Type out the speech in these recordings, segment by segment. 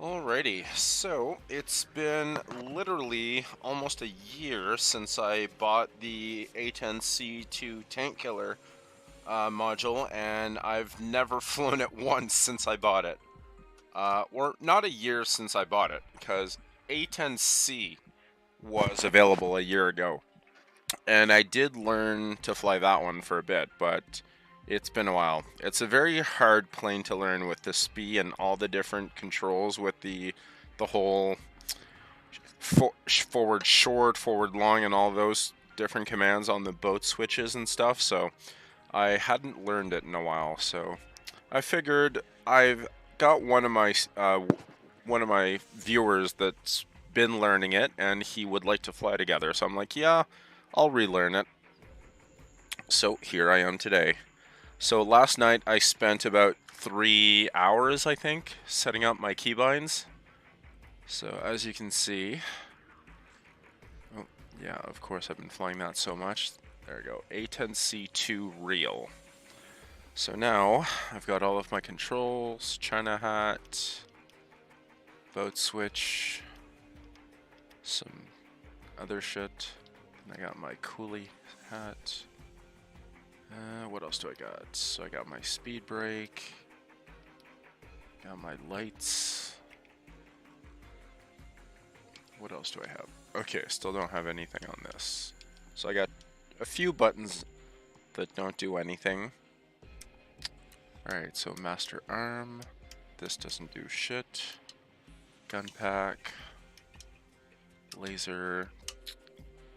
Alrighty, so it's been literally almost a year since I bought the A-10C II tank killer module, and I've never flown it once since I bought it. Or not a year since I bought it, because A-10C was available a year ago. And I did learn to fly that one for a bit, but it's been a while. It's a very hard plane to learn with the SPI and all the different controls with the whole forward short, forward long, and all those different commands on the boat switches and stuff. So I hadn't learned it in a while. So I figured I've got one of my viewers that's been learning it, and he would like to fly together. So I'm like, yeah, I'll relearn it. So here I am today. So last night I spent about 3 hours, I think, setting up my keybinds. So as you can see, oh yeah, of course I've been flying that so much. There we go, A-10C II real. So now I've got all of my controls, China hat, boat switch, some other shit. And I got my coolie hat. What else do I got? So I got my speed brake, got my lights. What else do I have? Okay, still don't have anything on this. So I got a few buttons that don't do anything. Alright, so master arm. This doesn't do shit. Gun pack. Laser.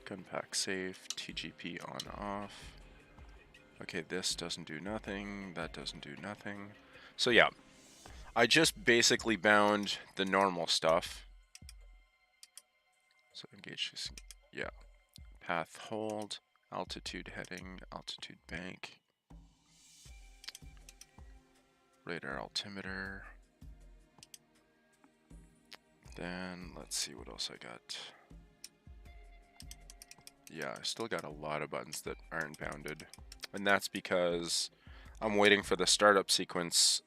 Gun pack safe. TGP on off. Okay, this doesn't do nothing. That doesn't do nothing. So yeah, I just basically bound the normal stuff. So engage this, yeah. Path hold, altitude heading, altitude bank, radar altimeter. Then let's see what else I got. Yeah, I still got a lot of buttons that aren't bounded. And that's because I'm waiting for the startup sequence,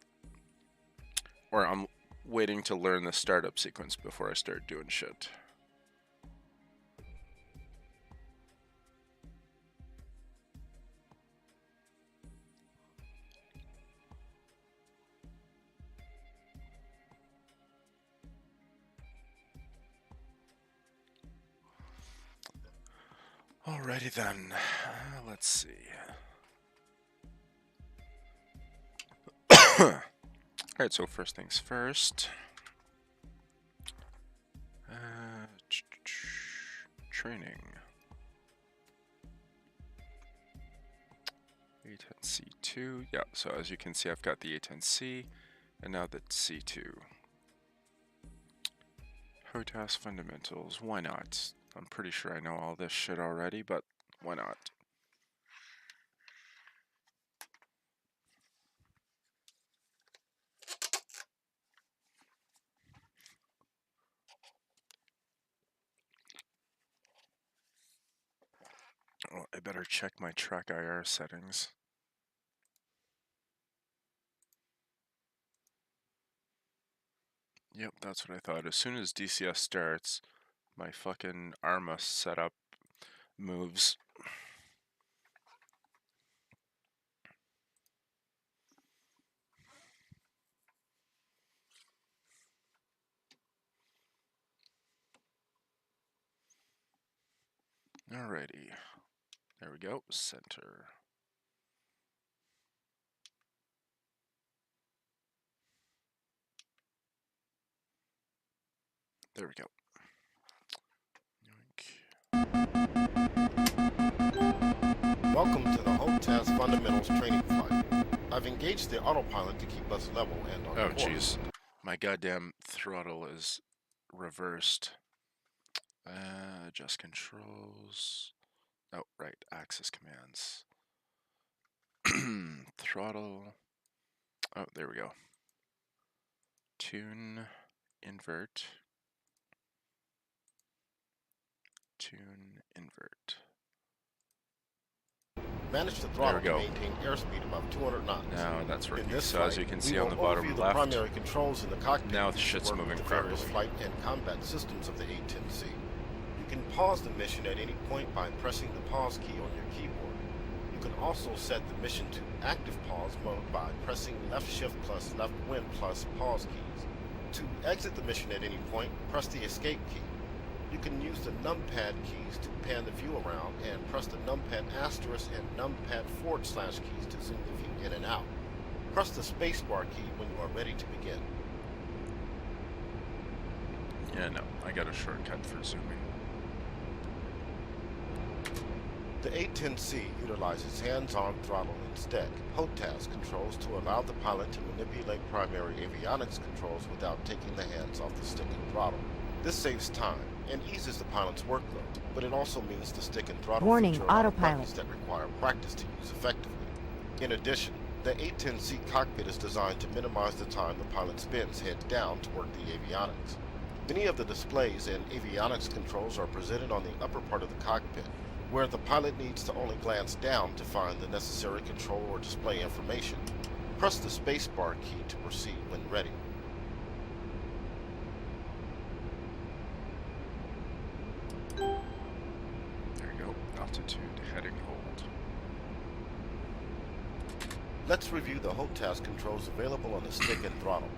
or I'm waiting to learn the startup sequence before I start doing shit. Alrighty then, let's see. Alright, so first things first. Training. A-10C II. Yeah, so as you can see, I've got the A-10C and now the C2. Rotaz fundamentals. Why not? I'm pretty sure I know all this shit already, but why not? Oh, I better check my track IR settings. Yep, that's what I thought. As soon as DCS starts, my fucking ARMA setup moves. Alrighty. There we go. Center. There we go. Welcome to the Rotaz Fundamentals Training Flight. I've engaged the autopilot to keep us level and on course. Oh, jeez. My goddamn throttle is reversed. Adjust controls. Oh, right. Axis commands. Throttle. Oh, there we go. Tune. Invert. Tune. Invert. Manage the There throttle we to go. maintain airspeed above 200 knots. Now that's In working. this So flight, as you can we see will on the bottom overview the left, primary controls in the cockpit now the used to shit's work with moving the various properly. flight and combat systems of the A-10C. You can pause the mission at any point by pressing the pause key on your keyboard. You can also set the mission to active pause mode by pressing left shift plus left win plus pause keys. To exit the mission at any point, press the escape key. You can use the numpad keys to pan the view around and press the numpad asterisk and numpad / keys to zoom the view in and out. Press the spacebar key when you are ready to begin. Yeah, no, I got a shortcut for zooming. The A-10C utilizes hands-on throttle and stick Rotaz controls to allow the pilot to manipulate primary avionics controls without taking the hands off the stick and throttle. This saves time and eases the pilot's workload, but it also means the stick and throttle Warning, feature are autopilot. buttons that require practice to use effectively. In addition, the A-10C cockpit is designed to minimize the time the pilot spends head down to work the avionics. Many of the displays and avionics controls are presented on the upper part of the cockpit, where the pilot needs to only glance down to find the necessary control or display information. Press the spacebar key to proceed when ready. There you go. Altitude, heading, hold. Let's review the Rotaz controls available on the stick and throttle.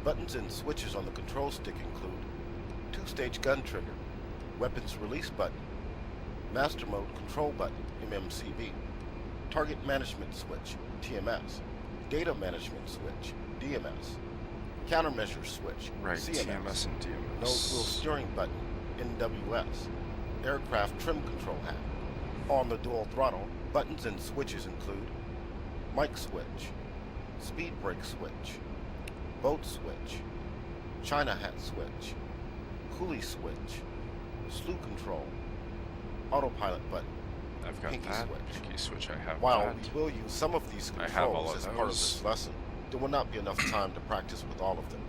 Buttons and switches on the control stick include two-stage gun trigger, weapons release button, master mode control button, MMCB, target management switch, TMS, data management switch, DMS, countermeasure switch, Right, CMS, TMS and DMS. nose wheel steering button, NWS, aircraft trim control hat. On the dual throttle, buttons and switches include mic switch, speed brake switch, boat switch, China hat switch, coolie switch, slew control, autopilot button, I've got pinky that. switch. Pinky switch, I have While that. we will use some of these I have all controls of as part of this those. lesson, there will not be enough time to practice with all of them.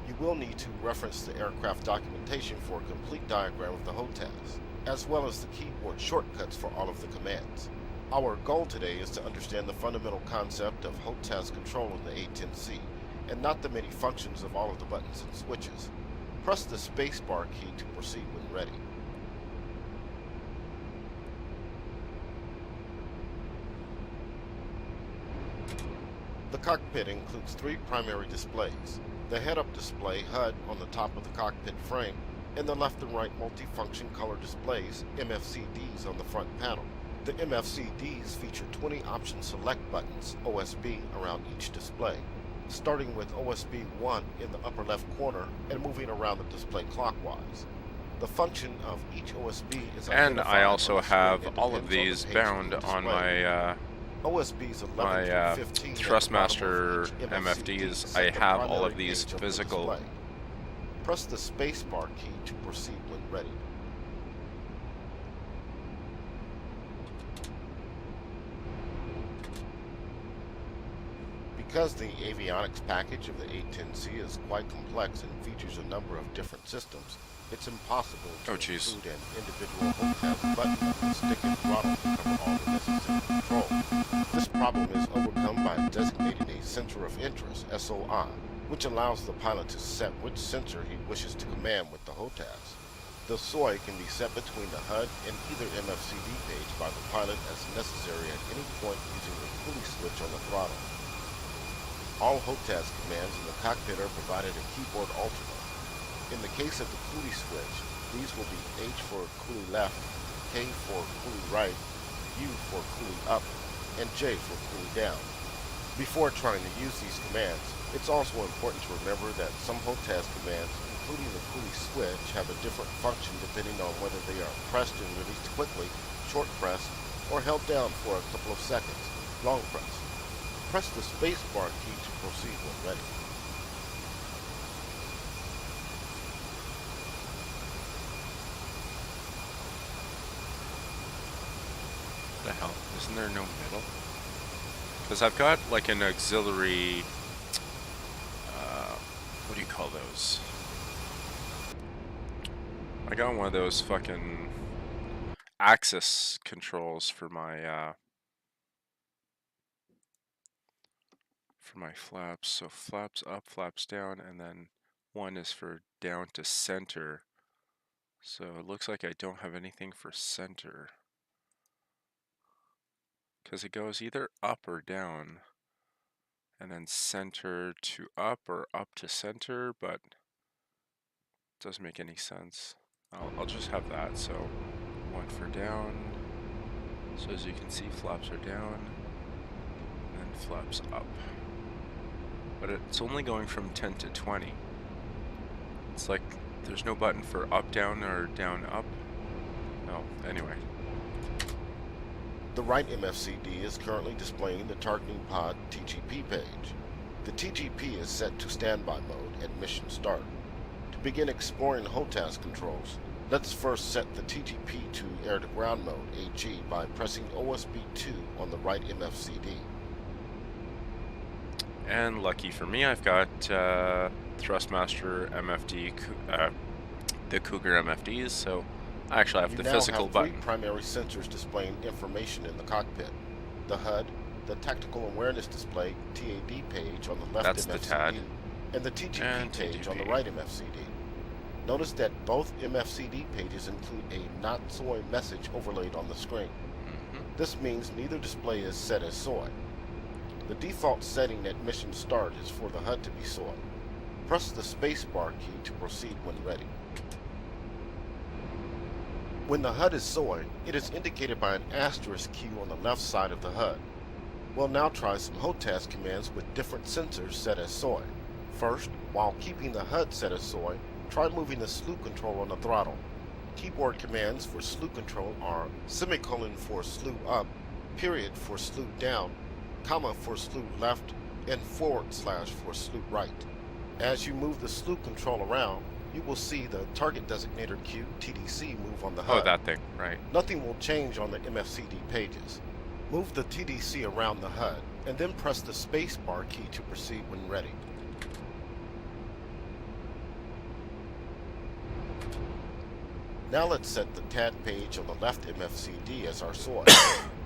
You will need to reference the aircraft documentation for a complete diagram of the Rotaz, as well as the keyboard shortcuts for all of the commands. Our goal today is to understand the fundamental concept of Rotaz control in the A-10C, and not the many functions of all of the buttons and switches. Press the spacebar key to proceed when ready. The cockpit includes three primary displays: the head-up display HUD on the top of the cockpit frame, and the left and right multifunction color displays MFCDs on the front panel. The MFCDs feature 20 option select buttons, OSB, around each display, starting with OSB 1 in the upper left corner and moving around the display clockwise. The function of each OSB is And identified I on also the screen have and all of depends on the these page bound of the on display. my OSBs 11 my through 15 at the Thrustmaster bottom of each MFDs. MFCD set I the have all primary of these gauge of the physical. display. Press the spacebar key to proceed when ready. Because the avionics package of the A-10C is quite complex and features a number of different systems, it's impossible to include an individual Rotaz button on the stick and throttle to cover all the necessary control. This problem is overcome by designating a Center of Interest, SOI, which allows the pilot to set which sensor he wishes to command with the Rotaz. The SOI can be set between the HUD and either MFCD page by the pilot as necessary at any point using the coolie switch on the throttle. All Rotaz commands in the cockpit are provided a keyboard alternate. In the case of the coolie switch, these will be H for coolie left, K for coolie right, U for coolie up, and J for coolie down. Before trying to use these commands, it's also important to remember that some Rotaz commands, including the coolie switch, have a different function depending on whether they are pressed and released quickly, short press, or held down for a couple of seconds, long press. Press the spacebar key to proceed when ready. What the hell? Isn't there no middle? Because I've got like an auxiliary. What do you call those? I got one of those fucking axis controls for my for my flaps. So flaps up, flaps down, and then 1 is for down to center. So it looks like I don't have anything for center, because it goes either up or down, and then center to up or up to center, but it doesn't make any sense. I'll just have that. So 1 for down. So as you can see, flaps are down, and then flaps up. But it's only going from 10 to 20. It's like there's no button for up, down, or down, up. No, anyway. The right MFCD is currently displaying the targeting pod TGP page. The TGP is set to standby mode at mission start. To begin exploring HOTAS controls, let's first set the TGP to air-to-ground mode AG by pressing OSB2 on the right MFCD. And lucky for me, I've got Thrustmaster MFD, the Cougar MFDs, so I actually have the physical button. You now have 3 primary sensors displaying information in the cockpit. The HUD, the Tactical Awareness Display TAD page on the left That's MFCD, the TAD. And the TGP page on the right MFCD. Notice that both MFCD pages include a not soy message overlaid on the screen. This means neither display is set as soy. The default setting at mission start is for the HUD to be soy. Press the spacebar key to proceed when ready. When the HUD is soy, it is indicated by an asterisk Q on the left side of the HUD. We'll now try some HOTAS commands with different sensors set as soy. First, while keeping the HUD set as soy, try moving the slew control on the throttle. Keyboard commands for slew control are semicolon for slew up, period for slew down, comma for slew left, and / for slew right. As you move the slew control around, you will see the target designator Q TDC move on the HUD. Oh, that thing, right. Nothing will change on the MFCD pages. Move the TDC around the HUD, and then press the spacebar key to proceed when ready. Now let's set the TAD page on the left MFCD as our soy.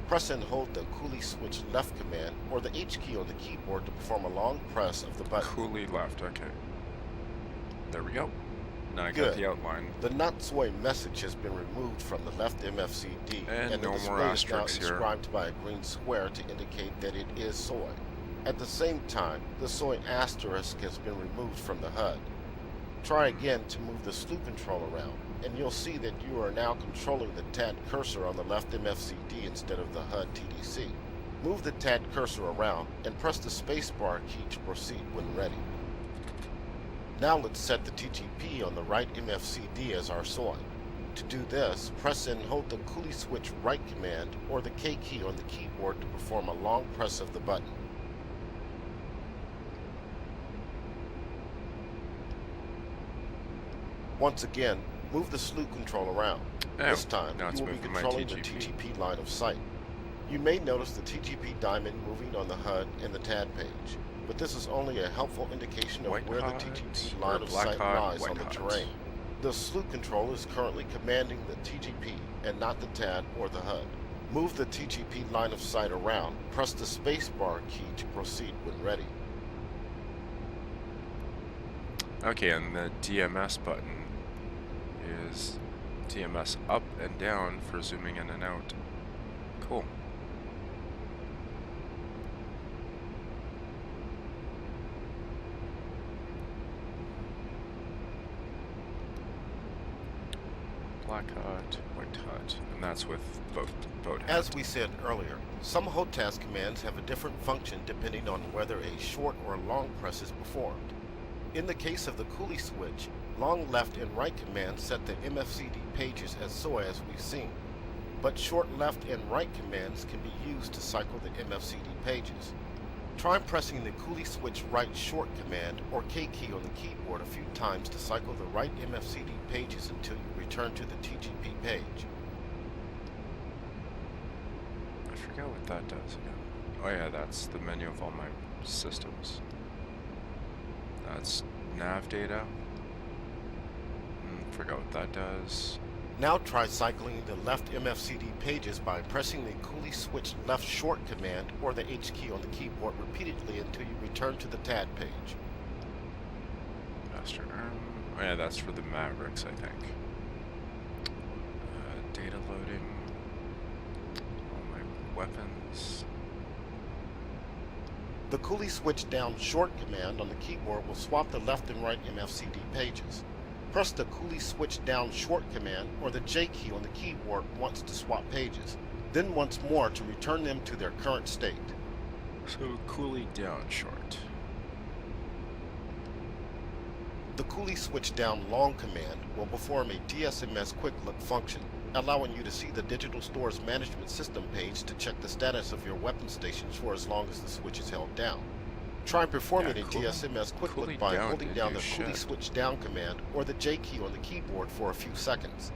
Press and hold the Coolie switch left command or the H key on the keyboard to perform a long press of the button. Coolie left, okay. There we go. Now I got the outline. The not soy message has been removed from the left MFCD, and the no display more is now asterisks here. inscribed by a green square to indicate that it is soy. At the same time, the soy asterisk has been removed from the HUD. Try again to move the slew control around, and you'll see that you are now controlling the TAD cursor on the left MFCD instead of the HUD TDC. Move the TAD cursor around and press the spacebar key to proceed when ready. Now let's set the TGP on the right MFCD as our soy. To do this, press and hold the Coolie switch right command or the K key on the keyboard to perform a long press of the button. Once again, move the slew control around. This time, you will be controlling the TGP line of sight. You may notice the TGP diamond moving on the HUD and the TAD page, but this is only a helpful indication of where the TGP line of sight lies on the terrain. The slew control is currently commanding the TGP and not the TAD or the HUD. Move the TGP line of sight around, press the spacebar key to proceed when ready. Okay, and the DMS button is DMS up and down for zooming in and out. Cool. Black HUD, white HUD, and that's with boat head. As we said earlier, some HOTAS commands have a different function depending on whether a short or long press is performed. In the case of the Coolie switch, long left and right commands set the MFCD pages as soy as we've seen, but short left and right commands can be used to cycle the MFCD pages. Try pressing the Coolie switch right short command or K key on the keyboard a few times to cycle the right MFCD pages until you return to the TGP page. I forgot what that does again. Oh yeah, that's the menu of all my systems. That's nav data. Forgot what that does. Now try cycling the left MFCD pages by pressing the coolie switch left short command or the H key on the keyboard repeatedly until you return to the TAD page. Master arm. Oh yeah, that's for the Mavericks, I think. Data loading. All my weapons. The coolie switch down short command on the keyboard will swap the left and right MFCD pages. Press the coolie switch down short command or the J key on the keyboard once to swap pages, then once more to return them to their current state. So coolie down short. The coolie switch down long command will perform a DSMS quick look function, allowing you to see the Digital Store's management system page to check the status of your weapon stations for as long as the switch is held down. Try performing a DSMS quick look by holding down the coolie switch down command or the J key on the keyboard for a few seconds.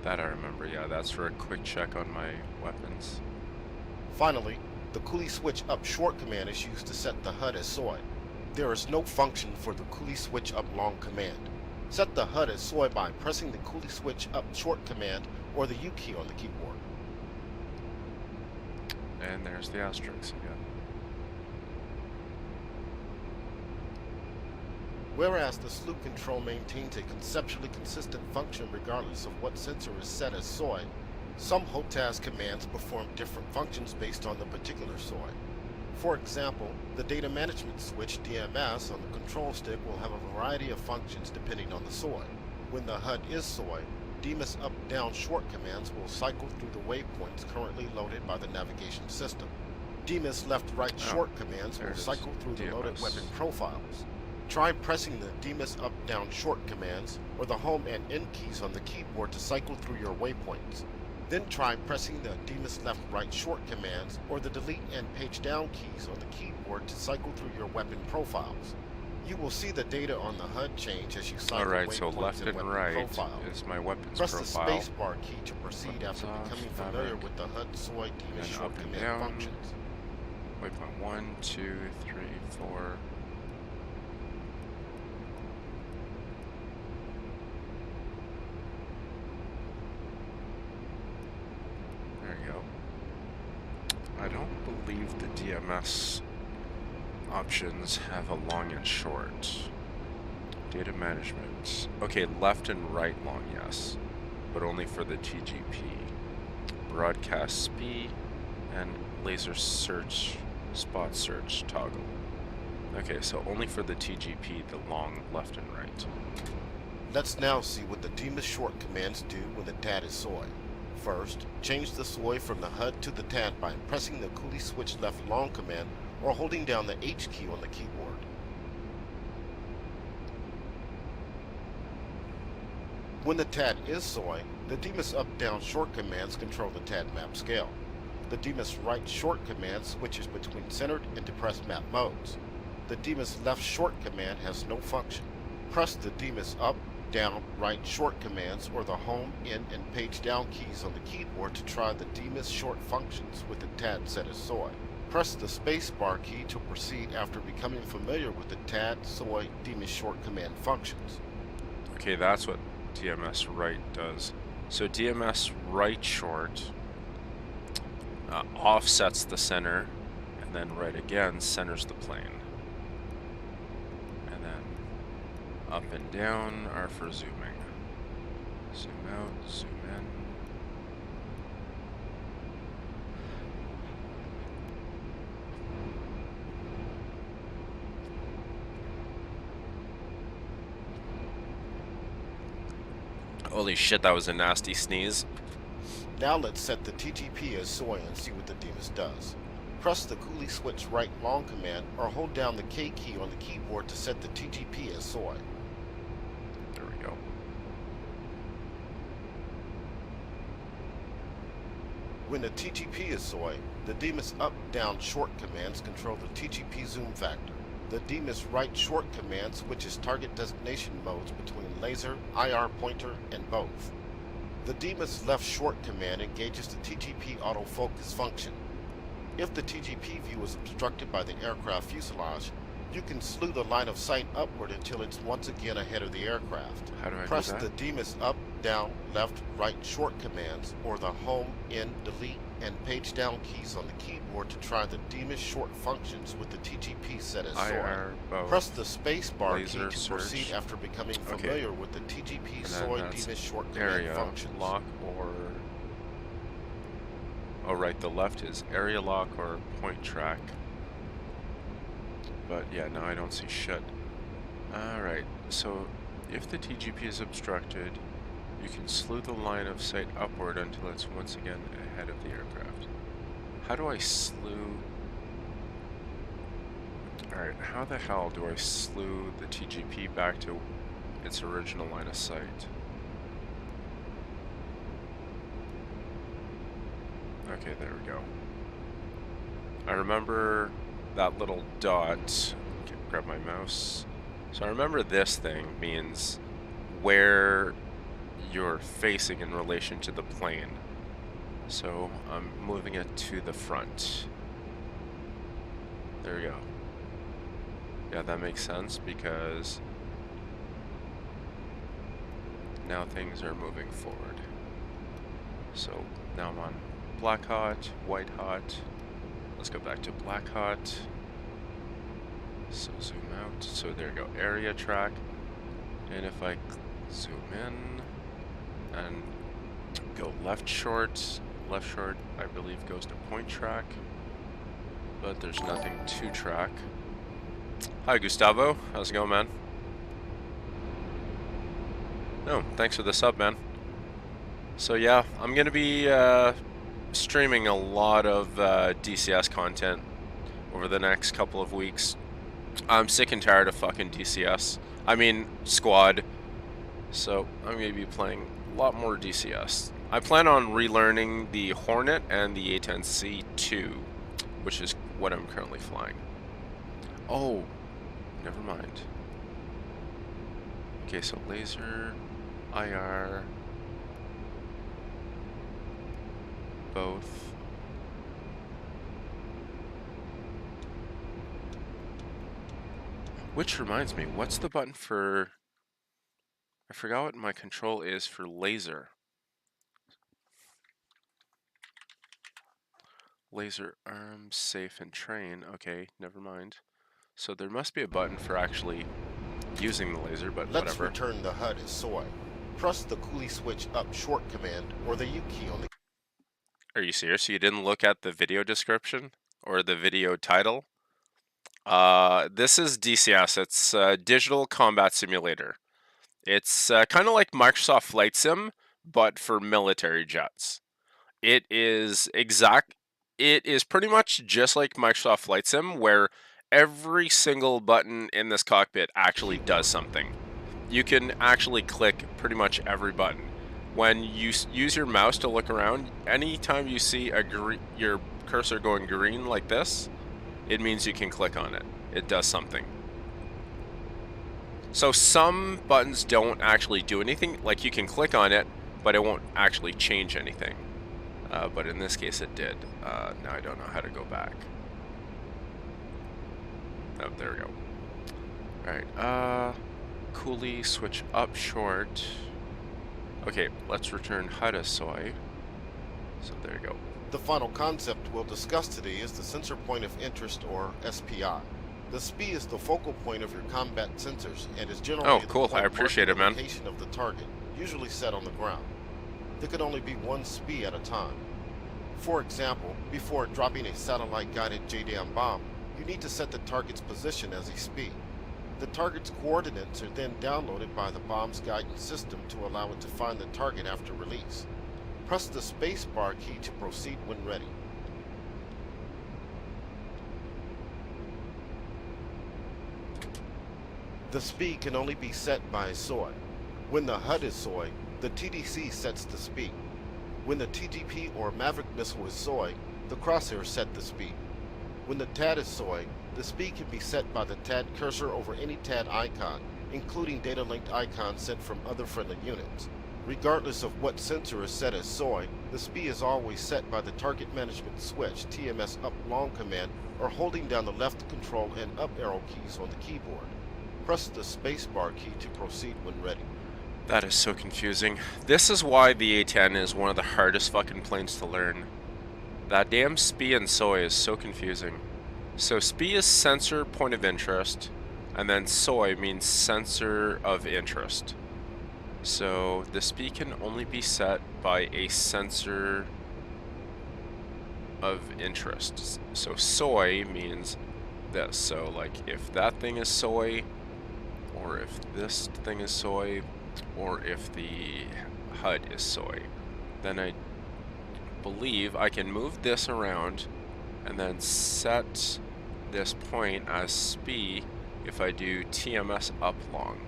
That I remember, yeah, that's for a quick check on my weapons. Finally, the coolie switch up short command is used to set the HUD as soy. There is no function for the coolie switch up long command. Set the HUD as soy by pressing the coolie switch up short command or the U key on the keyboard. And there's the asterisks again. Whereas the sloop control maintains a conceptually consistent function regardless of what sensor is set as soy, some Rotaz commands perform different functions based on the particular soy. For example, the data management switch DMS on the control stick will have a variety of functions depending on the soy. When the HUD is soy, DMS up-down short commands will cycle through the waypoints currently loaded by the navigation system. DMS left-right short commands will cycle through the loaded weapon profiles. Try pressing the DMS up-down short commands or the home and end keys on the keyboard to cycle through your waypoints. Then try pressing the DMS left-right short commands or the delete and page down keys on the keyboard to cycle through your weapon profiles. You will see the data on the HUD change as you cycle waypoints so left and right profile. Is my weapons Press profile. the spacebar key to proceed after becoming familiar with the HUD soy DMS short command functions. Waypoint 1, 2, 3, 4. There you go. I don't believe the DMS options have a long and short. Data management. Okay, left and right long, yes, but only for the TGP. Broadcast speed and laser search, spot search toggle. Okay, so only for the TGP, the long left and right. Let's now see what the DMS short commands do when the TAD is soy. First, change the soy from the HUD to the TAD by pressing the coolie switch left long command or holding down the H key on the keyboard. When the TAD is soy, the DMS up-down short commands control the TAD map scale. The DMS right short command switches between centered and depressed map modes. The DMS left short command has no function. Press the DMS up, down, right short commands or the home, end, and page down keys on the keyboard to try the DMS short functions with the TAD set as soy. Press the spacebar key to proceed after becoming familiar with the TAD, soy, DMS short command functions. Okay, that's what DMS right does. So DMS right short offsets the center, and then right again centers the plane. And then up and down are for zooming. Zoom out, zoom in. Holy shit, that was a nasty sneeze. Now let's set the TGP as soy and see what the DMS does. Press the coolie switch right long command or hold down the K key on the keyboard to set the TGP as soy. There we go. When the TGP is soy, the DMS up-down short commands control the TGP zoom factor. The DMS right short command switches target designation modes between laser, IR pointer, and both. The DMS left short command engages the TGP autofocus function. If the TGP view is obstructed by the aircraft fuselage, You can slew the line of sight upward until it's once again ahead of the aircraft. How do I Press do that? the DMIS up, down, left, right short commands, or the home, end, delete, and page down keys on the keyboard to try the DMIS short functions with the TGP set as SOI. Press the space bar key to proceed after becoming familiar with the TGP SOI DMIS short command functions. Lock or... Oh right, the left is area lock or point track. But yeah, now I don't see shit. Alright, so if the TGP is obstructed, you can slew the line of sight upward until it's once again ahead of the aircraft. How do I slew... Alright, how the hell do I slew the TGP back to its original line of sight? Okay, there we go. I remember that little dot. Okay, grab my mouse. So I remember this thing means where you're facing in relation to the plane. So I'm moving it to the front. There we go. Yeah, that makes sense because now things are moving forward. So now I'm on black hot, white hot. Let's go back to black hot. So zoom out. So there you go, area track. And if I zoom in and go left short, I believe goes to point track, but there's nothing to track. Hi Gustavo, how's it going, man? Oh, thanks for the sub, man. So yeah, I'm gonna be streaming a lot of DCS content over the next couple of weeks. I'm sick and tired of fucking DCS. I mean, squad. So I'm gonna be playing a lot more DCS. I plan on relearning the Hornet and the A-10C II, which is what I'm currently flying. Oh, never mind. Okay, so laser, IR, both. Which reminds me, what's the button for... I forgot what my control is for laser. Laser arm, safe, and train. Okay, never mind. So there must be a button for actually using the laser, but whatever. Let's return the HUD as SOI. Press the coolie switch up short command or the U key on the... Are you serious? You didn't look at the video description or the video title? This is DCS. It's Digital Combat Simulator. It's kind of like Microsoft Flight Sim, but for military jets. It is pretty much just like Microsoft Flight Sim, where every single button in this cockpit actually does something. You can actually click pretty much every button. When you use your mouse to look around, anytime you see your cursor going green like this, it means you can click on it. It does something. So some buttons don't actually do anything, like you can click on it, but it won't actually change anything. But in this case it did. Now I don't know how to go back. Oh, there we go. Alright, coolie, switch up short. Okay, let's return HUD as SOI. So there you go. The final concept we'll discuss today is the Sensor Point of Interest, or SPI. The SPI is the focal point of your combat sensors and is generally the point I appreciate it, man. location of the target, usually set on the ground. There can only be one SPI at a time. For example, before dropping a satellite-guided JDAM bomb, you need to set the target's position as a SPI. The target's coordinates are then downloaded by the bomb's guidance system to allow it to find the target after release. Press the spacebar key to proceed when ready. The SPI can only be set by a SOI. When the HUD is SOI, the TDC sets the SPI. When the TGP or Maverick missile is SOI, the crosshairs set the SPI. When the TAD is SOI, the SPI can be set by the TAD cursor over any TAD icon, including data-linked icons sent from other friendly units. Regardless of what sensor is set as SOI, the SPI is always set by the Target Management Switch TMS up long command or holding down the left control and up arrow keys on the keyboard. Press the spacebar key to proceed when ready. That is so confusing. This is why the A-10 is one of the hardest fucking planes to learn. That damn SPI and SOI is so confusing. So SPI is sensor point of interest, and then SOI means sensor of interest. So the SPI can only be set by a sensor of interest. So SOI means this. So like if that thing is SOI, or if this thing is SOI, or if the HUD is SOI, then I believe I can move this around and then set this point as SPI if I do TMS up long.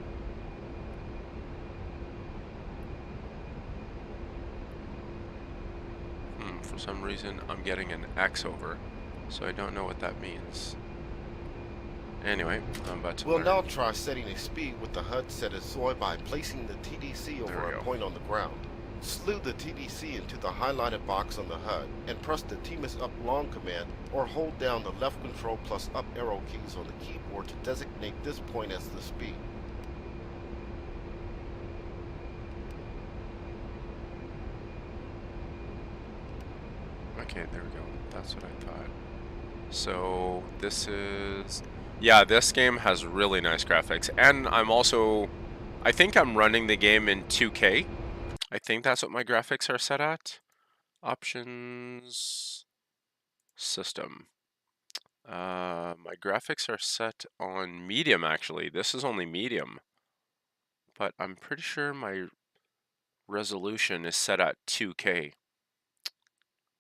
For some reason I'm getting an X over, so I don't know what that means. Anyway, I'm about to We'll learn. now try setting a SPI with the HUD set as SOI by placing the TDC over a point on the ground. Slew the TDC into the highlighted box on the HUD and press the TMS up long command or hold down the left control plus up arrow keys on the keyboard to designate this point as the SPI. Okay, there we go. That's what I thought. So this is, yeah, this game has really nice graphics, and I think I'm running the game in 2K. I think that's what my graphics are set at. Options, system. My graphics are set on medium actually. This is only medium, but I'm pretty sure my resolution is set at 2K.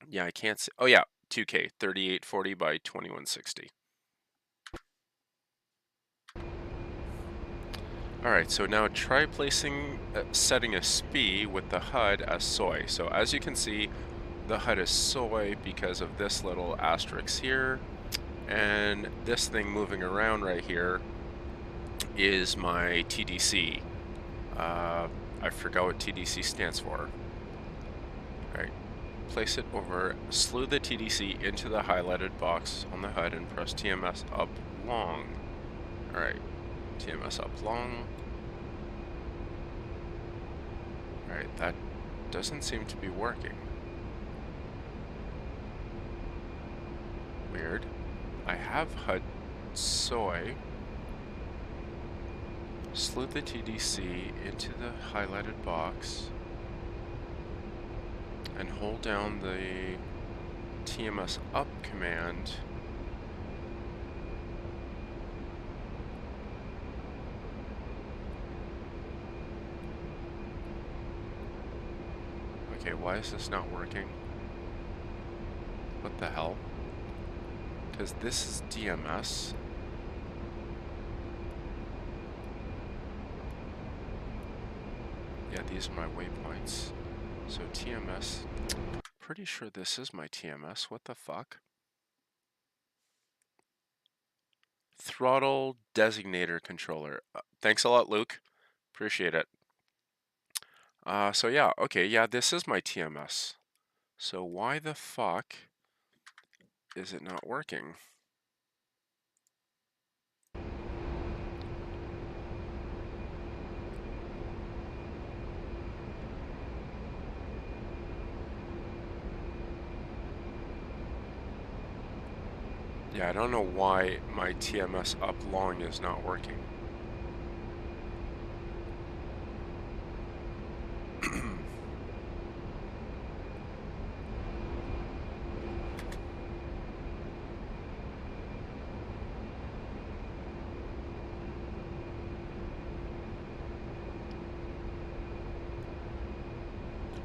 Yeah, I can't see. Oh yeah, 2K, 3840 by 2160. Alright, so now try setting a SPI with the HUD as SOI. So as you can see, the HUD is SOI because of this little asterisk here, and this thing moving around right here is my TDC. I forgot what TDC stands for. Alright. Place it over, slew the TDC into the highlighted box on the HUD and press TMS up long. Alright, TMS up long. Alright, that doesn't seem to be working. Weird. I have HUD SOI. Slew the TDC into the highlighted box and hold down the TMS up command. Okay, why is this not working? What the hell? Because this is DMS. Yeah, these are my waypoints. So TMS, pretty sure this is my TMS. What the fuck? Throttle designator controller. Thanks a lot, Luke. Appreciate it. So yeah, okay, yeah, this is my TMS. So why the fuck is it not working? Yeah, I don't know why my TMS up long is not working.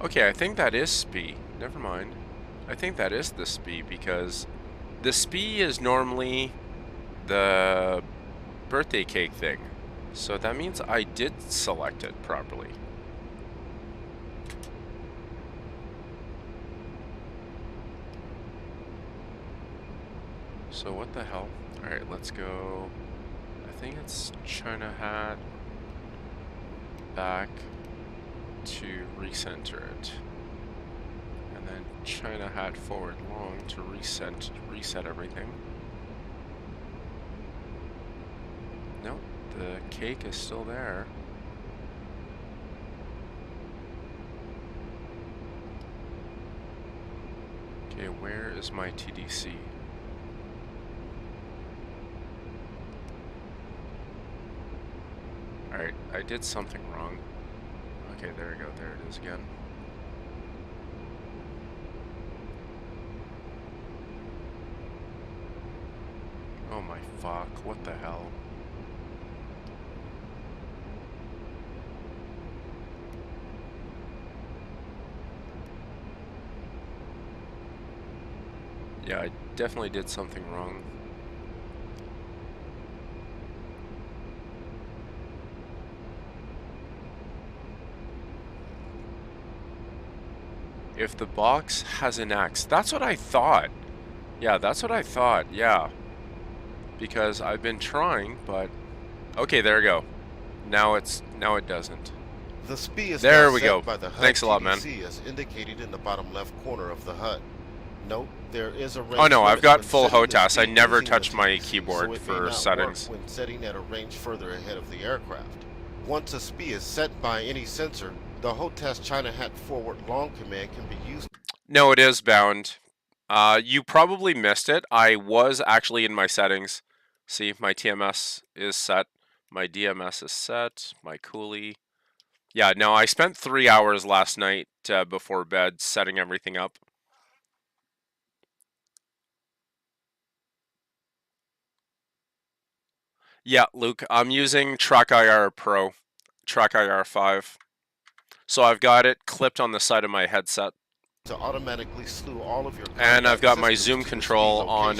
Okay, I think that is SPI. Never mind. I think that is the SPI because the SPI is normally the birthday cake thing. So that means I did select it properly. So what the hell? Alright, let's go. I think it's China hat. Back. to recenter it. And then China hat forward long to reset everything. Nope, the cake is still there. Okay, where is my TDC? Alright, I did something wrong. Okay, there we go, there it is again. Oh my fuck, what the hell? Yeah, I definitely did something wrong. If the box has an X, that's what I thought. Yeah, that's what I thought, yeah. Because I've been trying, but... Okay, there we go. Now it doesn't. The SPI is there now we set go. by the HUD Thanks a lot, man. TDC as indicated in the bottom left corner of the HUD. Note, there is a range. Oh no, I've got when full setting the HOTAS. I speed never using the touch my TDC, keyboard so it may for not settings. work when setting at a range further ahead of the aircraft. Once a SPI is set by any sensor, the HOTAS China hat forward long command can be used. No, it is bound. You probably missed it. I was actually in my settings. See, my TMS is set. My DMS is set. My coolie. Yeah, no, I spent 3 hours last night before bed setting everything up. Yeah, Luke, I'm using TrackIR Pro, TrackIR 5. So I've got it clipped on the side of my headset. To automatically slew all of your and I've got my zoom control on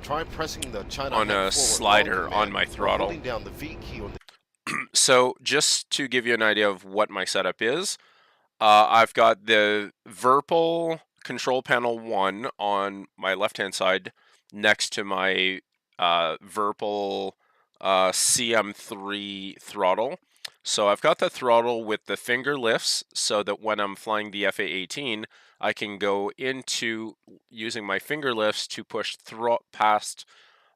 Try pressing the China on a slider on my throttle. Holding down the V key on the So just to give you an idea of what my setup is, I've got the Virpil control panel 1 on my left-hand side next to my Virpil CM3 throttle. So I've got the throttle with the finger lifts so that when I'm flying the FA-18, I can go into using my finger lifts to push past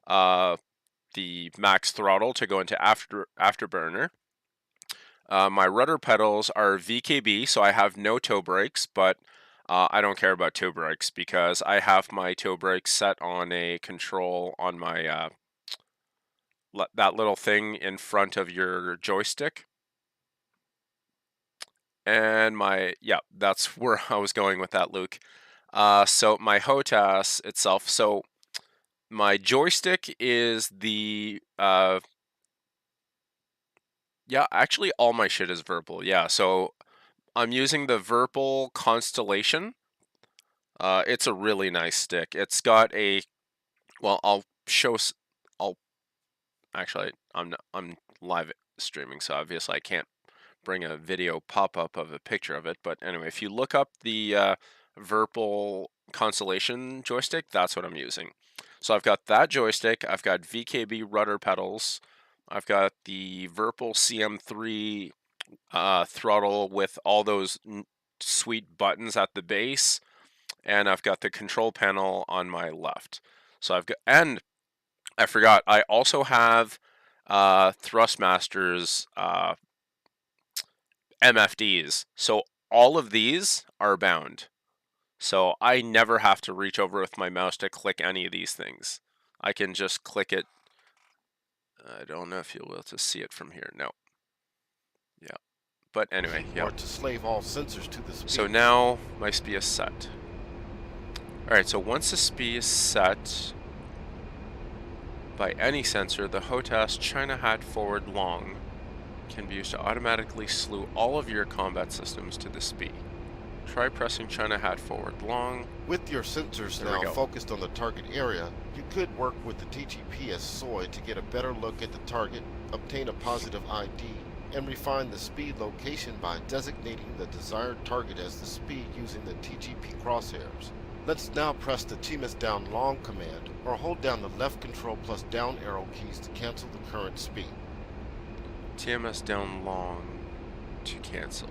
the max throttle to go into afterburner. My rudder pedals are VKB, so I have no toe brakes, but I don't care about toe brakes because I have my toe brakes set on a control on my that little thing in front of your joystick. And yeah, that's where I was going with that, Luke. So my HOTAS itself, so my joystick is the, yeah, actually all my shit is Virpil, yeah. So I'm using the Virpil Constellation. It's a really nice stick. It's got a, well, actually, I'm live streaming, so obviously I can't bring a video pop-up of a picture of it, but anyway, if you look up the Virpil Constellation joystick, that's what I'm using. So I've got that joystick, I've got VKB rudder pedals, I've got the Virpil CM3 throttle with all those sweet buttons at the base, and I've got the control panel on my left. So I've got, and I forgot, I also have Thrustmaster's MFDs. So all of these are bound. So I never have to reach over with my mouse to click any of these things. I can just click it. I don't know if you'll be able to see it from here. No. Yeah. But anyway, yeah. Or to slave all sensors to the SPI. So now my SPI is set. Alright, so once the SPI is set by any sensor, the HOTAS China hat forward long can be used to automatically slew all of your combat systems to the SPI. Try pressing China hat forward long. With your sensors now focused on the target area, you could work with the TGPS SOI to get a better look at the target, obtain a positive ID, and refine the SPI location by designating the desired target as the SPI using the TGP crosshairs. Let's now press the TMS down long command, or hold down the left control plus down arrow keys to cancel the current SPI. TMS down long to cancel.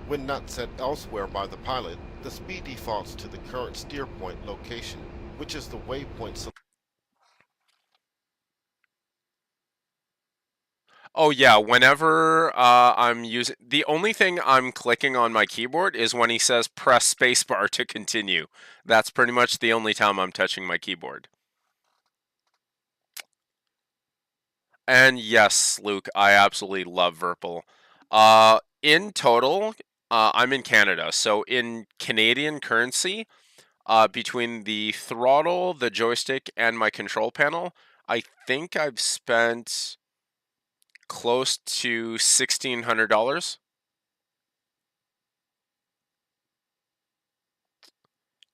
When not set elsewhere by the pilot, the speed defaults to the current steer point location, which is the waypoint. Oh yeah, whenever I'm using... The only thing I'm clicking on my keyboard is when he says press spacebar to continue. That's pretty much the only time I'm touching my keyboard. And yes, Luke, I absolutely love Virpil. In total, I'm in Canada, so in Canadian currency, between the throttle, the joystick, and my control panel, I think I've spent close to $1,600.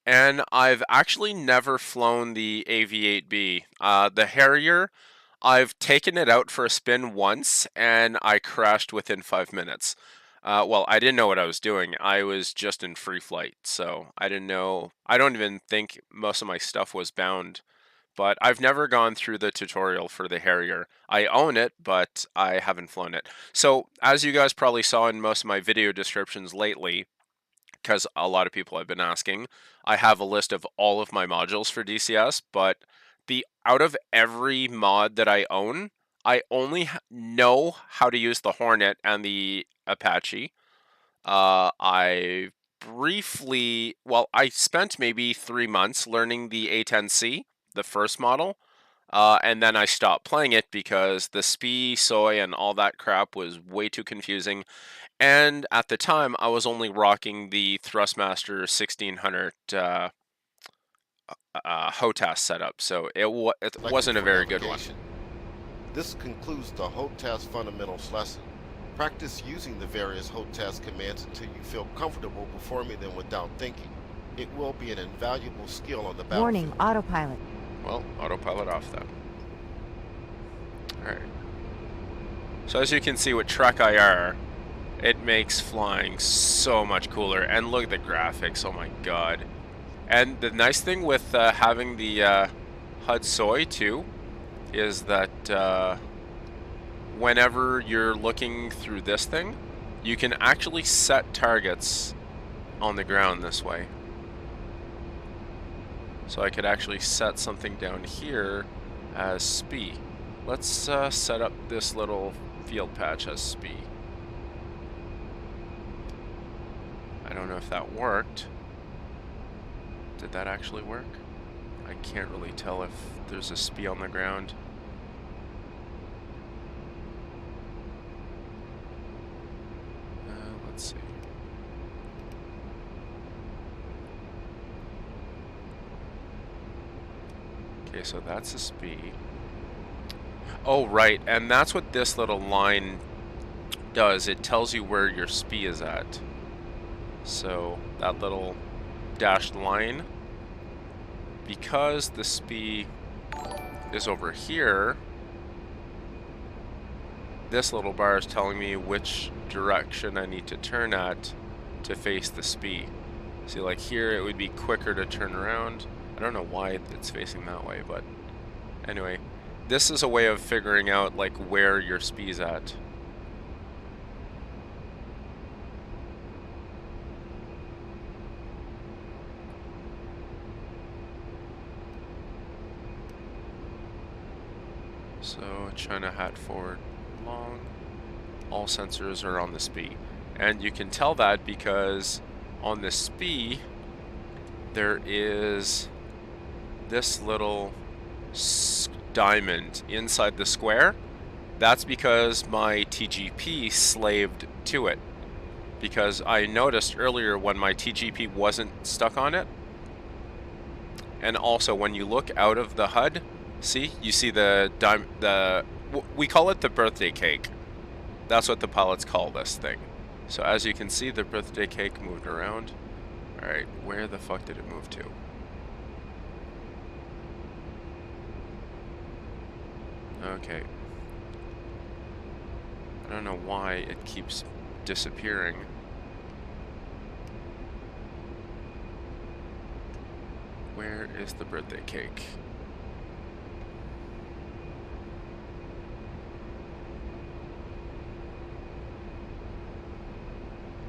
And I've actually never flown the AV-8B. The Harrier, I've taken it out for a spin once, and I crashed within 5 minutes. Well, I didn't know what I was doing. I was just in free flight, so I didn't know. I don't even think most of my stuff was bound. But I've never gone through the tutorial for the Harrier. I own it, but I haven't flown it. So, as you guys probably saw in most of my video descriptions lately, because a lot of people have been asking, I have a list of all of my modules for DCS, but out of every mod that I own, I only know how to use the Hornet and the Apache. I spent maybe 3 months learning the A-10C, the first model, and then I stopped playing it because the SPI, soy, and all that crap was way too confusing. And at the time, I was only rocking the Thrustmaster 1600 HOTAS setup, so it wasn't a very good one. This concludes the HOTAS fundamentals lesson. Practice using the various HOTAS commands until you feel comfortable performing them without thinking. It will be an invaluable skill on the battlefield. Warning, autopilot. Well, autopilot off then. Alright. So as you can see with Trek IR, it makes flying so much cooler. And look at the graphics, oh my god. And the nice thing with having the HUD soy too, is that whenever you're looking through this thing, you can actually set targets on the ground this way. So I could actually set something down here as SPI. Let's set up this little field patch as SPI. I don't know if that worked. Did that actually work? I can't really tell if there's a SPI on the ground. Let's see. Okay, so that's a SPI. Oh, right, and that's what this little line does. It tells you where your SPI is at. So that little dashed line, because the SPI is over here, this little bar is telling me which direction I need to turn at to face the SPI. See, like here it would be quicker to turn around. I don't know why it's facing that way, but anyway, this is a way of figuring out like where your SPI is at. So China hat forward long, all sensors are on the SPI. And you can tell that because on the SPI there is this little diamond inside the square. That's because my TGP slaved to it. Because I noticed earlier when my TGP wasn't stuck on it. And also when you look out of the HUD, see, you see we call it the birthday cake. That's what the pilots call this thing. So as you can see, the birthday cake moved around. Alright, where the fuck did it move to? Okay. I don't know why it keeps disappearing. Where is the birthday cake?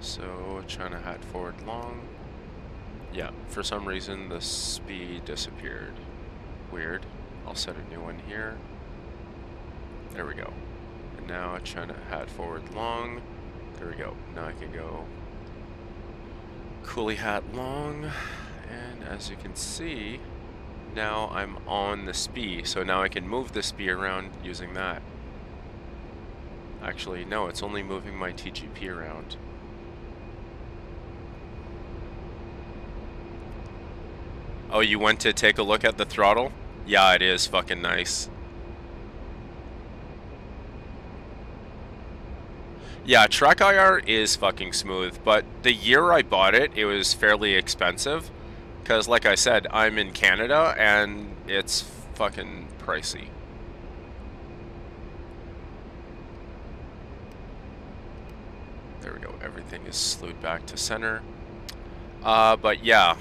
So trying to head forward long. Yeah, for some reason the speed disappeared. Weird. I'll set a new one here. There we go. And now trying to head forward long. There we go. Now I can go coolie hat long. And as you can see, now I'm on the SPI. So now I can move the SPI around using that. Actually, no, it's only moving my TGP around. Oh, you went to take a look at the throttle? Yeah, it is fucking nice. Yeah, Track IR is fucking smooth, but the year I bought it, it was fairly expensive. Because, like I said, I'm in Canada, and it's fucking pricey. There we go, everything is slewed back to center. But yeah,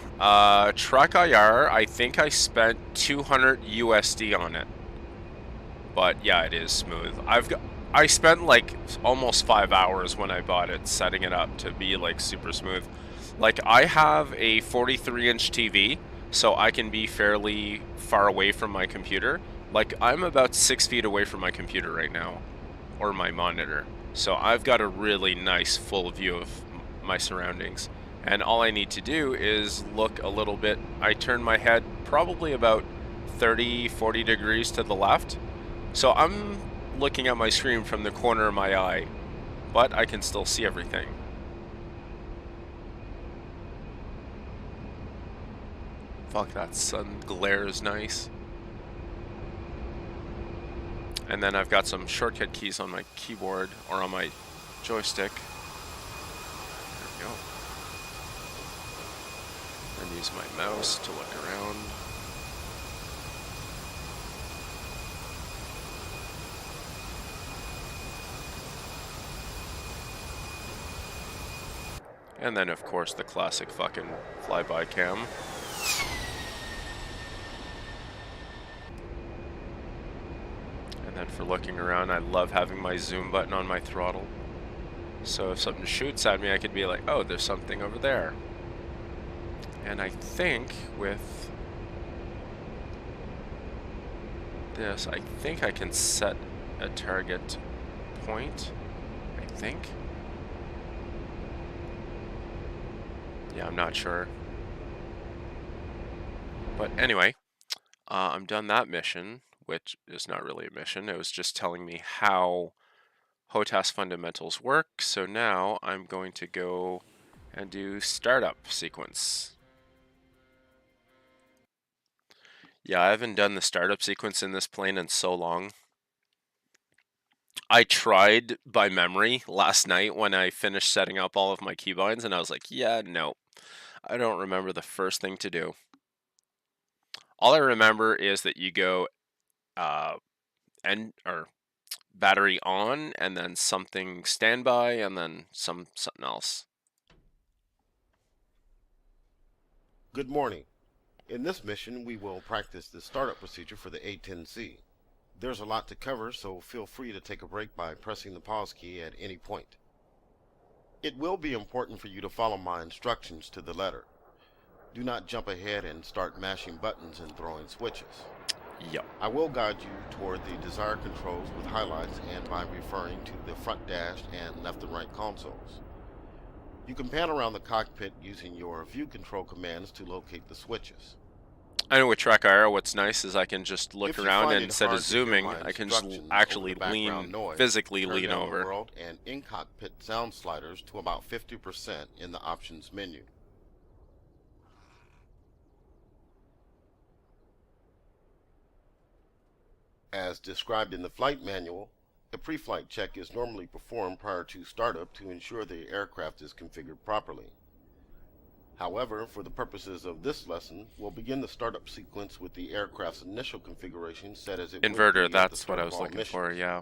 Track IR, I think I spent 200 USD on it. But yeah, it is smooth. I spent like almost 5 hours when I bought it setting it up to be like super smooth. Like I have a 43-inch TV, so I can be fairly far away from my computer. Like I'm about 6 feet away from my computer right now, or my monitor. So I've got a really nice full view of my surroundings. And all I need to do is look a little bit. I turn my head probably about 30-40 degrees to the left. So I'm looking at my screen from the corner of my eye, but I can still see everything. Fuck, that sun glare is nice. And then I've got some shortcut keys on my keyboard or on my joystick. There we go. And use my mouse to look around. And then, of course, the classic fucking flyby cam. And then for looking around, I love having my zoom button on my throttle. So if something shoots at me, I could be like, oh, there's something over there. And I think with this, I think I can set a target point, I think. Yeah, I'm not sure. But anyway, I'm done that mission, which is not really a mission. It was just telling me how HOTAS fundamentals work. So now I'm going to go and do startup sequence. Yeah, I haven't done the startup sequence in this plane in so long. I tried by memory last night when I finished setting up all of my keybinds, and I was like, yeah, no. I don't remember the first thing to do. All I remember is that you go battery on, and then something standby, and then something else. Good morning. In this mission, we will practice the startup procedure for the A-10C. There's a lot to cover, so feel free to take a break by pressing the pause key at any point. It will be important for you to follow my instructions to the letter. Do not jump ahead and start mashing buttons and throwing switches. Yep. I will guide you toward the desired controls with highlights and by referring to the front dash and left and right consoles. You can pan around the cockpit using your view control commands to locate the switches. I know with Track IR, what's nice is I can just look around, and instead of zooming, I can just actually physically lean over. World and in-cockpit sound sliders to about 50% in the options menu. As described in the flight manual, a pre-flight check is normally performed prior to startup to ensure the aircraft is configured properly. However, for the purposes of this lesson, we'll begin the startup sequence with the aircraft's initial configuration set as it inverter, that's what I was looking for, yeah.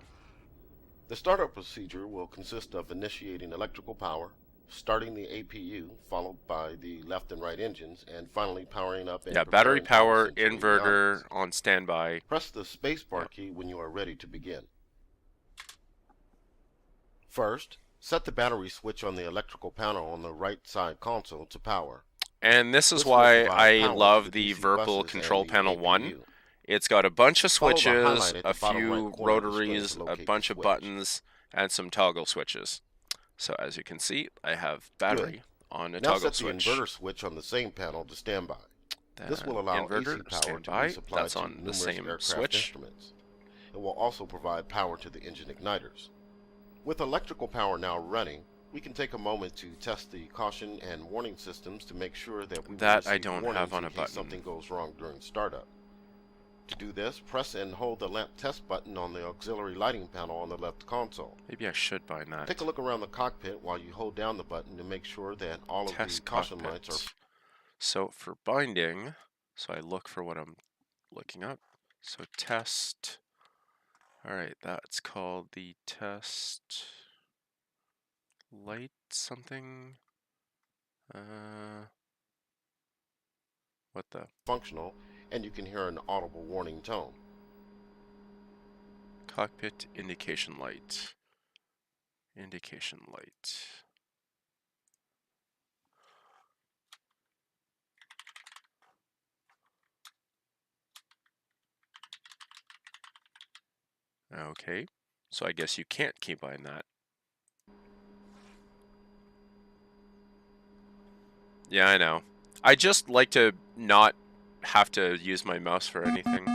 The startup procedure will consist of initiating electrical power, starting the APU, followed by the left and right engines, and finally powering up and battery power, inverter on standby. Press the spacebar key when you are ready to begin. First, Set the battery switch on the electrical panel on the right side console to power. And this is why I love the Virpil Control Panel 1. It's got a bunch of switches, a few rotaries, a bunch of buttons, and some toggle switches. So as you can see, I have battery on a toggle switch. Now set the inverter switch on the same panel to standby. This will allow AC power to be supplied to numerous aircraft instruments. It will also provide power to the engine igniters. With electrical power now running, we can take a moment to test the caution and warning systems to make sure that we will receive warnings in case something goes wrong during startup. To do this, press and hold the lamp test button on the auxiliary lighting panel on the left console. Maybe I should bind that. Take a look around the cockpit while you hold down the button to make sure that all of the caution lights are... So for binding, so I look for what I'm looking up. So test. Alright, that's called the test light something. What the? Functional, and you can hear an audible warning tone. Cockpit indication light. Indication light. Okay, so I guess you can't keybind that. Yeah, I know. I just like to not have to use my mouse for anything.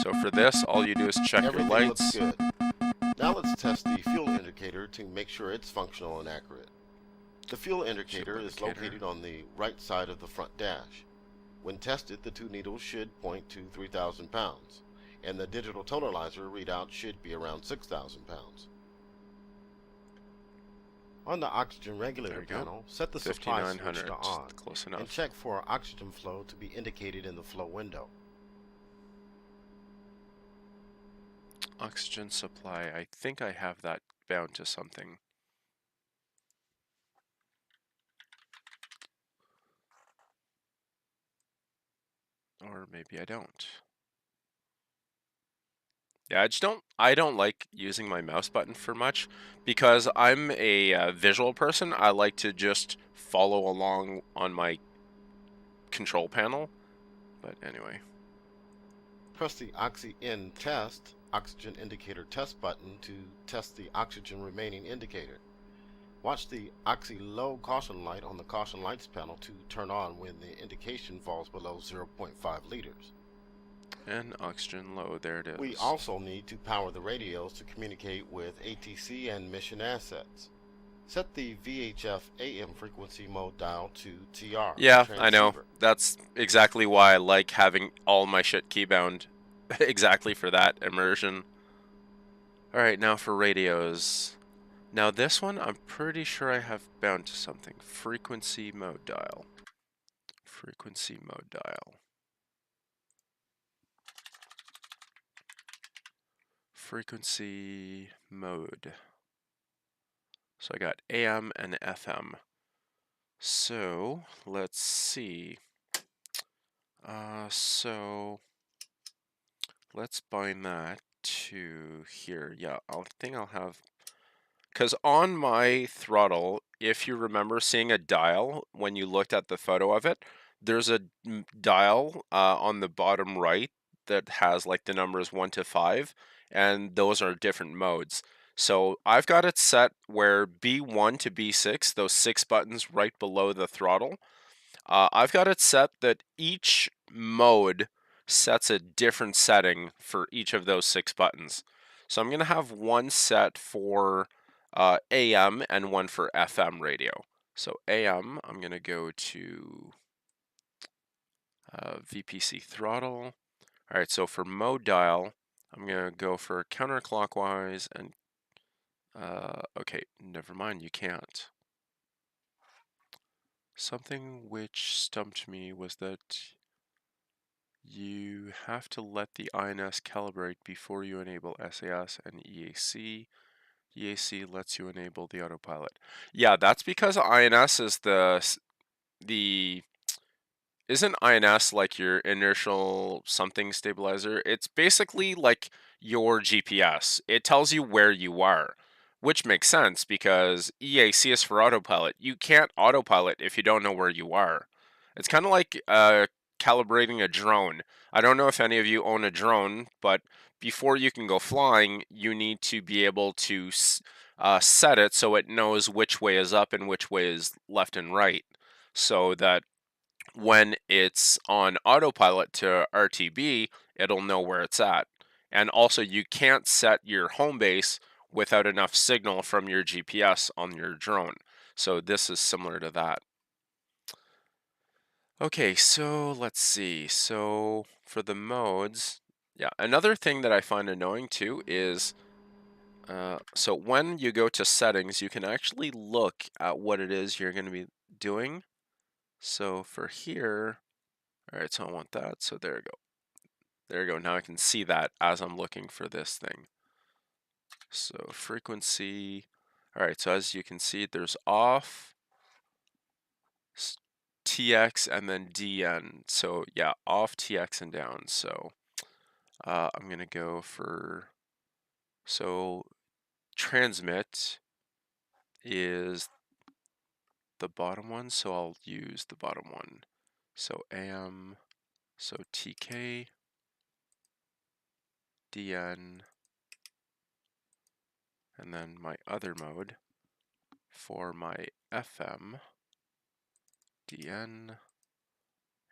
So for this, all you do is check your lights. Looks good. Now let's test the fuel indicator to make sure it's functional and accurate. The fuel indicator is located on the right side of the front dash. When tested, the two needles should point to 3,000 pounds, and the digital totalizer readout should be around 6,000 pounds. On the oxygen regulator panel, set the supply switch to on, and check for oxygen flow to be indicated in the flow window. Oxygen supply, I think I have that bound to something. Or maybe I don't. Yeah, I don't like using my mouse button for much because I'm a visual person. I like to just follow along on my control panel. But anyway. Press the Oxy-In Test Oxygen Indicator Test button to test the oxygen remaining indicator. Watch the Oxy Low caution light on the caution lights panel to turn on when the indication falls below 0.5 liters. And oxygen low, there it is. We also need to power the radios to communicate with ATC and mission assets. Set the VHF AM frequency mode dial to TR. Yeah, I know. That's exactly why I like having all my shit keybound. Exactly for that immersion. Alright, now for radios. Now this one, I'm pretty sure I have bound to something. Frequency mode dial. Frequency mode dial. Frequency mode. So I got AM and FM. So let's see. So let's bind that to here. Yeah, I think I'll have, because on my throttle, if you remember seeing a dial when you looked at the photo of it, there's a dial on the bottom right that has like the numbers 1 to 5, and those are different modes. So I've got it set where B1 to B6, those 6 buttons right below the throttle, I've got it set that each mode sets a different setting for each of those 6 buttons. So I'm going to have one set for AM and one for FM radio. So AM, I'm going to go to VPC throttle. All right, so for mode dial, I'm going to go for counterclockwise and okay, never mind, you can't. Something which stumped me was that you have to let the INS calibrate before you enable SAS and EAC. EAC lets you enable the autopilot. Yeah, that's because INS is isn't INS like your inertial something stabilizer? It's basically like your GPS. It tells you where you are. which makes sense because EAC is for autopilot. You can't autopilot if you don't know where you are. It's kind of like calibrating a drone. I don't know if any of you own a drone, but before you can go flying, you need to be able to set it so it knows which way is up and which way is left and right, so that when it's on autopilot to RTB, it'll know where it's at. And also, you can't set your home base without enough signal from your GPS on your drone. So this is similar to that. Okay, so let's see. So for the modes, yeah, another thing that I find annoying too is, so when you go to settings, you can actually look at what it is you're going to be doing. So for here, all right, so I want that. So there you go. There you go. Now I can see that as I'm looking for this thing. So frequency. All right, so as you can see, there's off, TX, and then DN. So yeah, off, TX, and down. So I'm going to go for, so transmit is the bottom one, so I'll use the bottom one. So AM, so TK, DN, and then my other mode for my FM, DN,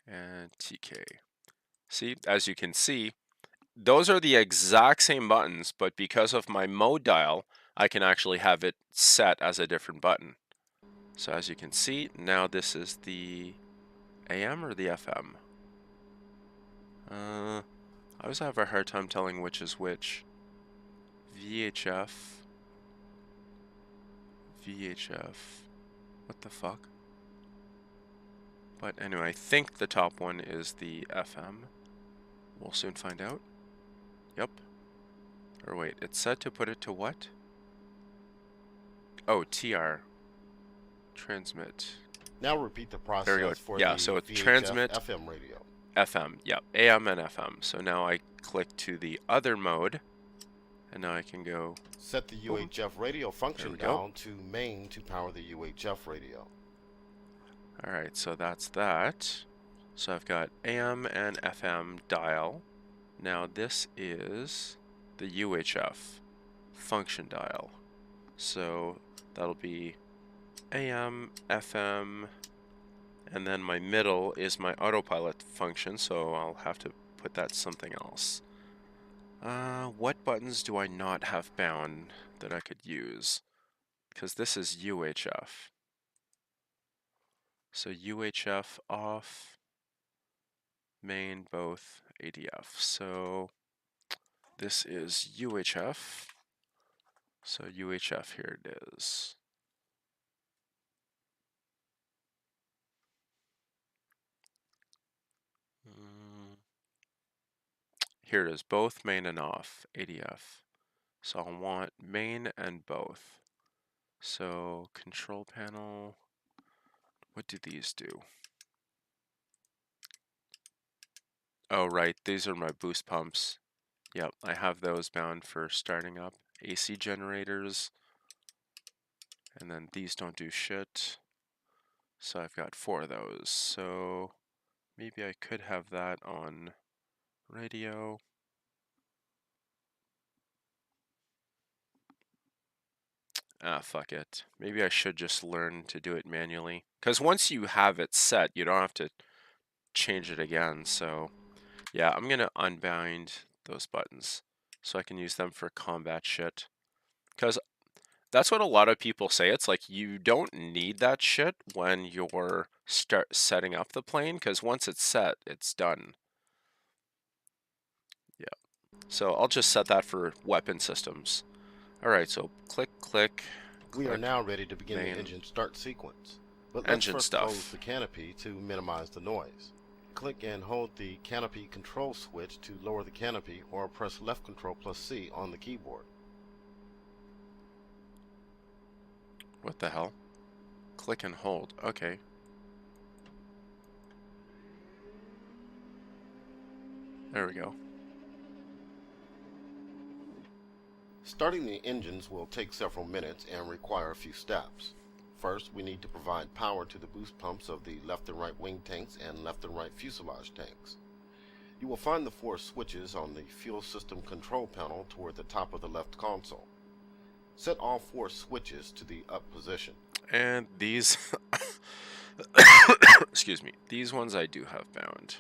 and TK. See, as you can see, those are the exact same buttons, but because of my mode dial, I can actually have it set as a different button. So as you can see, now this is the AM or the FM. I always have a hard time telling which is which. VHF. VHF. What the fuck? But anyway, I think the top one is the FM. We'll soon find out. Yep. Or wait, it's set to put it to what? Oh, TR. Transmit. Now repeat the process for yeah, the so it's VHF transmit FM radio. FM, yep, AM and FM. So now I click to the other mode, and now I can go. Set the UHF radio function down to main to power the UHF radio. Alright, so that's that. So I've got AM and FM dial. Now this is the UHF function dial. So that'll be AM, FM, and then my middle is my autopilot function, so I'll have to put that something else. What buttons do I not have bound that I could use? Because this is UHF. So UHF off, main, both, ADF. So this is UHF. So UHF, here it is. Here it is, both main and off, ADF. So I'll want main and both. So control panel, what do these do? Oh right, these are my boost pumps. Yep, I have those bound for starting up. AC generators, and then these don't do shit. So I've got 4 of those. So maybe I could have that on radio. Ah, fuck it. Maybe I should just learn to do it manually. Because once you have it set, you don't have to change it again. So yeah, I'm going to unbind those buttons so I can use them for combat shit. Because that's what a lot of people say. It's like you don't need that shit when you're setting up the plane, because once it's set, it's done. Yeah. So I'll just set that for weapon systems. Alright, so click, click. We are now ready to begin the engine start sequence. But let's first close the canopy to minimize the noise. Click and hold the canopy control switch to lower the canopy, or press left control plus C on the keyboard. What the hell? Click and hold. Okay. There we go. Starting the engines will take several minutes and require a few steps. First, we need to provide power to the boost pumps of the left and right wing tanks and left and right fuselage tanks. You will find the 4 switches on the fuel system control panel toward the top of the left console. Set all 4 switches to the up position. And these, excuse me, these ones I do have bound.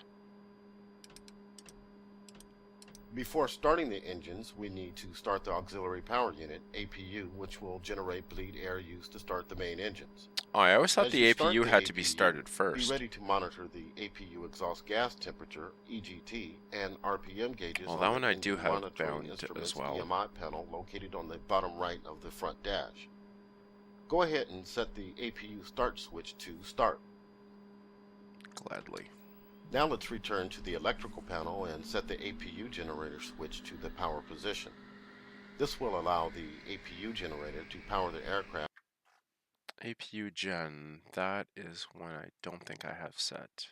Before starting the engines, we need to start the auxiliary power unit, APU, which will generate bleed air used to start the main engines. Oh, I always thought the APU had to be started first. Be ready to monitor the APU exhaust gas temperature, EGT, and RPM gauges. Well, that one I do have bound as well. EMI panel located on the bottom right of the front dash. Go ahead and set the APU start switch to start. Gladly. Now let's return to the electrical panel and set the APU generator switch to the power position. This will allow the APU generator to power the aircraft. APU gen, that is one I don't think I have set.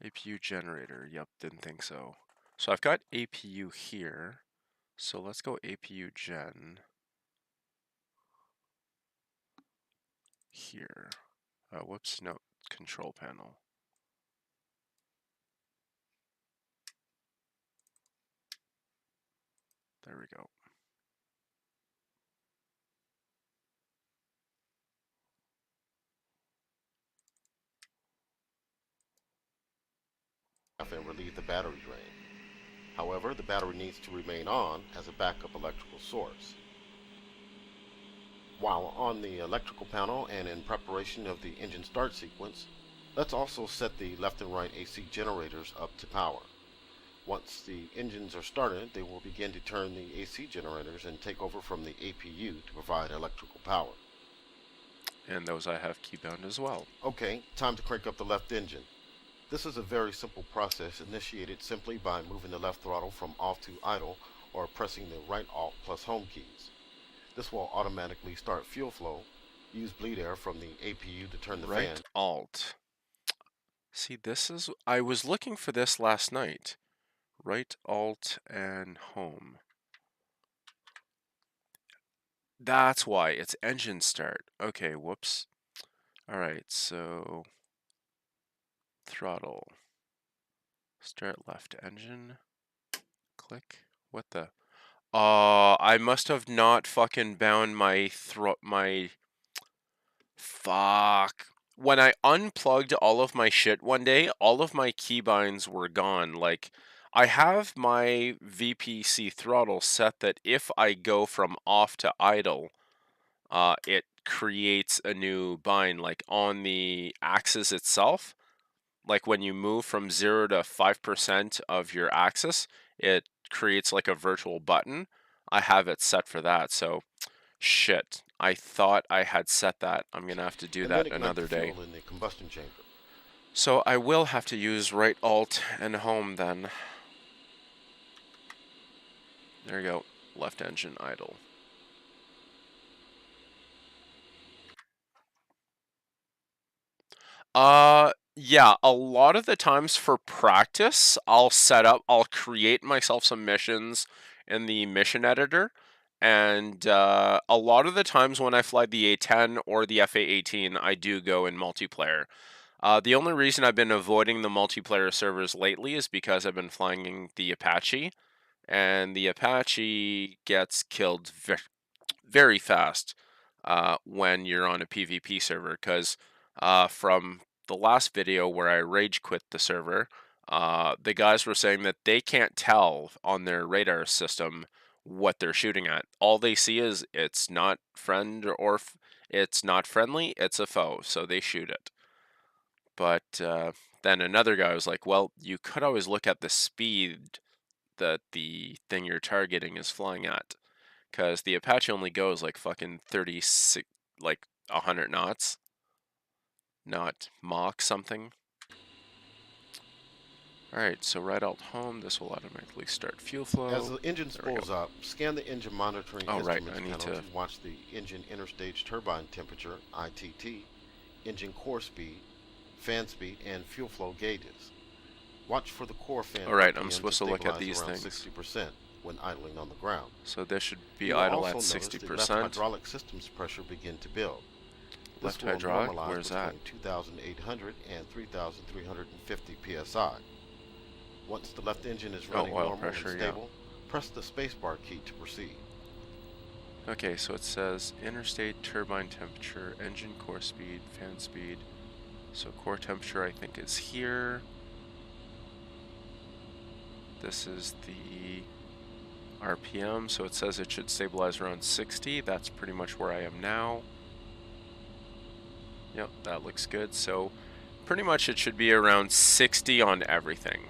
APU generator, yep, didn't think so. So I've got APU here, so let's go APU gen here. Whoops, no, control panel. There we go. And relieve the battery drain. However, the battery needs to remain on as a backup electrical source. While on the electrical panel and in preparation of the engine start sequence, let's also set the left and right AC generators up to power. Once the engines are started, they will begin to turn the AC generators and take over from the APU to provide electrical power. And those I have keybound as well. Okay, time to crank up the left engine. This is a very simple process initiated simply by moving the left throttle from off to idle or pressing the right alt plus home keys. This will automatically start fuel flow. Use bleed air from the APU to turn the fan. Right alt. See, this is, I was looking for this last night. Right alt and home. That's why, it's engine start. Okay, whoops. Alright, so throttle. Start left engine. Click. What the? I must have not fucking bound my fuck. When I unplugged all of my shit one day, all of my keybinds were gone. Like, I have my VPC throttle set that if I go from off to idle, it creates a new bind, like on the axis itself. Like when you move from 0 to 5% of your axis, it creates like a virtual button. I have it set for that, so shit. I thought I had set that. I'm gonna have to do that another day. In the combustion chamber. So I will have to use right alt and home then. There you go. Left engine idle. Yeah, a lot of the times for practice, I'll create myself some missions in the mission editor, and a lot of the times when I fly the A-10 or the FA-18, I do go in multiplayer. The only reason I've been avoiding the multiplayer servers lately is because I've been flying the Apache, and the Apache gets killed very fast when you're on a PvP server, because from the last video where I rage quit the server, the guys were saying that they can't tell on their radar system what they're shooting at. All they see is it's not it's not friendly, it's a foe, so they shoot it. But then another guy was like, well, you could always look at the speed that the thing you're targeting is flying at, because the Apache only goes like fucking 36, like 100 knots. Not Mach something. Alright, so right alt home, this will automatically start fuel flow. As the engine spools up, scan the engine monitoring instruments panel to watch the engine interstage turbine temperature, ITT, engine core speed, fan speed, and fuel flow gauges. Watch for the core fan. Alright, I'm supposed to look at these things. 60%. when idling on the ground. So this should be You will idle also at notice 60%. the left hydraulic system's pressure begin to build. Left This will hydraulic, normalize where's that? between 2,800 and 3,350 psi. Once the left engine is running normal pressure, and stable, press the spacebar key to proceed. Okay, so it says interstate turbine temperature, engine core speed, fan speed. So core temperature I think is here. This is the RPM, so it says it should stabilize around 60. That's pretty much where I am now. Yep, that looks good. So pretty much it should be around 60 on everything.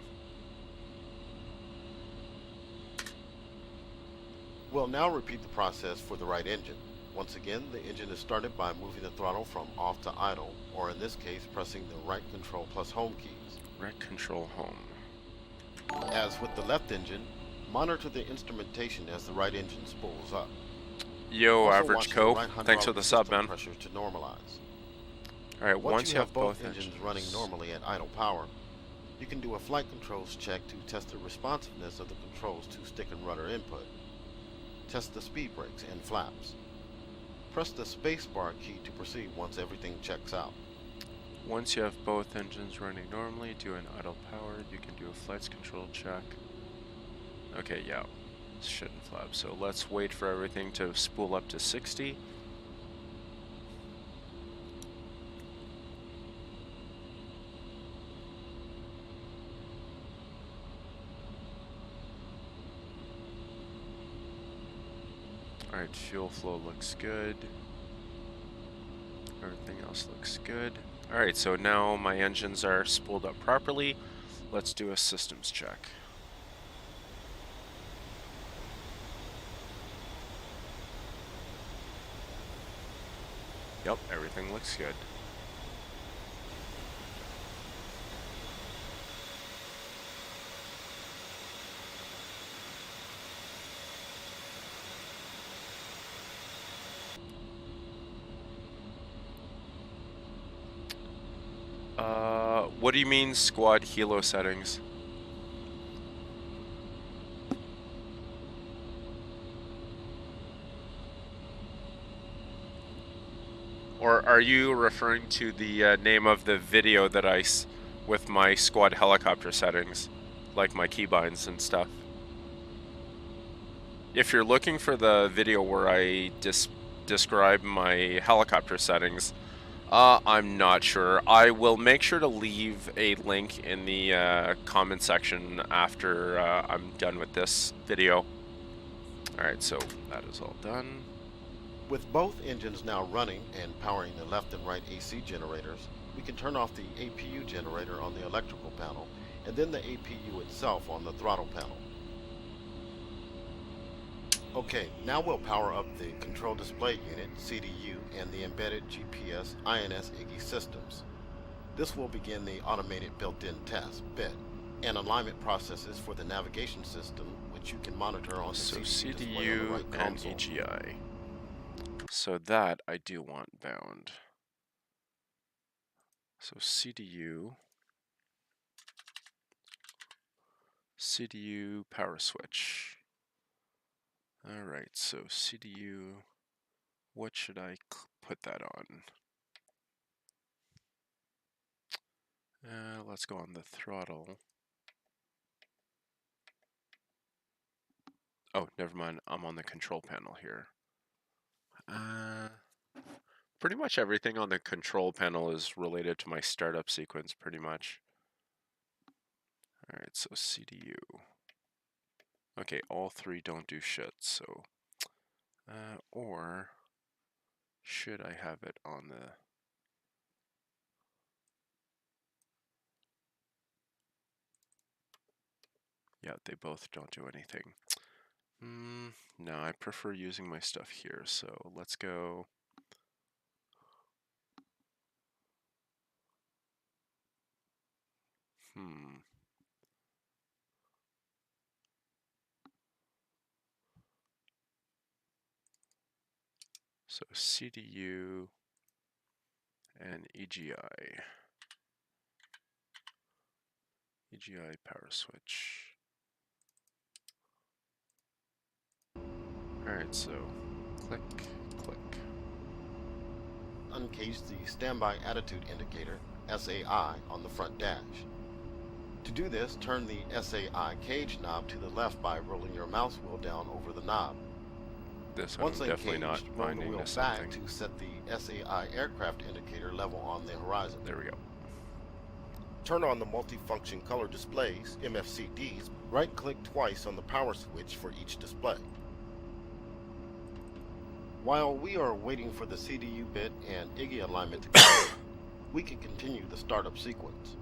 We'll now repeat the process for the right engine. Once again, the engine is started by moving the throttle from off to idle, or in this case, pressing the right control plus home keys. Right control home. As with the left engine, monitor the instrumentation as the right engine spools up. Yo, Also average co. right Thanks for the sub, man. Pressure to normalize. Alright, once you have both engines running normally at idle power, you can do a flight controls check to test the responsiveness of the controls to stick and rudder input. Test the speed brakes and flaps. Press the spacebar key to proceed once everything checks out. Once you have both engines running normally, do an idle power, you can do a flights control check. Okay, yeah, shouldn't flap. So let's wait for everything to spool up to 60. Alright, fuel flow looks good. Everything else looks good. Alright, so now my engines are spooled up properly. Let's do a systems check. Yep, everything looks good. What do you mean squad helo settings? Or are you referring to the name of the video that with my squad helicopter settings, like my keybinds and stuff? If you're looking for the video where I describe my helicopter settings, I'm not sure. I will make sure to leave a link in the comment section after I'm done with this video. Alright, so that is all done. With both engines now running and powering the left and right AC generators, we can turn off the APU generator on the electrical panel and then the APU itself on the throttle panel. Okay, now we'll power up the Control Display Unit, CDU, and the embedded GPS INS IGI systems. This will begin the automated built-in test, BIT, and alignment processes for the navigation system, which you can monitor on the CDU display on the right console. And EGI. So that I do want bound. So CDU power switch. Alright, so CDU, what should I put that on? Let's go on the throttle. Oh, never mind, I'm on the control panel here. Pretty much everything on the control panel is related to my startup sequence, pretty much. Alright, so CDU. Okay, all three don't do shit, so... or... should I have it on the... Yeah, they both don't do anything. No, I prefer using my stuff here, so let's go... So CDU and EGI. EGI power switch. Alright, so click, click. Uncase the Standby Attitude Indicator, SAI, on the front dash. To do this, turn the SAI cage knob to the left by rolling your mouse wheel down over the knob. This one, I'm definitely not roll the binding wheel to something. back to set the SAI aircraft indicator level on the horizon. There we go. Turn on the multifunction color displays, MFCDs. Right-click twice on the power switch for each display. While we are waiting for the CDU bit and IGI alignment to complete, we can continue the startup sequence.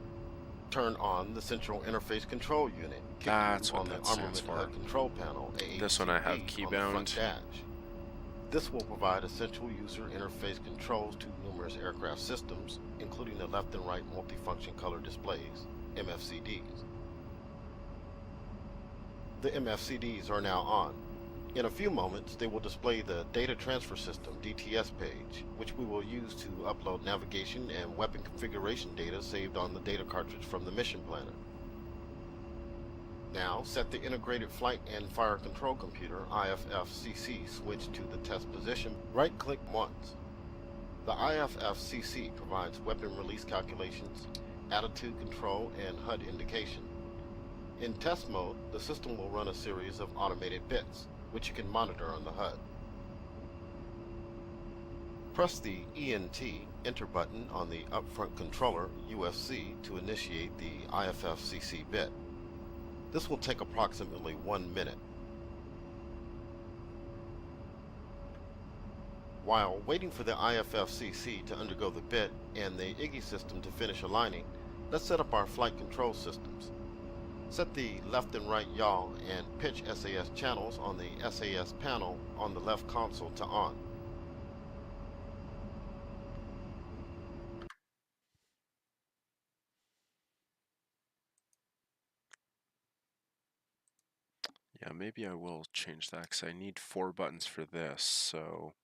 Turn on the Central Interface Control Unit. That's what on that the stands Armament for. Control Panel. A-18C This one I have keybound. This will provide essential user interface controls to numerous aircraft systems, including the left and right multifunction color displays, MFCDs. The MFCDs are now on. In a few moments, they will display the Data Transfer System DTS page, which we will use to upload navigation and weapon configuration data saved on the data cartridge from the mission planner. Now, set the Integrated Flight and Fire Control Computer IFF-CC switch to the test position. Right-click once. The IFF-CC provides weapon release calculations, attitude control, and HUD indication. In test mode, the system will run a series of automated bits, which you can monitor on the HUD. Press the ENT Enter button on the upfront controller UFC to initiate the IFF-CC bit. This will take approximately 1 minute. While waiting for the IFF-CC to undergo the bit and the IGI system to finish aligning, let's set up our flight control systems. Set the left and right yaw and pitch SAS channels on the SAS panel on the left console to on. Yeah, maybe I will change that because I need 4 buttons for this, so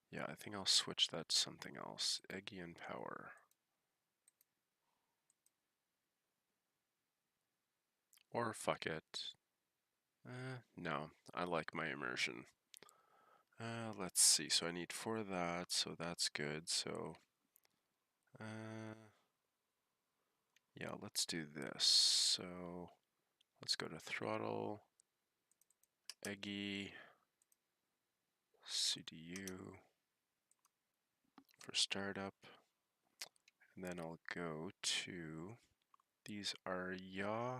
yeah, I think I'll switch that to something else. Eggy and power. Or fuck it. No, I like my immersion. Let's see, so I need 4 of that, so that's good, so yeah, let's do this. So let's go to throttle, Eggy, CDU for startup, and then I'll go to, these are yaw,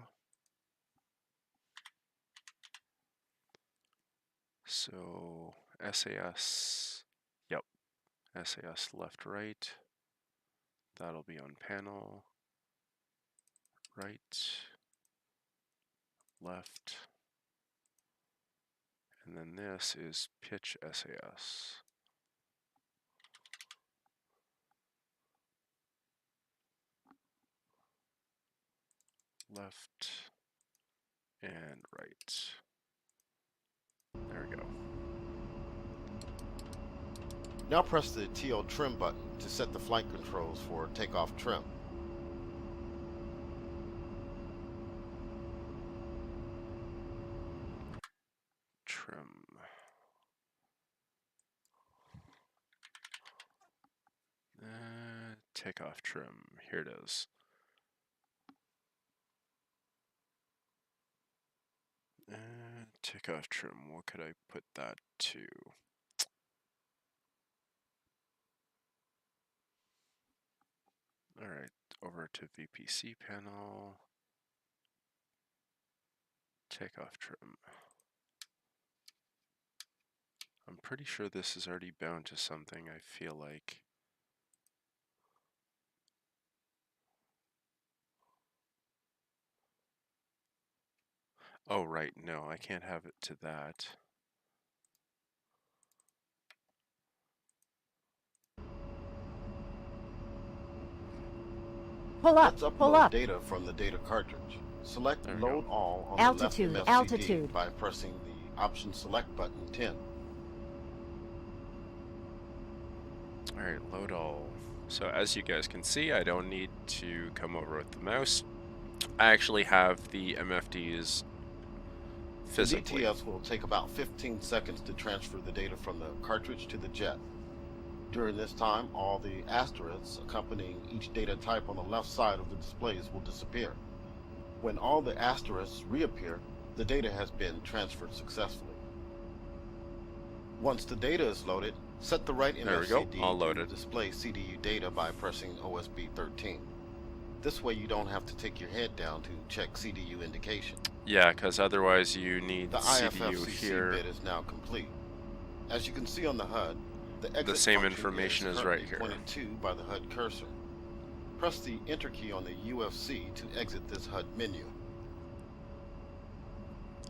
so SAS, yep, SAS left right, that'll be on panel, right, left, and then this is pitch SAS. Left and right. There we go. Now press the TL trim button to set the flight controls for takeoff trim. Trim. Takeoff trim. Here it is. Takeoff trim. What could I put that to? Alright, over to VPC panel. Takeoff trim. I'm pretty sure this is already bound to something, I feel like. Oh, right, no, I can't have it to that. Pull up, pull up. Data from the data cartridge. Select Load All on altitude, the left MFCD by pressing the Option Select button 10. Alright, load all. So as you guys can see, I don't need to come over with the mouse. I actually have the MFDs physically. The DTS will take about 15 seconds to transfer the data from the cartridge to the jet. During this time, all the asterisks accompanying each data type on the left side of the displays will disappear. When all the asterisks reappear, the data has been transferred successfully. Once the data is loaded, set the right MFCD to display CDU data by pressing OSB 13. This way you don't have to take your head down to check CDU indication. Yeah, because otherwise you need the CDU here. The IFFCC bit is now complete. As you can see on the HUD, the same information is right here. Pointed to by the HUD cursor. Press the Enter key on the UFC to exit this HUD menu.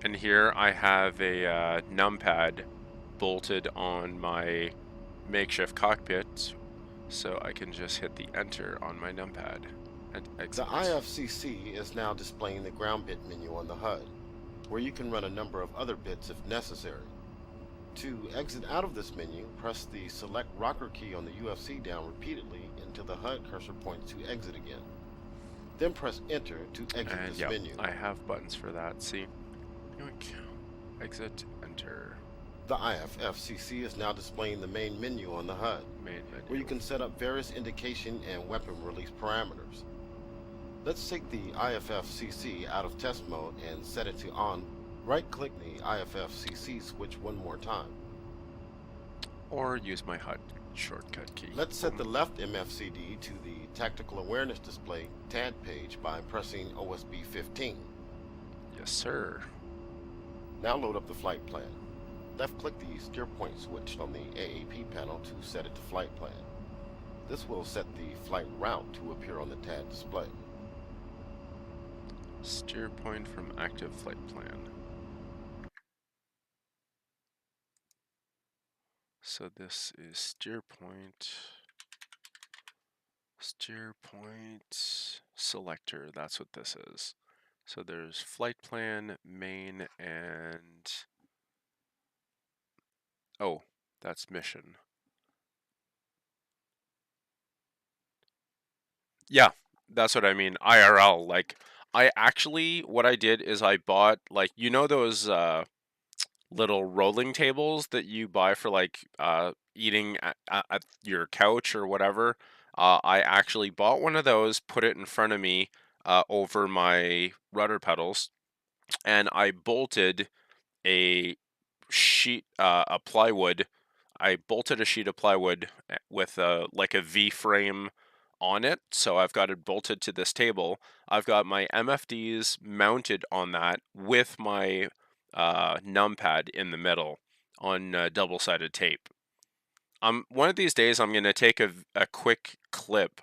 And here I have a numpad bolted on my makeshift cockpit, so I can just hit the Enter on my numpad and exit. The IFCC is now displaying the ground bit menu on the HUD, where you can run a number of other bits if necessary. To exit out of this menu, press the Select Rocker key on the UFC down repeatedly until the HUD cursor points to exit again. Then press Enter to exit this menu. I have buttons for that. See? Exit, Enter. The IFFCC is now displaying the main menu on the HUD, where you can set up various indication and weapon release parameters. Let's take the IFFCC out of test mode and set it to on. Right-click the IFFCC switch one more time. Or use my HUD shortcut key. Let's set the left MFCD to the Tactical Awareness Display TAD page by pressing OSB 15. Yes, sir. Now load up the flight plan. Left-click the steer point switch on the AAP panel to set it to flight plan. This will set the flight route to appear on the TAD display. Steer point from active flight plan. So this is steer point selector. That's what this is. So there's flight plan, main, and oh, that's mission. Yeah, that's what I mean. IRL. Like, what I did is I bought, like, you know those little rolling tables that you buy for like eating at your couch or whatever. I actually bought one of those, put it in front of me over my rudder pedals, and I bolted a sheet of plywood. I bolted a sheet of plywood with like a V-frame on it, so I've got it bolted to this table. I've got my MFDs mounted on that with my numpad in the middle on double-sided tape. One of these days I'm going to take a quick clip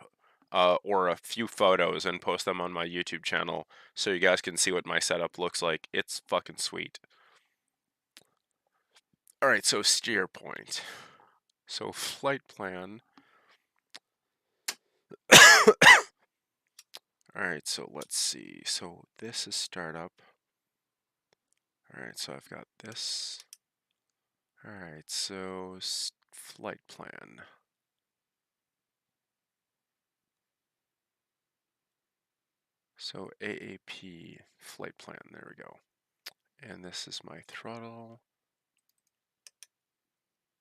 or a few photos and post them on my YouTube channel so you guys can see what my setup looks like. It's fucking sweet. Alright, so steer point. So flight plan. Alright, so let's see. So this is startup. Alright, so I've got this. Alright, so flight plan. So AAP flight plan, there we go. And this is my throttle.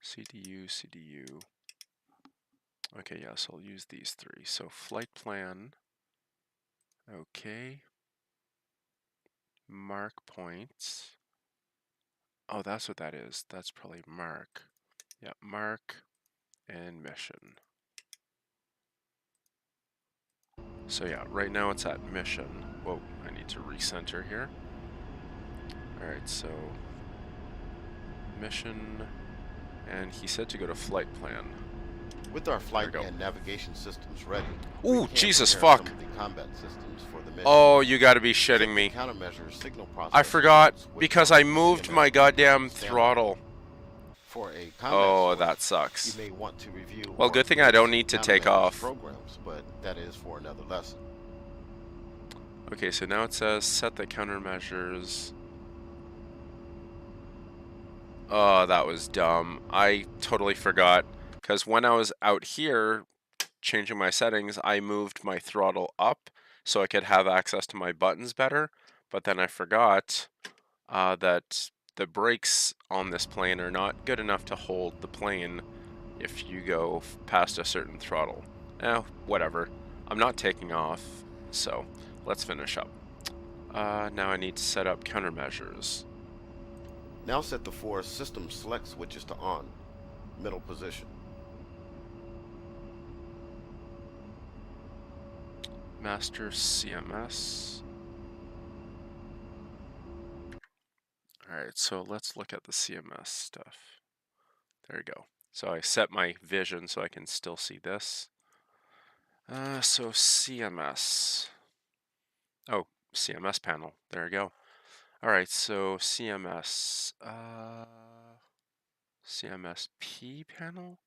CDU. Okay, yeah, so I'll use these three. So flight plan. Okay. Mark points. Oh, that's what that is. That's probably mark. Yeah, mark and mission. So yeah, right now it's at mission. Whoa, I need to recenter here. Alright, so mission, and he said to go to flight plan. With our flight and navigation systems ready. Ooh, Jesus fuck! The combat systems for the mission. Oh, you gotta be shitting me. Countermeasures signal I forgot because I moved my goddamn throttle. For a oh, that sucks. You may want to review well, good thing I don't need to take off. Programs, but that is for another lesson. Okay, so now it says set the countermeasures. Oh, that was dumb. I totally forgot. Because when I was out here changing my settings, I moved my throttle up so I could have access to my buttons better. But then I forgot that the brakes on this plane are not good enough to hold the plane if you go past a certain throttle. Whatever. I'm not taking off, so let's finish up. Now I need to set up countermeasures. Now set the 4 system select switches to on, middle position. Master CMS. Alright, so let's look at the CMS stuff. There we go. So I set my vision so I can still see this. So CMS. Oh, CMS panel. There we go. Alright, so CMS. CMSP panel?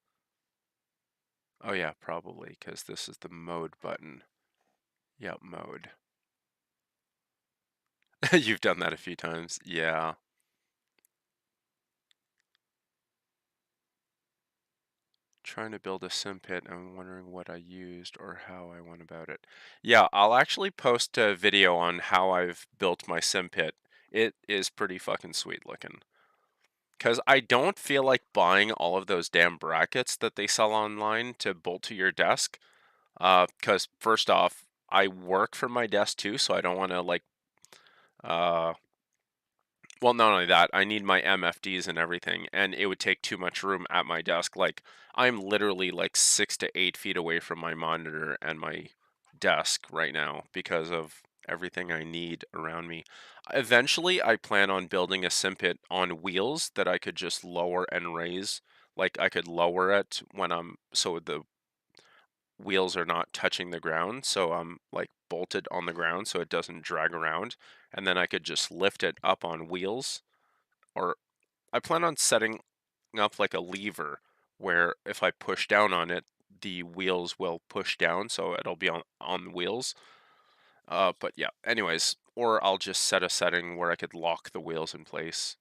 Oh yeah, probably, because this is the mode button. Yep, mode. You've done that a few times. Yeah. Trying to build a sim pit. I'm wondering what I used or how I went about it. Yeah, I'll actually post a video on how I've built my sim pit. It is pretty fucking sweet looking. Because I don't feel like buying all of those damn brackets that they sell online to bolt to your desk. Because first off, I work from my desk too, so I don't want to like... well, not only that, I need my MFDs and everything, and it would take too much room at my desk. Like, I'm literally like 6 to 8 feet away from my monitor and my desk right now because of everything I need around me. Eventually, I plan on building a sim pit on wheels that I could just lower and raise. Like, I could lower it when so the wheels are not touching the ground, so I'm like bolted on the ground so it doesn't drag around, and then I could just lift it up on wheels. Or I plan on setting up like a lever where if I push down on it, the wheels will push down, so it'll be on the wheels. But yeah, anyways, or I'll just set a setting where I could lock the wheels in place.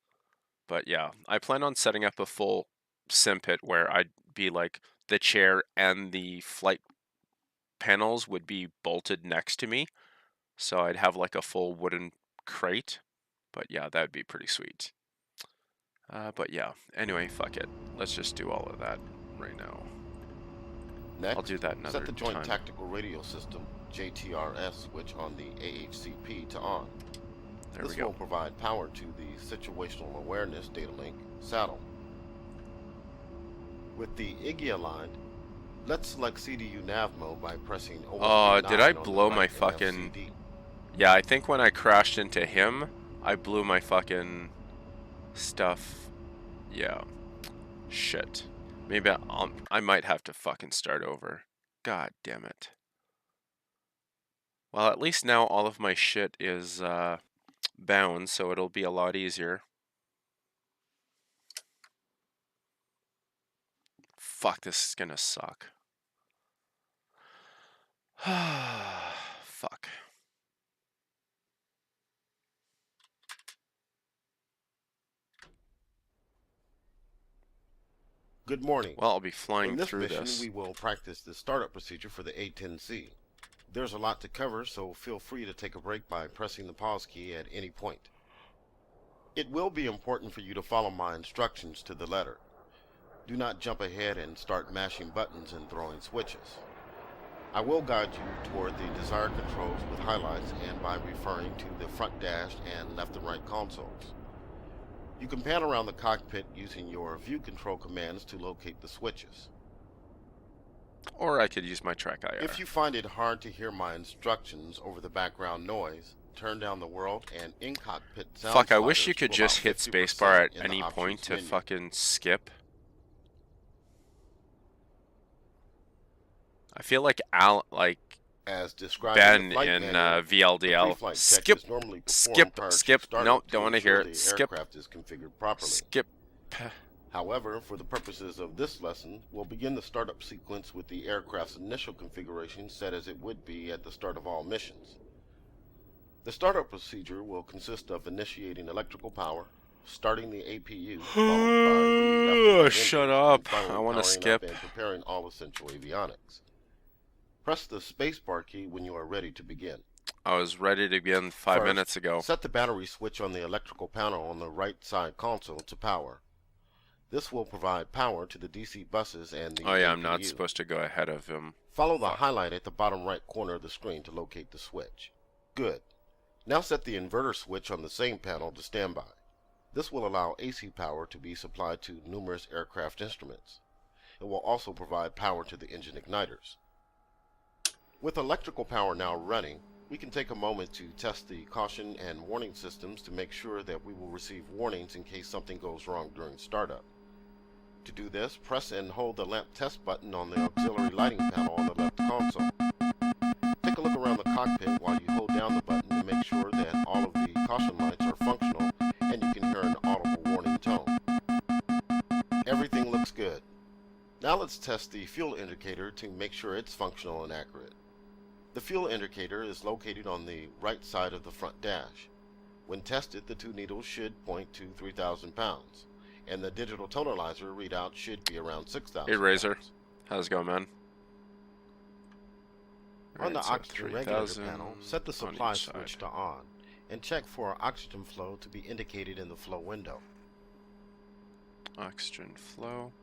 But yeah, I plan on setting up a full sim pit where I'd be like the chair and the flight panels would be bolted next to me, so I'd have like a full wooden crate. But yeah, that'd be pretty sweet. But yeah, anyway, fuck it. Let's just do all of that right now. Next, I'll do that another set the Joint time. Tactical Radio System, JTRS switch on the AHCP to on. This will provide power to the Situational Awareness data link saddle. With the IGI aligned, let's select CDU nav mode by pressing OSD9 did I on blow the my right fucking... FCD. Yeah, I think when I crashed into him, I blew my fucking stuff. Yeah. Shit. Maybe I might have to fucking start over. God damn it. Well, at least now all of my shit is bound, so it'll be a lot easier. Fuck, this is gonna suck. Fuck. Good morning. Well, I'll be flying through this. In this this. mission, we will practice the startup procedure for the A-10C. There's a lot to cover, so feel free to take a break by pressing the pause key at any point. It will be important for you to follow my instructions to the letter. Do not jump ahead and start mashing buttons and throwing switches. I will guide you toward the desired controls with highlights and by referring to the front dash and left and right consoles. You can pan around the cockpit using your view control commands to locate the switches. Or I could use my track IR. If you find it hard to hear my instructions over the background noise, turn down the world and in-cockpit sound. Fuck, I wish you could just hit spacebar at any point to fucking skip. I feel like as described Ben in VLDL. Skip. No, don't want to hear it. Skip. Is configured properly. Skip. However, for the purposes of this lesson, we'll begin the startup sequence with the aircraft's initial configuration set as it would be at the start of all missions. The startup procedure will consist of initiating electrical power, starting the APU, followed by the shut up. I want to skip. And preparing all essential avionics. Press the spacebar key when you are ready to begin. I was ready to begin 5 minutes ago. Set the battery switch on the electrical panel on the right side console to power. This will provide power to the DC buses and the Oh yeah, APU. I'm not supposed to go ahead of him. Follow the highlight at the bottom right corner of the screen to locate the switch. Good. Now set the inverter switch on the same panel to standby. This will allow AC power to be supplied to numerous aircraft instruments. It will also provide power to the engine igniters. With electrical power now running, we can take a moment to test the caution and warning systems to make sure that we will receive warnings in case something goes wrong during startup. To do this, press and hold the lamp test button on the auxiliary lighting panel on the left console. Take a look around the cockpit while you hold down the button to make sure that all of the caution lights are functional and you can hear an audible warning tone. Everything looks good. Now let's test the fuel indicator to make sure it's functional and accurate. The fuel indicator is located on the right side of the front dash. When tested, the two needles should point to 3,000 pounds, and the digital tonalizer readout should be around 6,000 Hey Razor, pounds. how's it going, man? On the oxygen regulator panel, set the supply switch to on, and check for oxygen flow to be indicated in the flow window. Oxygen flow.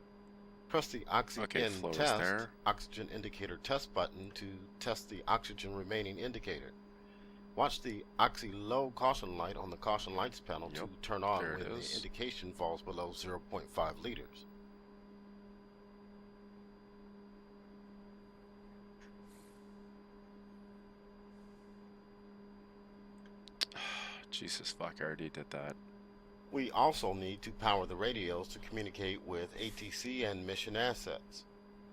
Press the Oxy-In flow Test is there. Oxygen Indicator Test button to test the oxygen remaining indicator. Watch the Oxy-Low caution light on the caution lights panel to turn on when the indication falls below 0.5 liters. Jesus fuck, I already did that. We also need to power the radios to communicate with ATC and mission assets.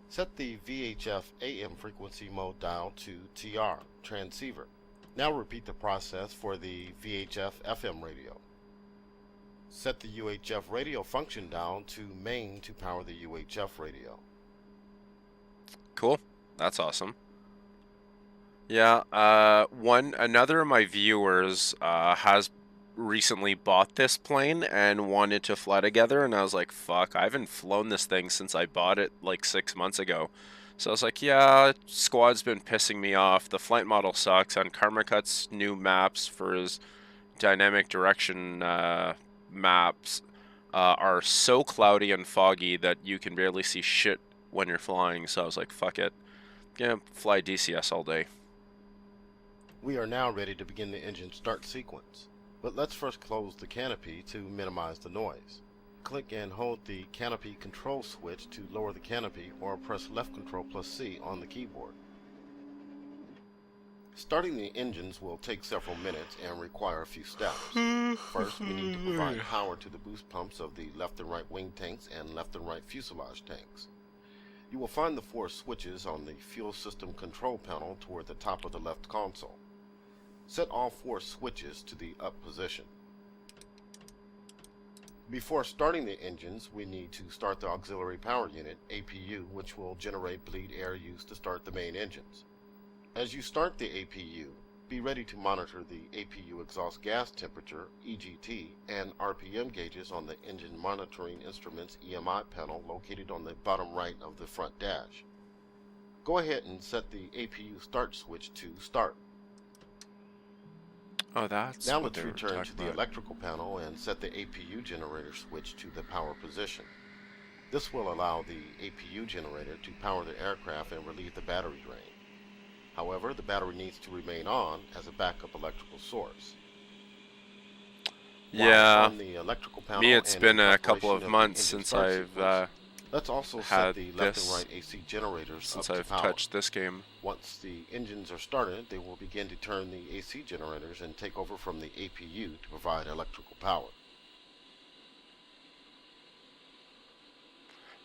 Set the VHF AM frequency mode dial to TR, transceiver. Now repeat the process for the VHF FM radio. Set the UHF radio function dial to main to power the UHF radio. Cool, that's awesome. Yeah, another of my viewers has recently bought this plane and wanted to fly together, and I was like, fuck, I haven't flown this thing since I bought it like 6 months ago. So I was like, yeah, Squad's been pissing me off. The flight model sucks, and Karmakut's new maps for his dynamic direction maps are so cloudy and foggy that you can barely see shit when you're flying. So I was like, fuck it, gonna fly DCS all day. We are now ready to begin the engine start sequence. But let's first close the canopy to minimize the noise. Click and hold the canopy control switch to lower the canopy, or press left control plus C on the keyboard. Starting the engines will take several minutes and require a few steps. First, we need to provide power to the boost pumps of the left and right wing tanks and left and right fuselage tanks. You will find the 4 switches on the fuel system control panel toward the top of the left console. Set all 4 switches to the up position. Before starting the engines, we need to start the auxiliary power unit, APU, which will generate bleed air used to start the main engines. As you start the APU, be ready to monitor the APU exhaust gas temperature, EGT, and RPM gauges on the engine monitoring instruments EMI panel located on the bottom right of the front dash. Go ahead and set the APU start switch to start. Oh, that's now let's return to the electrical panel and set the APU generator switch to the power position. This will allow the APU generator to power the aircraft and relieve the battery drain. However, the battery needs to remain on as a backup electrical source. Yeah, the electrical panel me it's been a couple of months since I've let's also had set the left and right AC generators since up to I've power. touched this game. Once the engines are started, they will begin to turn the AC generators and take over from the APU to provide electrical power.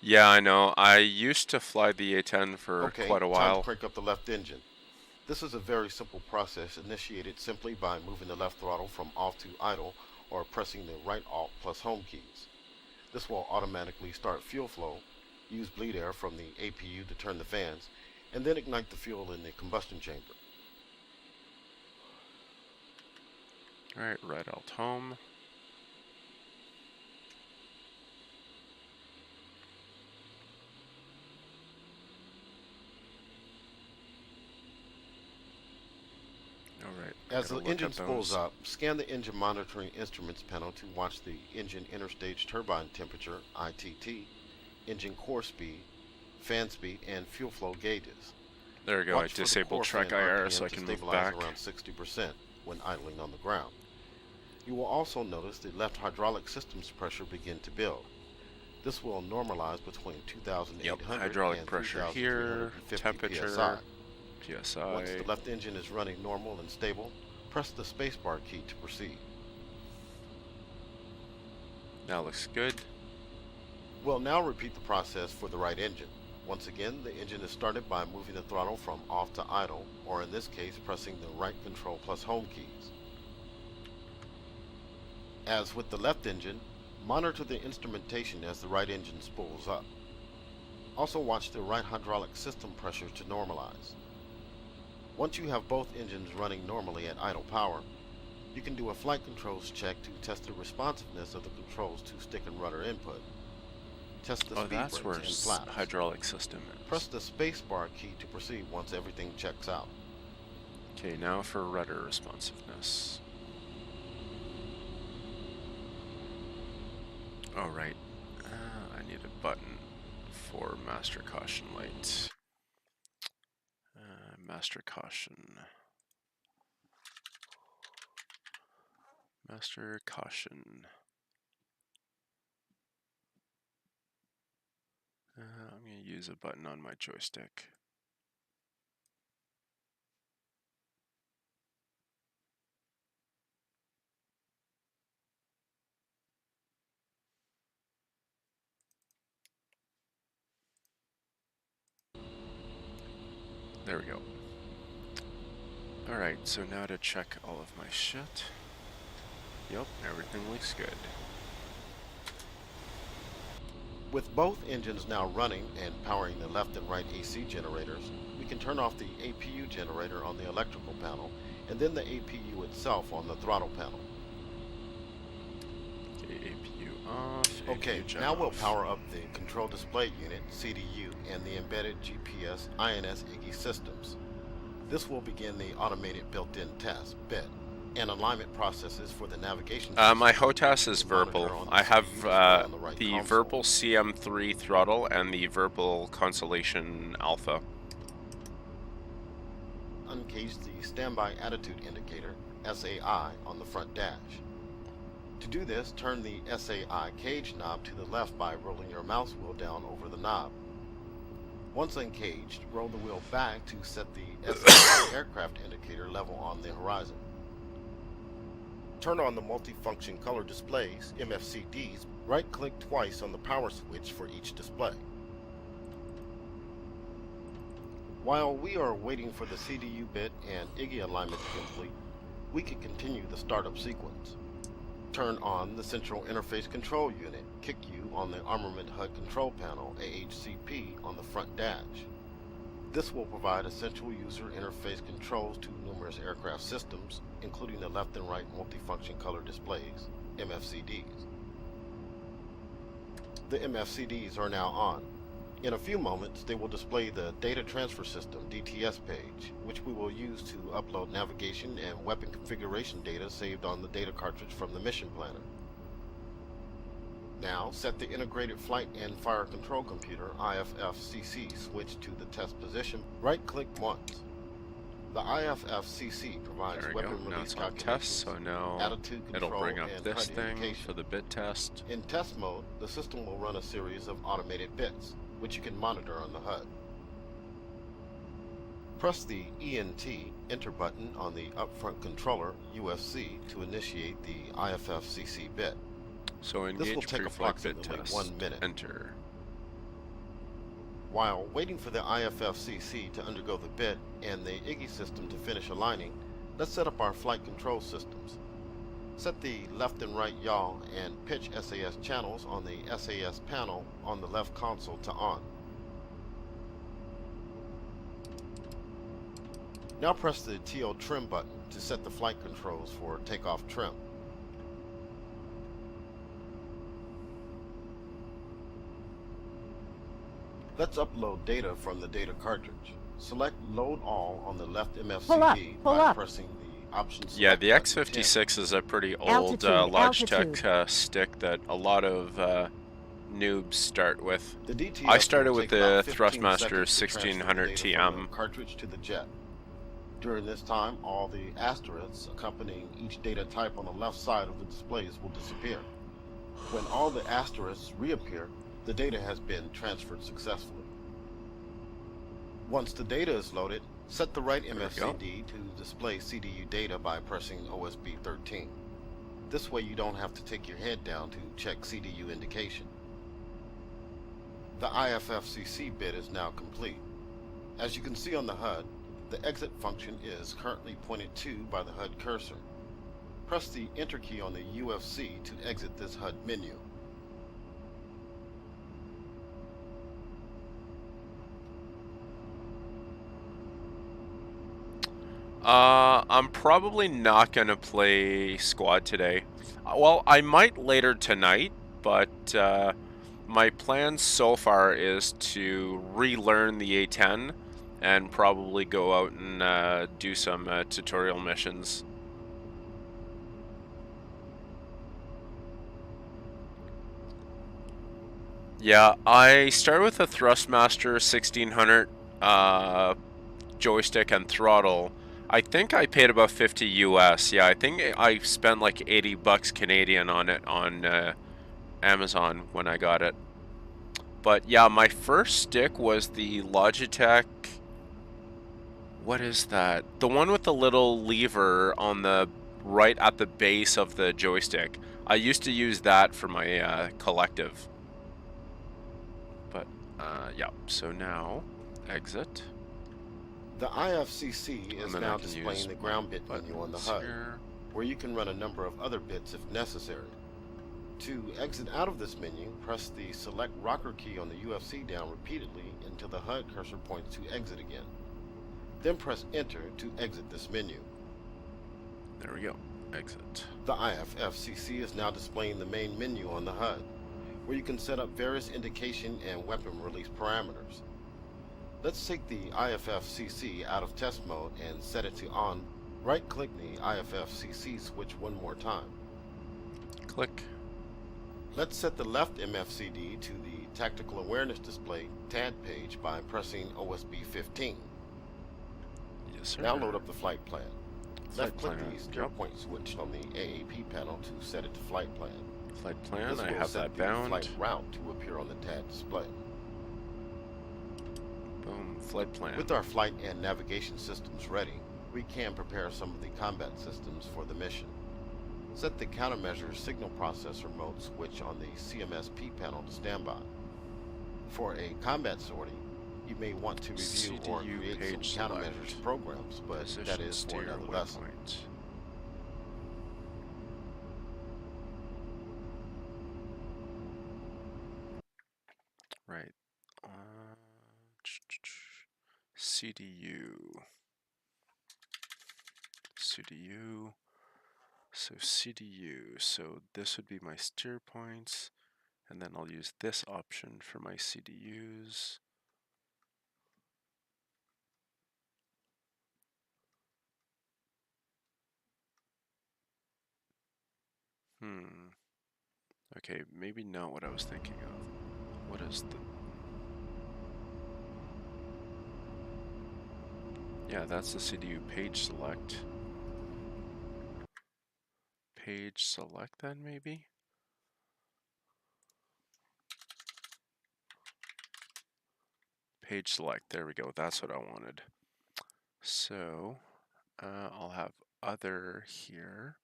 Yeah, I know. I used to fly the A-10 for quite a while. Time to crank up the left engine. This is a very simple process initiated simply by moving the left throttle from off to idle or pressing the right alt plus home keys. This will automatically start fuel flow, use bleed air from the APU to turn the fans, and then ignite the fuel in the combustion chamber. Alright, right alt home. Alright, As the engine spools up, scan the engine monitoring instruments panel to watch the engine interstage turbine temperature, ITT, engine core speed, fan speed, and fuel flow gauges. There we go. I disabled track IR so I can move back. Around 60% when idling on the ground. You will also notice the left hydraulic system's pressure begin to build. This will normalize between 2,800 hydraulic and pressure here, temperature, PSI. Once the left engine is running normal and stable, press the spacebar key to proceed. That looks good. We'll now repeat the process for the right engine. Once again, the engine is started by moving the throttle from off to idle, or in this case, pressing the right control plus home keys. As with the left engine, monitor the instrumentation as the right engine spools up. Also watch the right hydraulic system pressure to normalize. Once you have both engines running normally at idle power, you can do a flight controls check to test the responsiveness of the controls to stick and rudder input. Test the speed brakes and flaps. Hydraulic system is. Press the spacebar key to proceed once everything checks out. Okay, now for rudder responsiveness. Oh, right. I need a button for master caution light. Master caution. Master caution. I'm going to use a button on my joystick. There we go. Alright, so now to check all of my shit. Yep, everything looks good. With both engines now running and powering the left and right AC generators, we can turn off the APU generator on the electrical panel and then the APU itself on the throttle panel. Okay, APU off. Okay, APU now we'll off. power up the control display unit, CDU, and the embedded GPS INS IGI systems. This will begin the automated built-in test, BIT, and alignment processes for the navigation system. My HOTAS is Verbal. I have the Verbal CM3 throttle and the Verbal Constellation Alpha. Uncage the standby attitude indicator, SAI, on the front dash. To do this, turn the SAI cage knob to the left by rolling your mouse wheel down over the knob. Once uncaged, roll the wheel back to set the SAI aircraft indicator level on the horizon. Turn on the multifunction color displays, MFCDs. Right-click twice on the power switch for each display. While we are waiting for the CDU bit and IGI alignment to complete, we can continue the startup sequence. Turn on the Central Interface Control Unit, CICU, on the Armament HUD Control Panel, AHCP, on the front dash. This will provide essential user interface controls to numerous aircraft systems, including the left and right multifunction color displays, MFCDs. The MFCDs are now on. In a few moments, they will display the Data Transfer System, DTS page, which we will use to upload navigation and weapon configuration data saved on the data cartridge from the mission planner. Now, set the Integrated Flight and Fire Control Computer, IFFCC, switch to the test position. Right-click once. The IFFCC provides weapon release calculations, so now attitude control, it'll bring up and this HUD thing indication. for the bit test. In test mode, the system will run a series of automated bits, which you can monitor on the HUD. Press the ENT enter button on the upfront controller, UFC, to initiate the IFFCC bit. So engage this will take Preflight bit approximately test. 1 minute. Enter. While waiting for the IFFCC to undergo the bit and the IGI system to finish aligning, let's set up our flight control systems. Set the left and right yaw and pitch SAS channels on the SAS panel on the left console to on. Now press the TL trim button to set the flight controls for takeoff trim. Let's upload data from the data cartridge. Select Load All on the left MFCD by pressing option select. Yeah, the X-56 is a pretty old Logitech stick that a lot of noobs start with. The DTS I started with the Thrustmaster Thrustmaster 1600 TM. Cartridge to the jet. During this time, all the asterisks accompanying each data type on the left side of the displays will disappear. When all the asterisks reappear, the data has been transferred successfully. Once the data is loaded, set the right MFCD to display CDU data by pressing OSB 13. This way you don't have to take your head down to check CDU indication. The IFFCC bit is now complete. As you can see on the HUD, the exit function is currently pointed to by the HUD cursor. Press the Enter key on the UFC to exit this HUD menu. I'm probably not going to play squad today. Well, I might later tonight, but my plan so far is to relearn the A-10 and probably go out and do some tutorial missions. Yeah, I started with a Thrustmaster 1600 joystick and throttle. I think I paid about 50 US. Yeah, I think I spent like 80 bucks Canadian on it on Amazon when I got it. But yeah, my first stick was the Logitech. What is that? The one with the little lever on the right at the base of the joystick. I used to use that for my collective. But yeah, so now exit. The IFCC is now displaying the ground bit menu on the HUD, where you can run a number of other bits if necessary. To exit out of this menu, press the select rocker key on the UFC down repeatedly until the HUD cursor points to exit again. Then press Enter to exit this menu. There we go. Exit. The IFFCC is now displaying the main menu on the HUD, where you can set up various indication and weapon release parameters. Let's take the IFFCC out of test mode and set it to on. Right-click the IFFCC switch one more time. Click. Let's set the left MFCD to the Tactical Awareness Display TAD page by pressing OSB 15. Yes, sir. Now load up the flight plan. Left-click the steer point switch on the AAP panel to set it to flight plan. Flight plan, This I will have set that the bound. flight route to appear on the TAD display. Boom, flight plan. With our flight and navigation systems ready, we can prepare some of the combat systems for the mission. Set the countermeasures signal processor mode switch on the CMSP panel to standby. For a combat sortie, you may want to review or create some countermeasures programs, but that is for another lesson. Right. CDU. So CDU. So this would be my steer points, and then I'll use this option for my CDUs. Okay, maybe not what I was thinking of. What is the... Yeah, that's the CDU page select. Page select then, maybe? Page select, there we go, that's what I wanted. So, I'll have other here.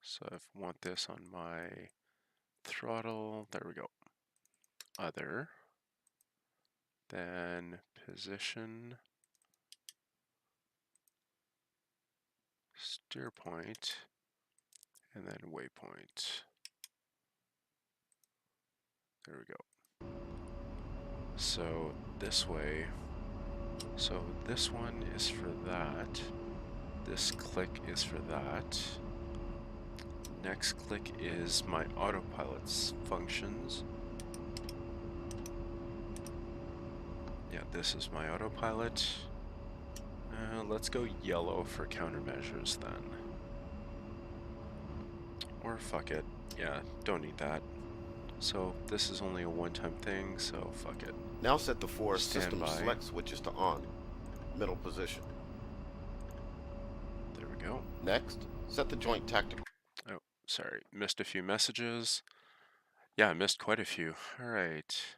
So if I want this on my throttle, there we go. Other, then position, steer point, and then waypoint. There we go. So this way, so this one is for that, this click is for that, next click is my autopilot's functions. Yeah, this is my autopilot. Let's go yellow for countermeasures then. Or fuck it. Yeah, don't need that. So this is only a one-time thing, so fuck it. Now set the four system select switches to on. Middle position. There we go. Next, set the joint tactical. Oh, sorry. Missed a few messages. Yeah, I missed quite a few. Alright.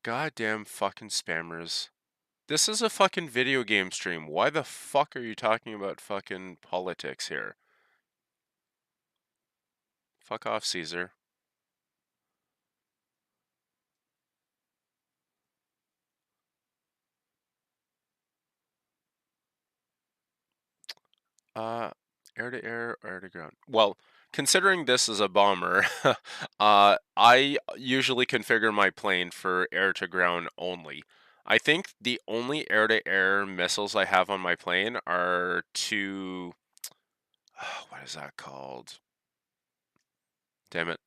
Goddamn fucking spammers. This is a fucking video game stream. Why the fuck are you talking about fucking politics here? Fuck off, Caesar. Air to air, air to ground. Well, considering this is a bomber, I usually configure my plane for air to ground only. I think the only air to air missiles I have on my plane are two. What is that called? Damn it.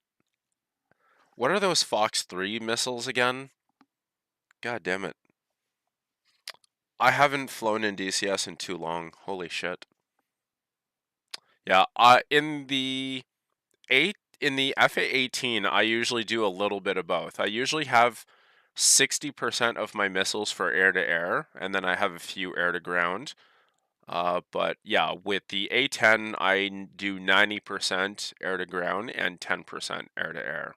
What are those Fox 3 missiles again? God damn it. I haven't flown in DCS in too long. Holy shit. Yeah, in the FA-18, I usually do a little bit of both. I usually have 60% of my missiles for air-to-air, and then I have a few air-to-ground. But yeah, with the A-10, I do 90% air-to-ground and 10% air-to-air.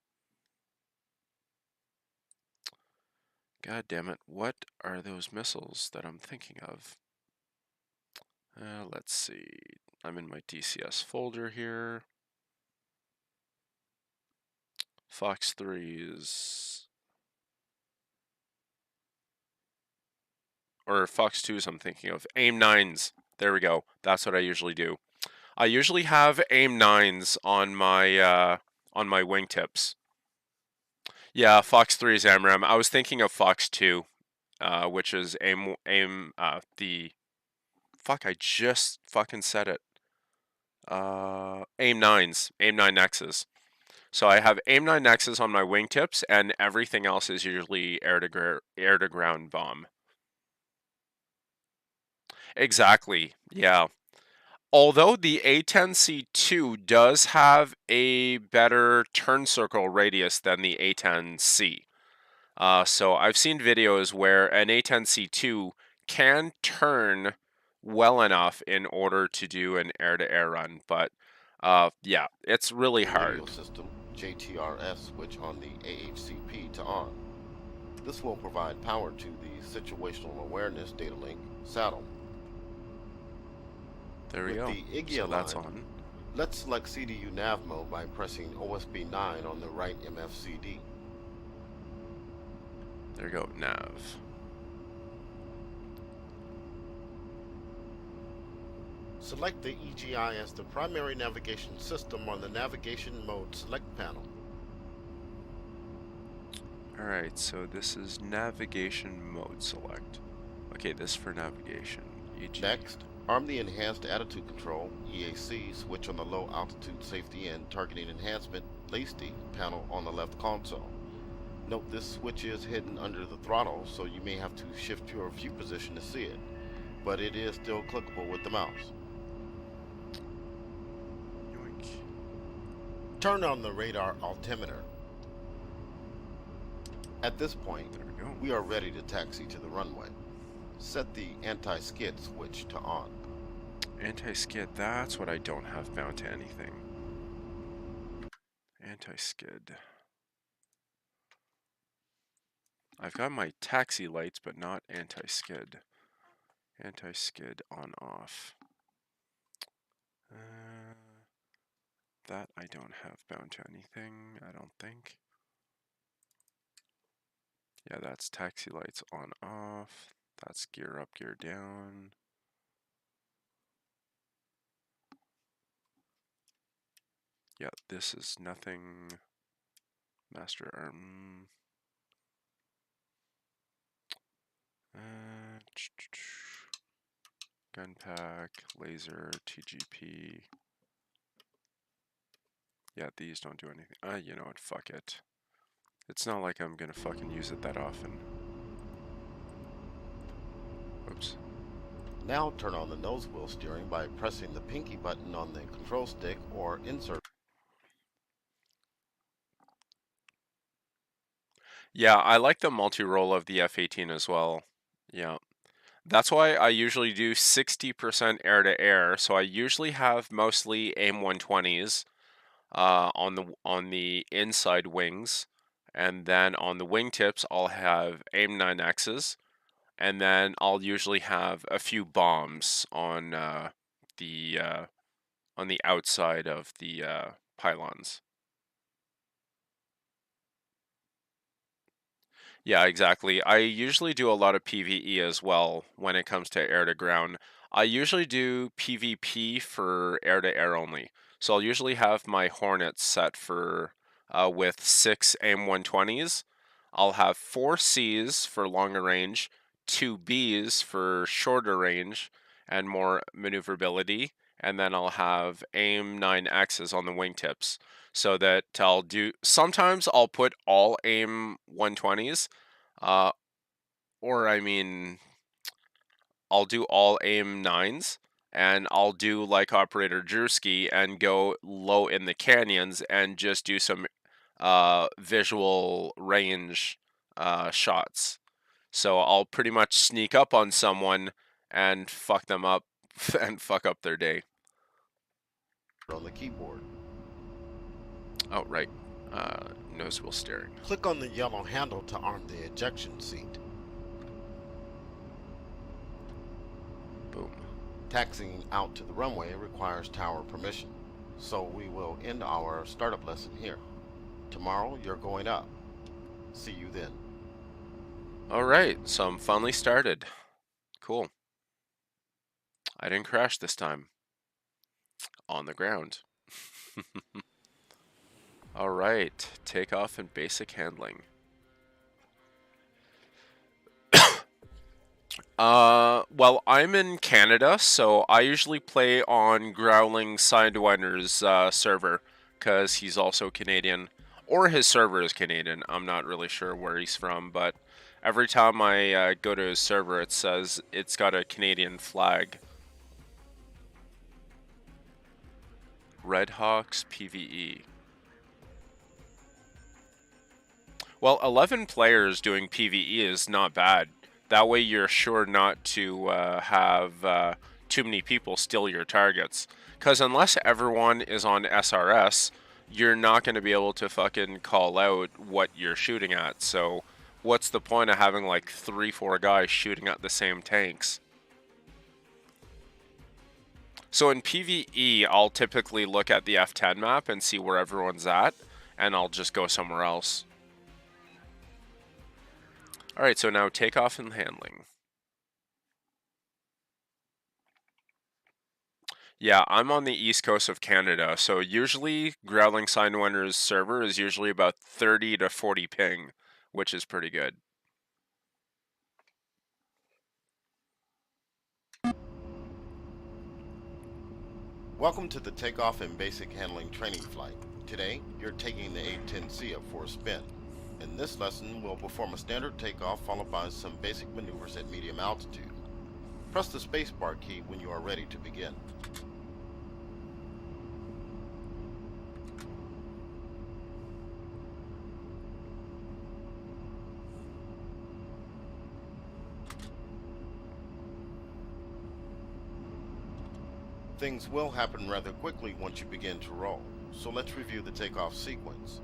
God damn it, what are those missiles that I'm thinking of? Let's see. I'm in my DCS folder here. Fox 3s. Or Fox 2s I'm thinking of. AIM 9s. There we go. That's what I usually do. I usually have AIM 9s on my wingtips. Yeah, Fox 3 is AMRAAM. I was thinking of Fox 2, which is the... Fuck, I just fucking said it. AIM 9s. AIM 9Xs. So I have AIM 9Xs on my wingtips, and everything else is usually air-to-ground bomb. Exactly, yeah. Although the A-10C II does have a better turn circle radius than the A-10C. So I've seen videos where an A-10C II can turn well enough in order to do an air-to-air run, but yeah, it's really hard. Radio system JTRS switch on the AHCP to on. This will provide power to the situational awareness data link saddle. There we go. So that's on. Let's select CDU nav mode by pressing OSB 9 on the right MFCD. There you go, nav. Select the EGI as the primary navigation system on the navigation mode select panel. Alright, so this is navigation mode select. Okay, this for navigation. EG. Next, arm the Enhanced Attitude Control, EAC, switch on the Low Altitude Safety and Targeting Enhancement, LACD, panel on the left console. Note this switch is hidden under the throttle, so you may have to shift your view position to see it, but it is still clickable with the mouse. Yoink. Turn on the radar altimeter. At this point, we are ready to taxi to the runway. Set the anti-skid switch to on. Anti-skid, that's what I don't have bound to anything. Anti-skid. I've got my taxi lights, but not anti-skid. Anti-skid on off. That I don't have bound to anything, I don't think. Yeah, that's taxi lights on off. That's gear up, gear down. Yeah, this is nothing. Master arm. Gun pack, laser, TGP. Yeah, these don't do anything. You know what, fuck it. It's not like I'm gonna fucking use it that often. Oops. Now turn on the nose wheel steering by pressing the pinky button on the control stick or insert. Yeah, I like the multi-roll of the F-18 as well. Yeah. That's why I usually do 60% air-to-air, so I usually have mostly AIM-120s on the inside wings, and then on the wingtips I'll have AIM-9Xs, and then I'll usually have a few bombs the on the outside of the pylons. Yeah, exactly. I usually do a lot of PvE as well when it comes to air to ground. I usually do PvP for air to air only. So I'll usually have my Hornets set for with 6 AIM-120s. I'll have 4 Cs for longer range, 2 Bs for shorter range and more maneuverability, and then I'll have AIM-9Xs on the wingtips. So that sometimes I'll put all AIM-120s, uh, or I mean, I'll do all AIM-9s, and I'll do like Operator Drewski and go low in the canyons and just do some visual range shots. So I'll pretty much sneak up on someone and fuck them up and fuck up their day. On the keyboard. Oh, right. Nose wheel steering. Click on the yellow handle to arm the ejection seat. Boom. Taxiing out to the runway requires tower permission, so we will end our startup lesson here. Tomorrow you're going up. See you then. Alright, so I'm finally started. Cool. I didn't crash this time. On the ground. Alright, takeoff and basic handling. Well, I'm in Canada, so I usually play on Growling Sidewinder's server, because he's also Canadian. Or his server is Canadian. I'm not really sure where he's from, but every time I go to his server, it says it's got a Canadian flag. Red Hawks PvE. Well, 11 players doing PvE is not bad. That way you're sure not to have too many people steal your targets. Because unless everyone is on SRS, you're not going to be able to fucking call out what you're shooting at. So what's the point of having like 3-4 guys shooting at the same tanks? So in PvE, I'll typically look at the F10 map and see where everyone's at, and I'll just go somewhere else. Alright, so now takeoff and handling. Yeah, I'm on the east coast of Canada, so usually Growling Sidewinder's server is usually about 30 to 40 ping, which is pretty good. Welcome to the Takeoff and Basic Handling Training Flight. Today, you're taking the A-10C up for a spin. In this lesson, we'll perform a standard takeoff followed by some basic maneuvers at medium altitude. Press the spacebar key when you are ready to begin. Things will happen rather quickly once you begin to roll, so let's review the takeoff sequence.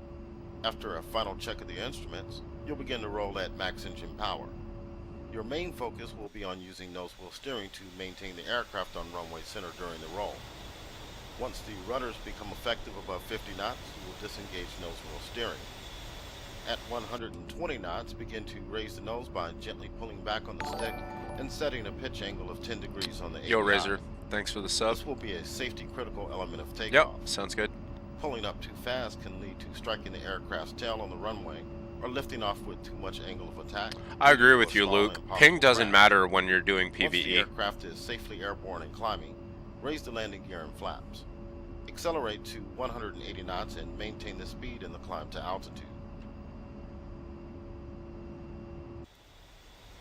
After a final check of the instruments, you'll begin to roll at max engine power. Your main focus will be on using nose wheel steering to maintain the aircraft on runway center during the roll. Once the rudders become effective above 50 knots, you will disengage nose wheel steering. At 120 knots, begin to raise the nose by gently pulling back on the stick and setting a pitch angle of 10 degrees on the API. Yo, Razor, thanks for the sub. This will be a safety critical element of takeoff. Yep, sounds good. Pulling up too fast can lead to striking the aircraft's tail on the runway or lifting off with too much angle of attack. I agree with you, Luke. Ping doesn't matter when you're doing PvE. Once the aircraft is safely airborne and climbing, raise the landing gear and flaps. Accelerate to 180 knots and maintain the speed in the climb to altitude.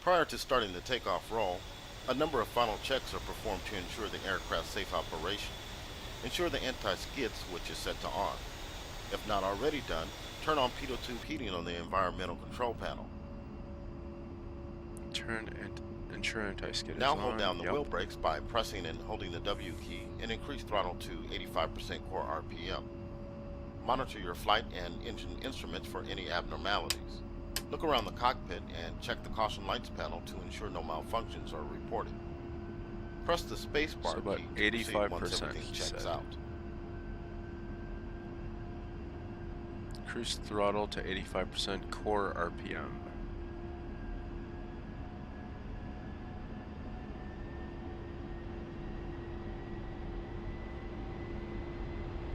Prior to starting the takeoff roll, a number of final checks are performed to ensure the aircraft's safe operation. Ensure the anti-skid switch is set to on. If not already done, turn on pitot tube heating on the environmental control panel. Ensure anti-skid is now on. Hold down the wheel brakes by pressing and holding the W key and increase throttle to 85% core RPM. Monitor your flight and engine instruments for any abnormalities. Look around the cockpit and check the caution lights panel to ensure no malfunctions are reported. Press the spacebar key to proceed once everything checks out. Cruise throttle to 85% core RPM.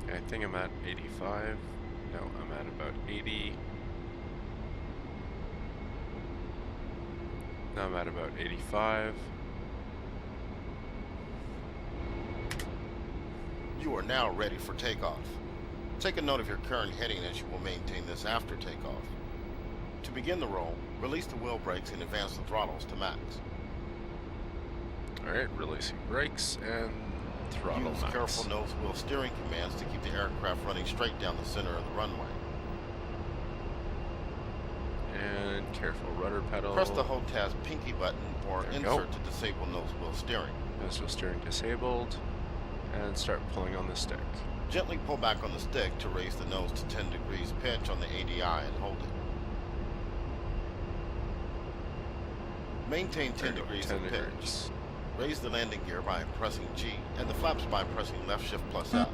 I think I'm at 85. No, I'm at about 80. Now I'm at about 85. You are now ready for takeoff. Take a note of your current heading as you will maintain this after takeoff. To begin the roll, release the wheel brakes and advance the throttles to max. Alright, releasing brakes and throttle Use max. careful nose wheel steering commands to keep the aircraft running straight down the center of the runway. And careful rudder pedal. Press the Rotaz pinky button or insert to disable nose wheel steering. Nose wheel steering disabled. And start pulling on the stick. Gently pull back on the stick to raise the nose to 10 degrees pitch on the ADI and hold it. Maintain 10 degrees of pitch. Raise the landing gear by pressing G and the flaps by pressing left shift plus F.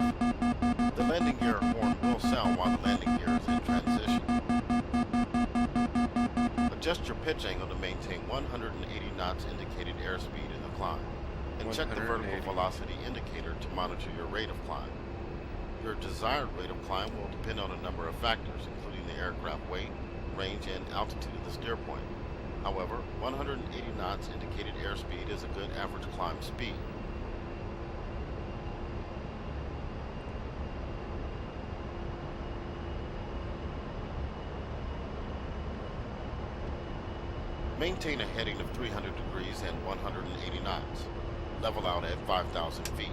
The landing gear horn will sound while the landing gear is in transition. Adjust your pitch angle to maintain 180 knots indicated airspeed in the climb. And check the vertical velocity indicator to monitor your rate of climb. Your desired rate of climb will depend on a number of factors, including the aircraft weight, range, and altitude of the steer point. However, 180 knots indicated airspeed is a good average climb speed. Maintain a heading of 300 degrees and 180 knots. Level out at 5,000 feet.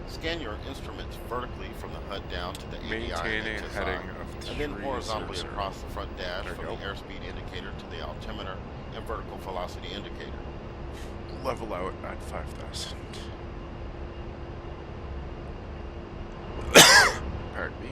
Scan your instruments vertically from the HUD down to the ADI and HSI, and then horizontally across the front dash from the airspeed indicator to the altimeter and vertical velocity indicator. Level out at 5,000. Pardon me.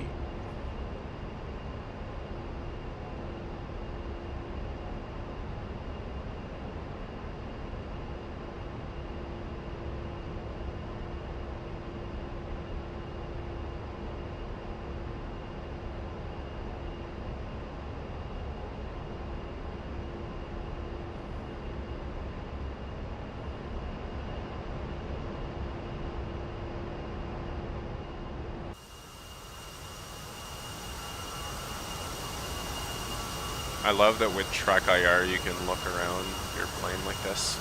I love that with Track IR you can look around your plane like this.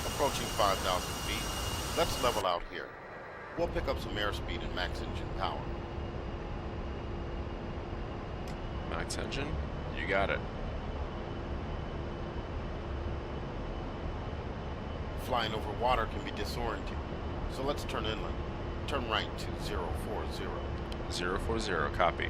Approaching 5,000 feet, let's level out here. We'll pick up some airspeed and max engine power. Max engine? You got it. Flying over water can be disorienting, so let's turn inland. Turn right to 040. 040, copy.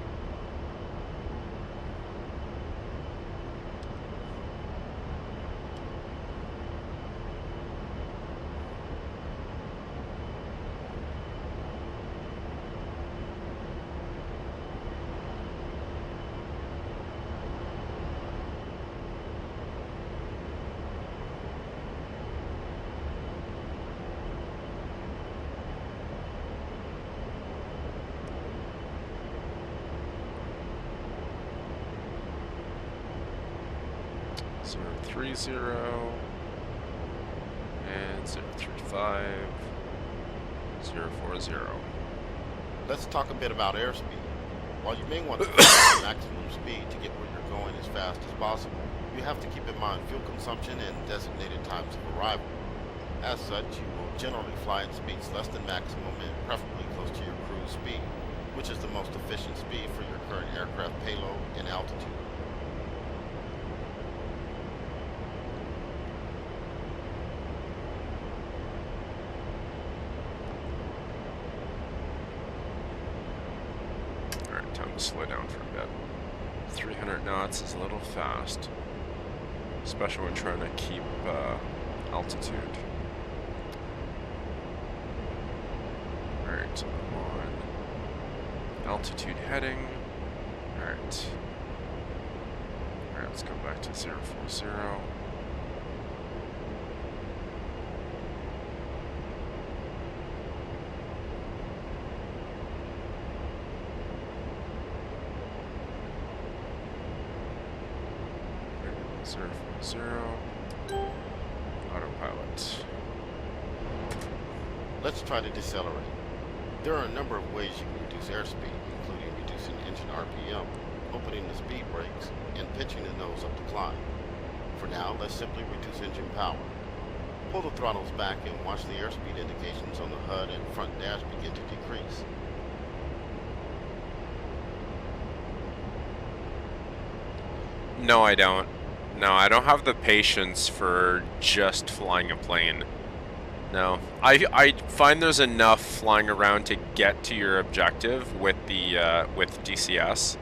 Zero 30 and 035 040. Let's talk a bit about airspeed. While you may want to fly maximum speed to get where you're going as fast as possible, you have to keep in mind fuel consumption and designated times of arrival. As such, you will generally fly at speeds less than maximum and preferably close to your cruise speed, which is the most efficient speed for your current aircraft payload and altitude. Alright, time to slow down for a bit. 300 knots is a little fast, especially when trying to keep altitude. Alright, I'm on altitude heading. Alright. Alright, let's go back to 040. Alright, 040. Autopilot. Let's try to decelerate. There are a number of ways you can reduce airspeed, including reducing engine RPM, opening the speed brakes, and pitching the nose up the climb. For now, let's simply reduce engine power. Pull the throttles back and watch the airspeed indications on the HUD and front dash begin to decrease. No, I don't. No, I don't have the patience for just flying a plane. No, I find there's enough flying around to get to your objective with the with DCS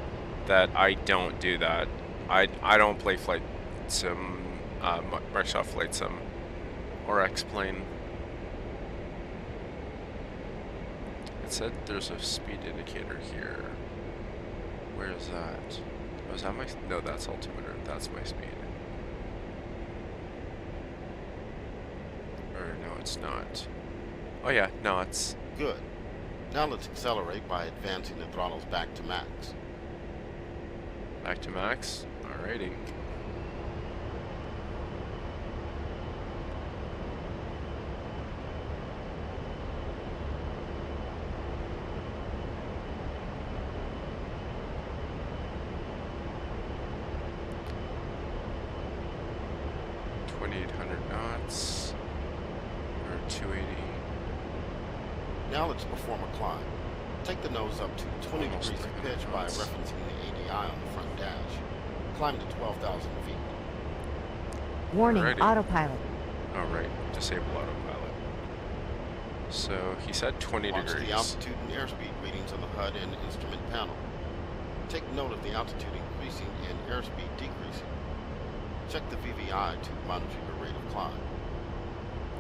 that I don't do that. I don't play flight sim, Microsoft Flight Sim or X-Plane. It said there's a speed indicator here. Where is that? Oh, is that my? No, that's altimeter. That's my speed. Or no, it's not. Oh yeah, no, it's... Good. Now let's accelerate by advancing the throttles back to max. Back to max? Alrighty. knots, or 280. Now let's perform a climb. Take the nose up to 20 degrees of pitch by referencing the ADI on the front dash. Climb to 12,000 feet. Warning, Alrighty. autopilot. Alright, disable autopilot. So he said 20 Watch degrees. the altitude and airspeed readings on the HUD and instrument panel. Take note of the altitude increasing and airspeed decreasing. Check the VVI to monitor your rate of climb.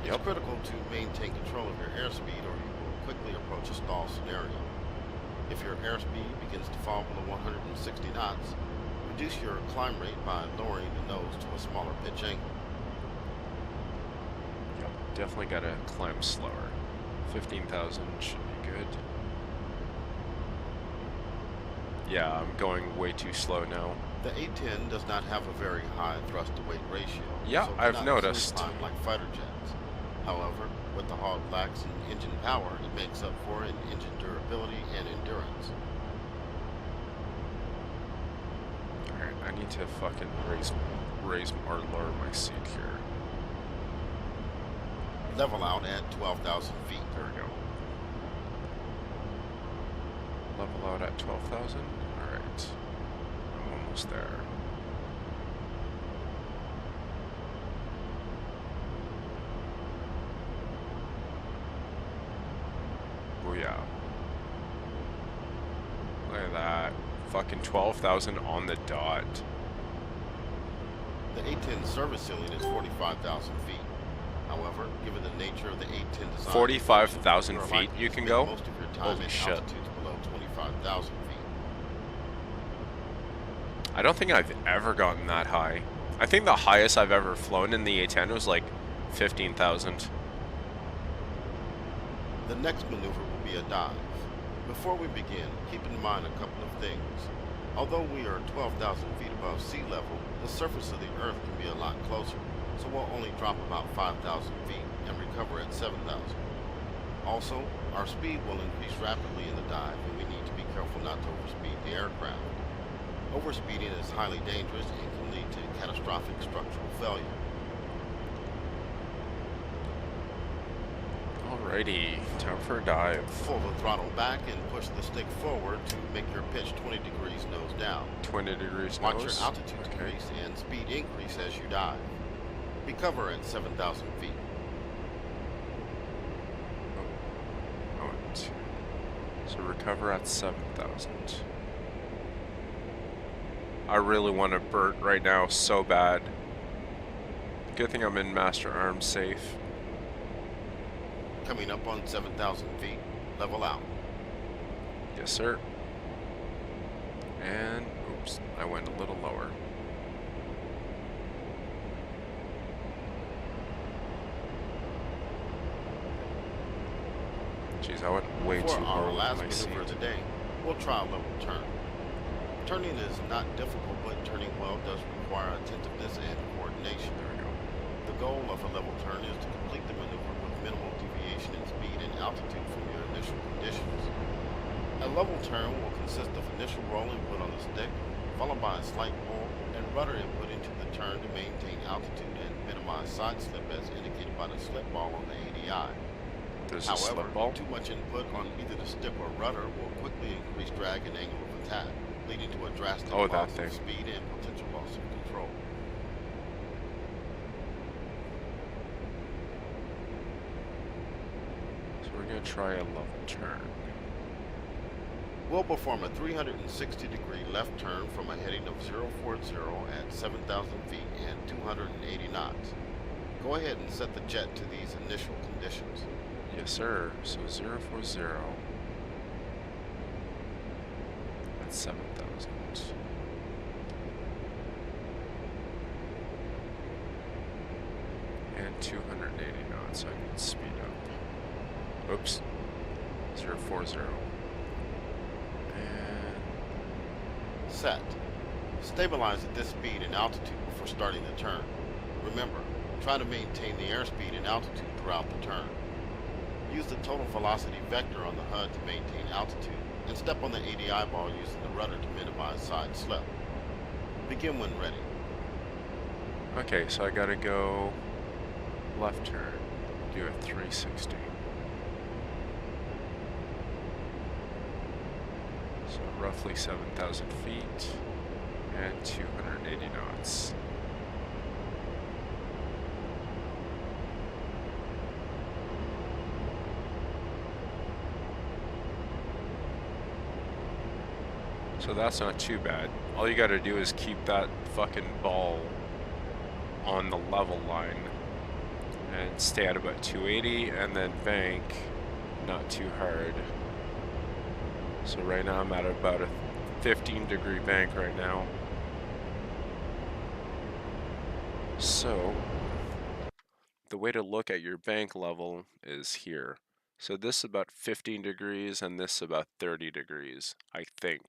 It's critical to maintain control of your airspeed or you will quickly approach a stall scenario. If your airspeed begins to fall below 160 knots, reduce your climb rate by lowering the nose to a smaller pitch angle. Yep, definitely gotta climb slower. 15,000 should be good. Yeah, I'm going way too slow now. The A-10 does not have a very high thrust-to-weight ratio. Yeah, so I've noticed. Climb like fighter jets. However, with the hog lacks in engine power, it makes up for in engine durability and endurance. Alright, I need to fucking raise or lower my seat here. Level out at 12,000 feet. There we go. Level out at 12,000? Alright. I'm almost there. Booyah. Look at that. Fucking 12,000 on the dot. The A-10 service ceiling is 45,000 feet. However, given the nature of the A-10 design, 45,000 feet you can go? Most of your time Holy at shit. altitudes below 25,000 feet. I don't think I've ever gotten that high. I think the highest I've ever flown in the A-10 was like 15,000. The next maneuver will be a dive. Before we begin, keep in mind a couple of things. Although we are 12,000 feet above sea level, the surface of the Earth can be a lot closer, so we'll only drop about 5,000 feet and recover at 7,000. Also, our speed will increase rapidly in the dive, and we need to be careful not to overspeed the aircraft. Overspeeding is highly dangerous and can lead to catastrophic structural failure. Alrighty, time for a dive. Pull the throttle back and push the stick forward to make your pitch 20 degrees nose down. 20 degrees Watch nose. your altitude decrease and speed increase as you dive. Recover at 7,000 feet. So recover at 7,000. I really want to burnt right now so bad. Good thing I'm in Master Arms safe. Coming up on 7,000 feet, level out. Yes, sir. And, oops, I went a little lower. Jeez, I went way too low. For our last with my maneuver of seat. the day, we'll try a level turn. Turning is not difficult, but turning well does require attentiveness and coordination. There we go. The goal of a level turn is to complete the maneuver with minimal deviation in speed and altitude from your initial conditions. A level turn will consist of initial roll input on the stick, followed by a slight pull, and rudder input into the turn to maintain altitude and minimize side slip as indicated by the slip ball on the ADI. There's a However, slip ball. too much input on either the stick or rudder will quickly increase drag and angle of attack, leading to a drastic Oh, that loss thing. of speed and potential loss of control. So we're going to try a level turn. We'll perform a 360-degree left turn from a heading of 040 at 7,000 feet and 280 knots. Go ahead and set the jet to these initial conditions. Yes, sir. So 040 at 7,000. And 280 knots, so I can speed up. Oops. 040. And Set. Stabilize at this speed and altitude before starting the turn. Remember, try to maintain the airspeed and altitude throughout the turn. Use the total velocity vector on the HUD to maintain altitude, and step on the ADI ball using the rudder to minimize side slip. Begin when ready. okay, so I gotta go left turn, do a 360. So roughly 7,000 feet and 280 knots. So that's not too bad. All you gotta do is keep that fucking ball on the level line and stay at about 280 and then bank not too hard. So right now I'm at about a 15-degree bank right now. So the way to look at your bank level is here. So this is about 15 degrees and this is about 30 degrees, I think.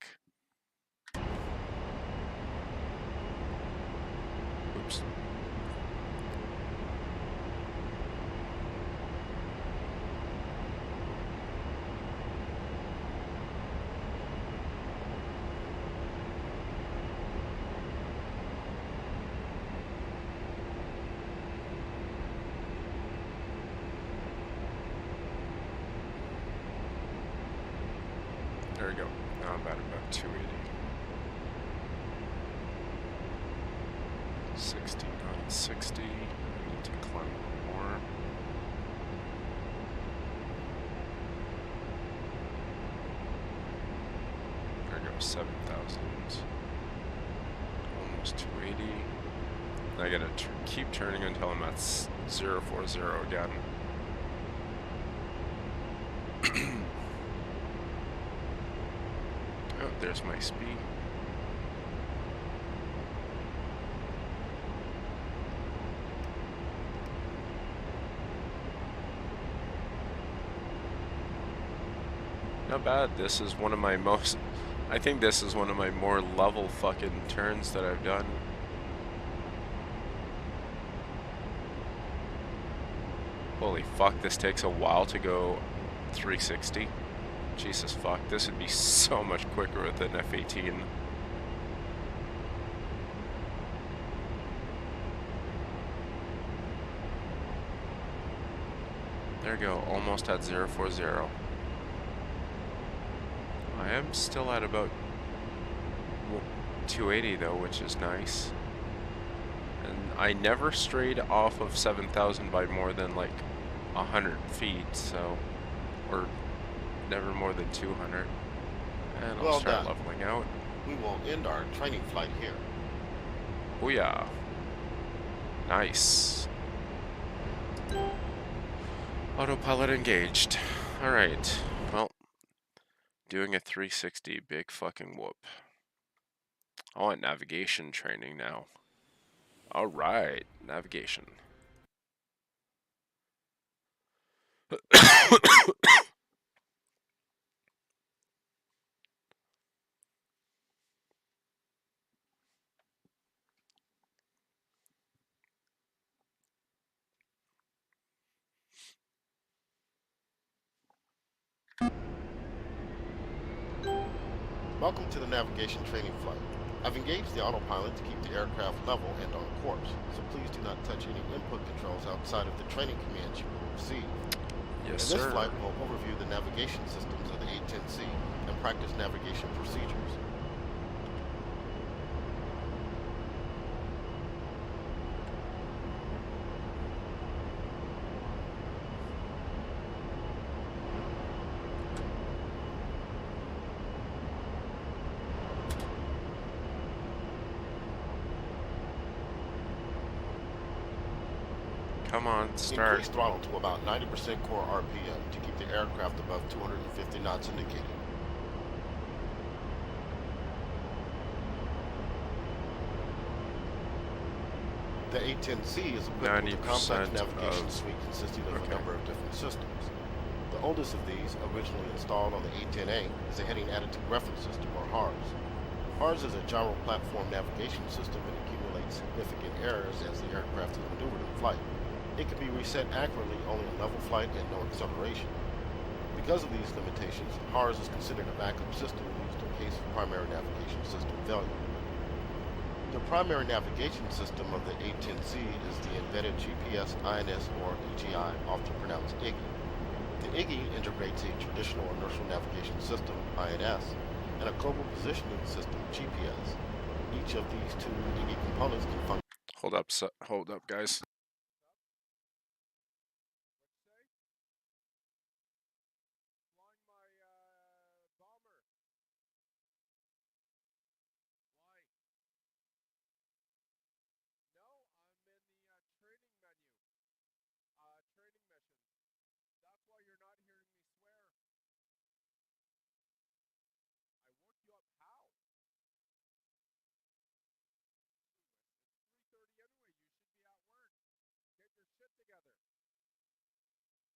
Oops. There we go. Now I'm at about 280. 69, 60. I need to climb a little more. There we go, 7,000. Almost 280. I gotta keep turning until I'm at 040 again. Oh, there's my speed. Not bad. This is one of my most... I think this is one of my more level fucking turns that I've done. Holy fuck, this takes a while to go 360. Jesus fuck, this would be so much quicker with an F-18. There you go, almost at 040. I am still at about 280 though, which is nice. And I never strayed off of 7,000 by more than like 100 feet, so, or never more than 200. And I'll start leveling out. We will end our training flight here. Oh yeah. Nice. Autopilot engaged. Alright, well, doing a 360, big fucking whoop. I want navigation training now. Alright, navigation. Welcome to the navigation training flight. I've engaged the autopilot to keep the aircraft level and on course, so please do not touch any input controls outside of the training commands you will receive. Yes, In this sir. flight, we'll overview the navigation systems of the A-10C and practice navigation procedures. Come on, start. Increase throttle to about 90% core RPM to keep the aircraft above 250 knots indicated. The A-10C is equipped with a complex navigation suite consisting of a number of different systems. The oldest of these, originally installed on the A-10A, is the Heading Attitude Reference System, or HARS. HARS is a gyro platform navigation system and accumulates significant errors as the aircraft is maneuvered in flight. It can be reset accurately only in level flight and no acceleration. Because of these limitations, HARS is considered a backup system used in case of primary navigation system failure. The primary navigation system of the A-10C is the embedded GPS, INS, or EGI, often pronounced IGI. The IGI integrates a traditional inertial navigation system, INS, and a global positioning system, GPS. Each of these two IGI components can function. Hold up, guys.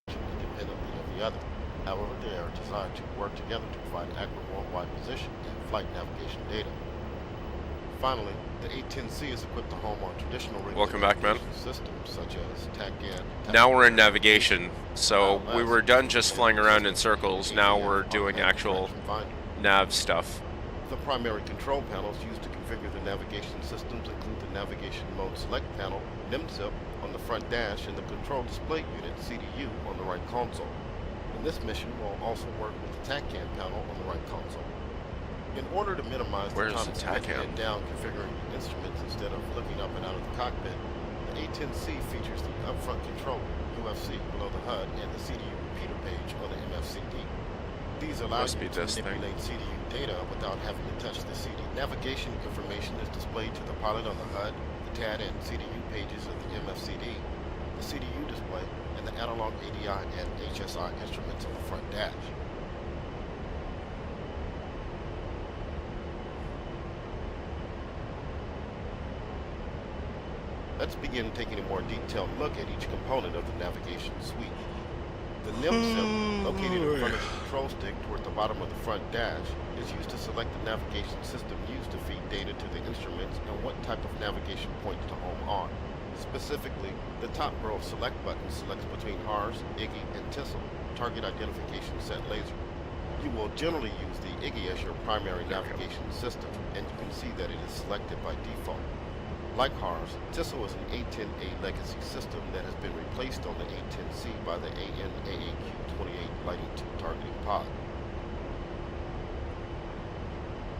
Independently of the other. However, they are designed to work together to provide accurate worldwide position and flight navigation data. Finally, the A-10C is equipped to home on traditional systems such as TACAN. Now we're in navigation, so we were done just flying around in circles. Now we're doing actual nav stuff. The primary control panels used to configure the navigation systems include the Navigation Mode Select panel, NIMSIP, on the front dash, and the Control Display Unit, CDU, on the right console. In this mission, we'll also work with the TACAN panel on the right console. In order to minimize the time spent head down configuring the instruments instead of looking up and out of the cockpit, the A-10C features the upfront controller, UFC, below the HUD, and the CDU repeater page on the MFCD. These allow you to manipulate CDU data without having to touch the CD. Navigation information is displayed to the pilot on the HUD, the TAD and CDU pages of the MFCD, the CDU display, and the analog ADI and HSI instruments on the front dash. Let's begin taking a more detailed look at each component of the navigation suite. The NIMSIP, located in front of the control stick toward the bottom of the front dash, is used to select the navigation system used to feed data to the instruments and what type of navigation points to home on. Specifically, the top row of select buttons selects between HARS, IGI, and TISL, Target Identification Set Laser. You will generally use the IGI as your primary navigation system, and you can see that it is selected by default. Like HARS, TISO is an A-10A legacy system that has been replaced on the A-10C by the AN/AAQ-28 Lighting 2 targeting pod.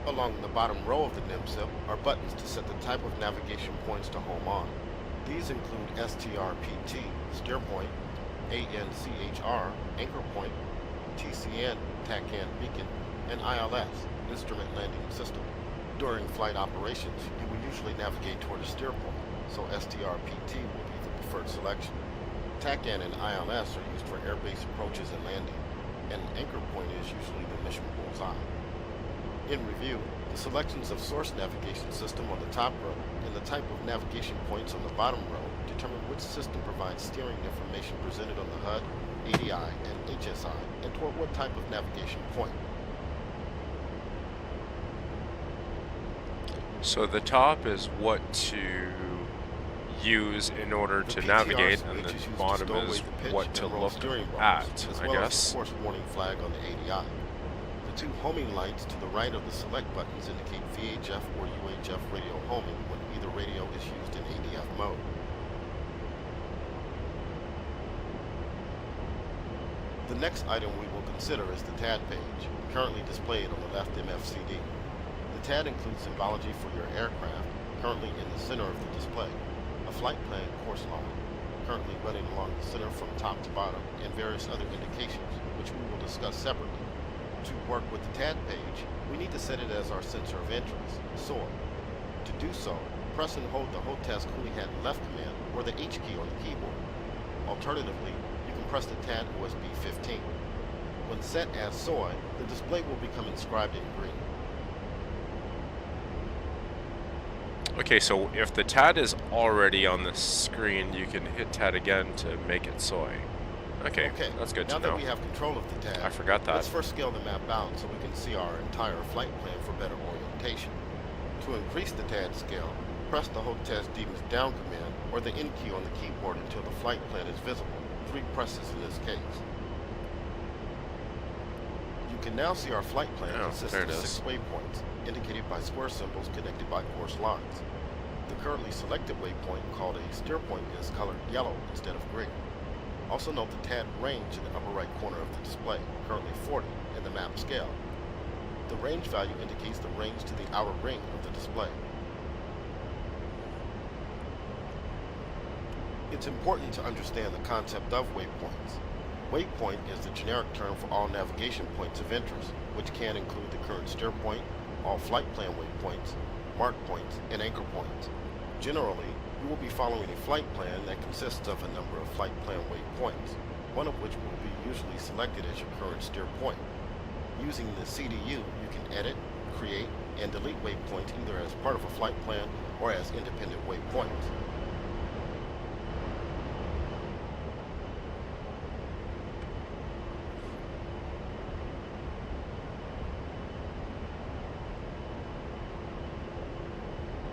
Along the bottom row of the NIMSIP are buttons to set the type of navigation points to home on. These include STRPT, steer point, ANCHR, anchor point, TCN, TACAN beacon, and ILS, instrument landing system. During flight operations, you will usually navigate toward a steer point, so STRPT will be the preferred selection. TACAN and ILS are used for airbase approaches and landing, and an anchor point is usually the mission bullseye. In review, the selections of source navigation system on the top row and the type of navigation points on the bottom row determine which system provides steering information presented on the HUD, ADI, and HSI, and toward what type of navigation point. So the top is what to use in order to navigate, and the bottom is what to look at, I guess. The course warning flag on the ADI. The two homing lights to the right of the select buttons indicate VHF or UHF radio homing when either radio is used in ADF mode. The next item we will consider is the TAD page, currently displayed on the left MFCD. The TAD includes symbology for your aircraft, currently in the center of the display, a flight plan course line, currently running along the center from top to bottom, and various other indications, which we will discuss separately. To work with the TAD page, we need to set it as our sensor of interest, SOAR. To do so, press and hold the Rotaz cooling hat left command or the H key on the keyboard. Alternatively, you can press the TAD OSB 15. When set as SOI, the display will become inscribed in green. Okay, so if the TAD is already on the screen, you can hit TAD again to make it SOI. Okay, that's good to know. Now that we have control of the TAD, I forgot that. Let's first scale the map out so we can see our entire flight plan for better orientation. To increase the TAD scale, press the Rotaz Demons down command or the N key on the keyboard until the flight plan is visible. 3 presses in this case. You can now see our flight plan consists of 6 waypoints, indicated by square symbols connected by course lines. The currently selected waypoint, called a steer point, is colored yellow instead of green. Also note the TAD range in the upper right corner of the display, currently 40 in the map scale. The range value indicates the range to the outer ring of the display. It's important to understand the concept of waypoints. Waypoint is the generic term for all navigation points of interest, which can include the current steer point, all flight plan waypoints, mark points, and anchor points. Generally, you will be following a flight plan that consists of a number of flight plan waypoints, one of which will be usually selected as your current steer point. Using the CDU, you can edit, create, and delete waypoints either as part of a flight plan or as independent waypoints.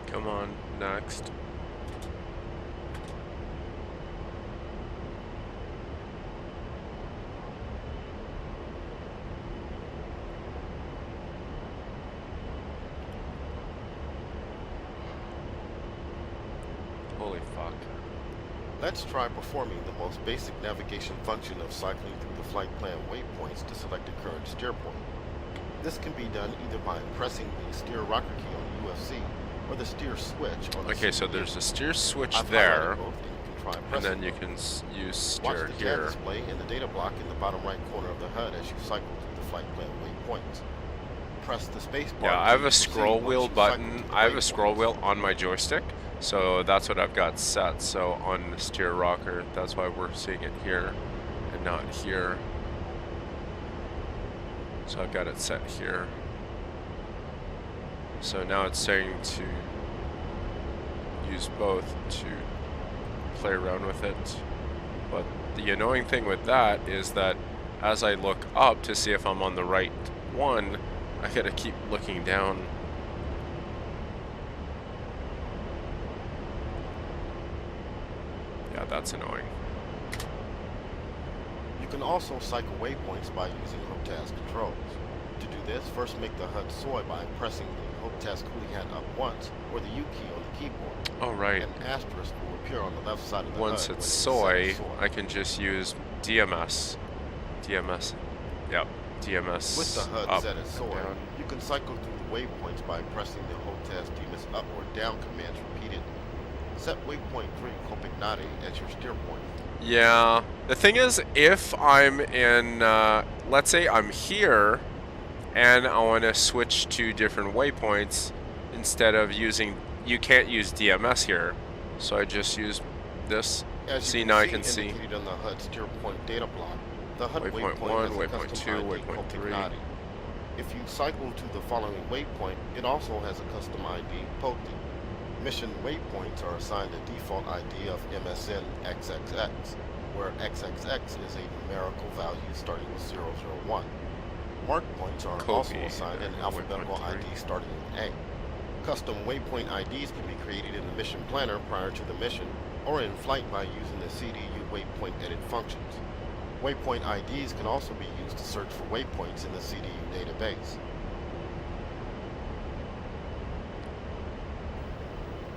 Come on, next. Holy fuck. Let's try performing the most basic navigation function of cycling through the flight plan waypoints to select the current steer point. This can be done either by pressing the steer rocker key on the UFC or the steer switch on the Okay, so there's a steer switch there, and then you can use steer Watch the here. TAD display in the data block in the bottom right corner of the HUD as you cycle through the flight plan waypoints. Press the space bar. Yeah, I have a scroll wheel button. I have a scroll wheel on my joystick, so that's what I've got set. So on the steer rocker, that's why we're seeing it here and not here. So I've got it set here. So now it's saying to use both to play around with it. But the annoying thing with that is that as I look up to see if I'm on the right one, I gotta keep looking down. Yeah, that's annoying. You can also cycle waypoints by using Rotaz controls. To do this, first make the HUD SOI by pressing the test cooling hand up once, or the U key on the keyboard. Oh, right. An asterisk will appear on the left side of the Once HUD it's when soy, I can just use DMS. DMS. Yep. DMS. With the HUD up set as soy, and down. you can cycle through the waypoints by pressing the Rotaz DMS up or down commands repeatedly. Set waypoint 3 Copignati as your steer point. Yeah. The thing is, if I'm in, let's say I'm here, and I want to switch to different waypoints, instead of using, you can't use DMS here, so I just use this. As See, you now I can can see see indicated on the HUD steer point data block, the HUD waypoint waypoint 1, has a waypoint custom 2, ID waypoint 3. Copignati. If you cycle to the following waypoint, it also has a custom ID, POTI. Mission waypoints are assigned a default ID of MSN XXX, where XXX is a numerical value starting with 001. Mark points are also assigned an alphabetical ID starting with A. Custom waypoint IDs can be created in the mission planner prior to the mission, or in flight by using the Cdu waypoint edit functions. Waypoint IDs can also be used to search for waypoints in the Cdu database.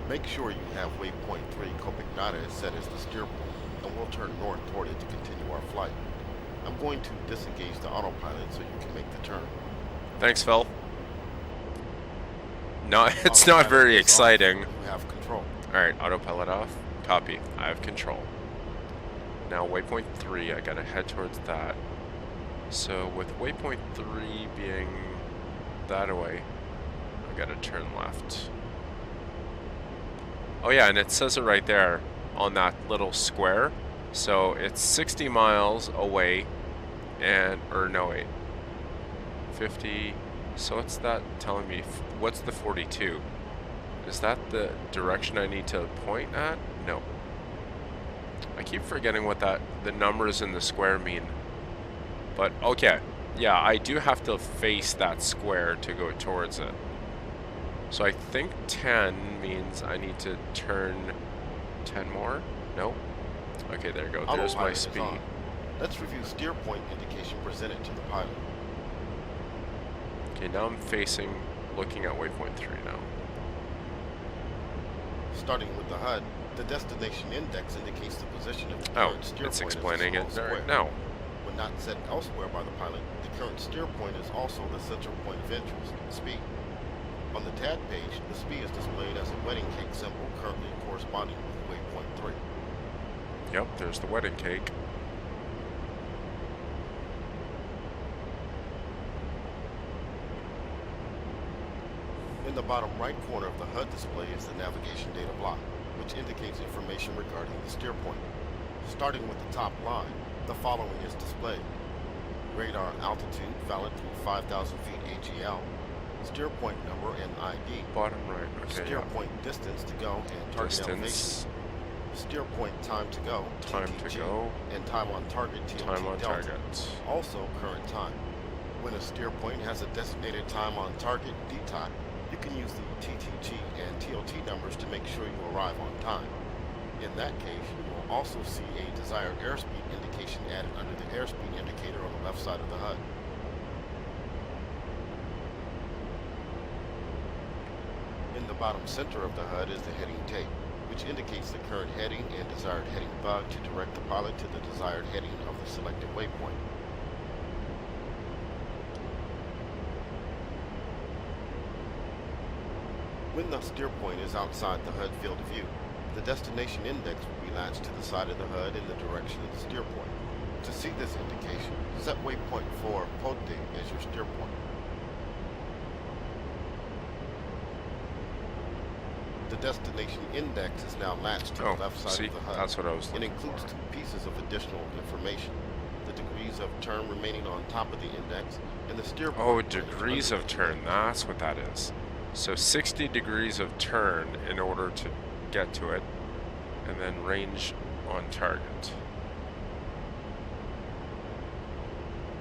Make sure you have waypoint 3 Copignati set as the steer point, and we'll turn north toward it to continue our flight. I'm going to disengage the autopilot so you can make the turn. Thanks, Phil. No, it's not very exciting. You have control. Alright, autopilot off. Copy. I have control. Now, waypoint 3, I gotta head towards that. So, with waypoint 3 being that away, I gotta turn left. Oh yeah, and it says it right there on that little square. So it's 60 miles away, and, or no wait, 50, so what's that telling me? What's the 42? Is that the direction I need to point at? No. I keep forgetting what the numbers in the square mean. But okay, yeah, I do have to face that square to go towards it. So I think 10 means I need to turn 10 more? Nope. Okay, there you go. There's my speed. Let's review steer point indication presented to the pilot. Okay, now I'm facing, looking at waypoint 3 now. Starting with the HUD, the destination index indicates the position of the current steer point. It's explaining it right now. When not set elsewhere by the pilot, the current steer point is also the central point of interest, speed. On the TAD page, the speed is displayed as a wedding cake symbol currently corresponding with waypoint 3. Yep, there's the wedding cake. In the bottom right corner of the HUD display is the navigation data block, which indicates information regarding the steer point. Starting with the top line, the following is displayed. Radar altitude valid through 5,000 feet AGL. Steer point number and ID. Bottom right, okay. Steer point distance to go and target elevation. Steer point time to go, time TTG, to go, and time on target, TOT time on delta. target. Also current time. When a steer point has a designated time on target, DTOT, you can use the TTG and TOT numbers to make sure you arrive on time. In that case, you will also see a desired airspeed indication added under the airspeed indicator on the left side of the HUD. In the bottom center of the HUD is the heading tape, which indicates the current heading and desired heading bug to direct the pilot to the desired heading of the selected waypoint. When the steer point is outside the HUD field of view, the destination index will be latched to the side of the HUD in the direction of the steer point. To see this indication, set waypoint 4 POTI as your steer point. The destination index is now latched to the left side of the HUD. That's what I was looking It includes for. 2 pieces of additional information. The degrees of turn remaining on top of the index, and the steer point. Oh, degrees of turn, that's what that is. So 60 degrees of turn in order to get to it, and then range on target.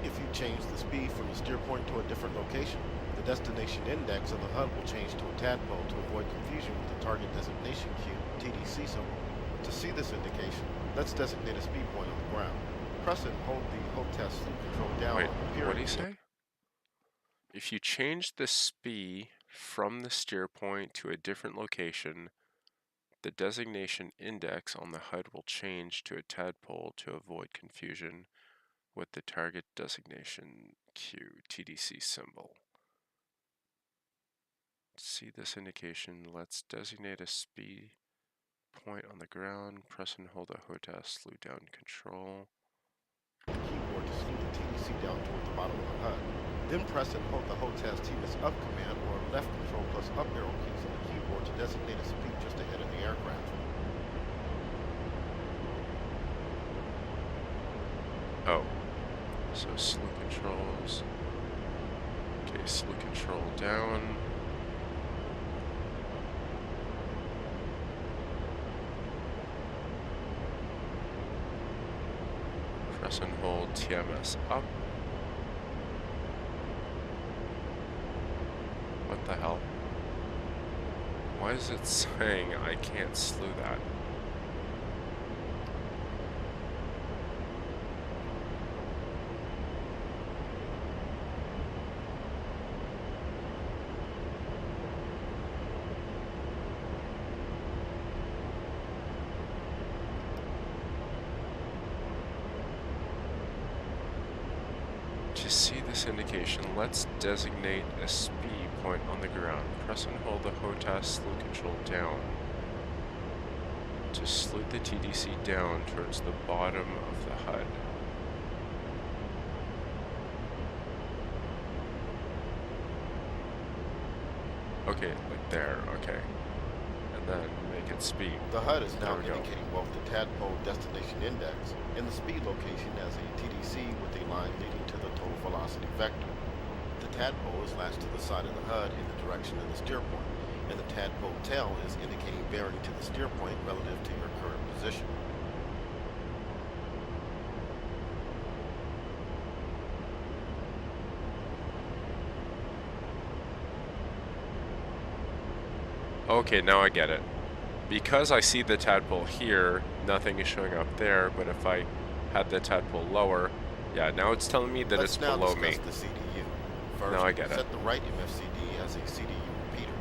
If you change the speed from the steer point to a different location, the destination index of the HUD will change to a tadpole to avoid confusion with the target designation cue, TDC symbol. To see this indication, let's designate a speed point on the ground. Press and hold the Rotaz control down Wait, on the period. what did he say? If you change the speed from the steer point to a different location, the designation index on the HUD will change to a tadpole to avoid confusion with the target designation TDC symbol. To see this indication, let's designate a speed point on the ground, press and hold the Rotaz slew down control. Keyboard to slew the TDC down toward the bottom of the HUD. Then press and hold the Rotaz TMS up command or left control plus up arrow keys on the keyboard to designate a speed just ahead of the aircraft. Oh, so slew controls. Okay, slew control down. Press and hold TMS up. What the hell? Why is it saying I can't slew that? To see this indication, let's designate a speed point on the ground. Press and hold the Rotaz slew control down to slew the TDC down towards the bottom of the HUD. Okay, like there, okay. And then make it speed. The HUD is now indicating both the tadpole destination index and the speed location as a TDC with a line leading to the total velocity vector. The tadpole is lashed to the side of the HUD in the direction of the steer point, and the tadpole tail is indicating bearing to the steer point relative to your current position. Okay, now I get it. Because I see the tadpole here, nothing is showing up there, but if I had the tadpole lower, yeah, now it's telling me that it's below me. Let's now discuss the CDU. First, now I get it. Set the right MFCD as a CDU repeater.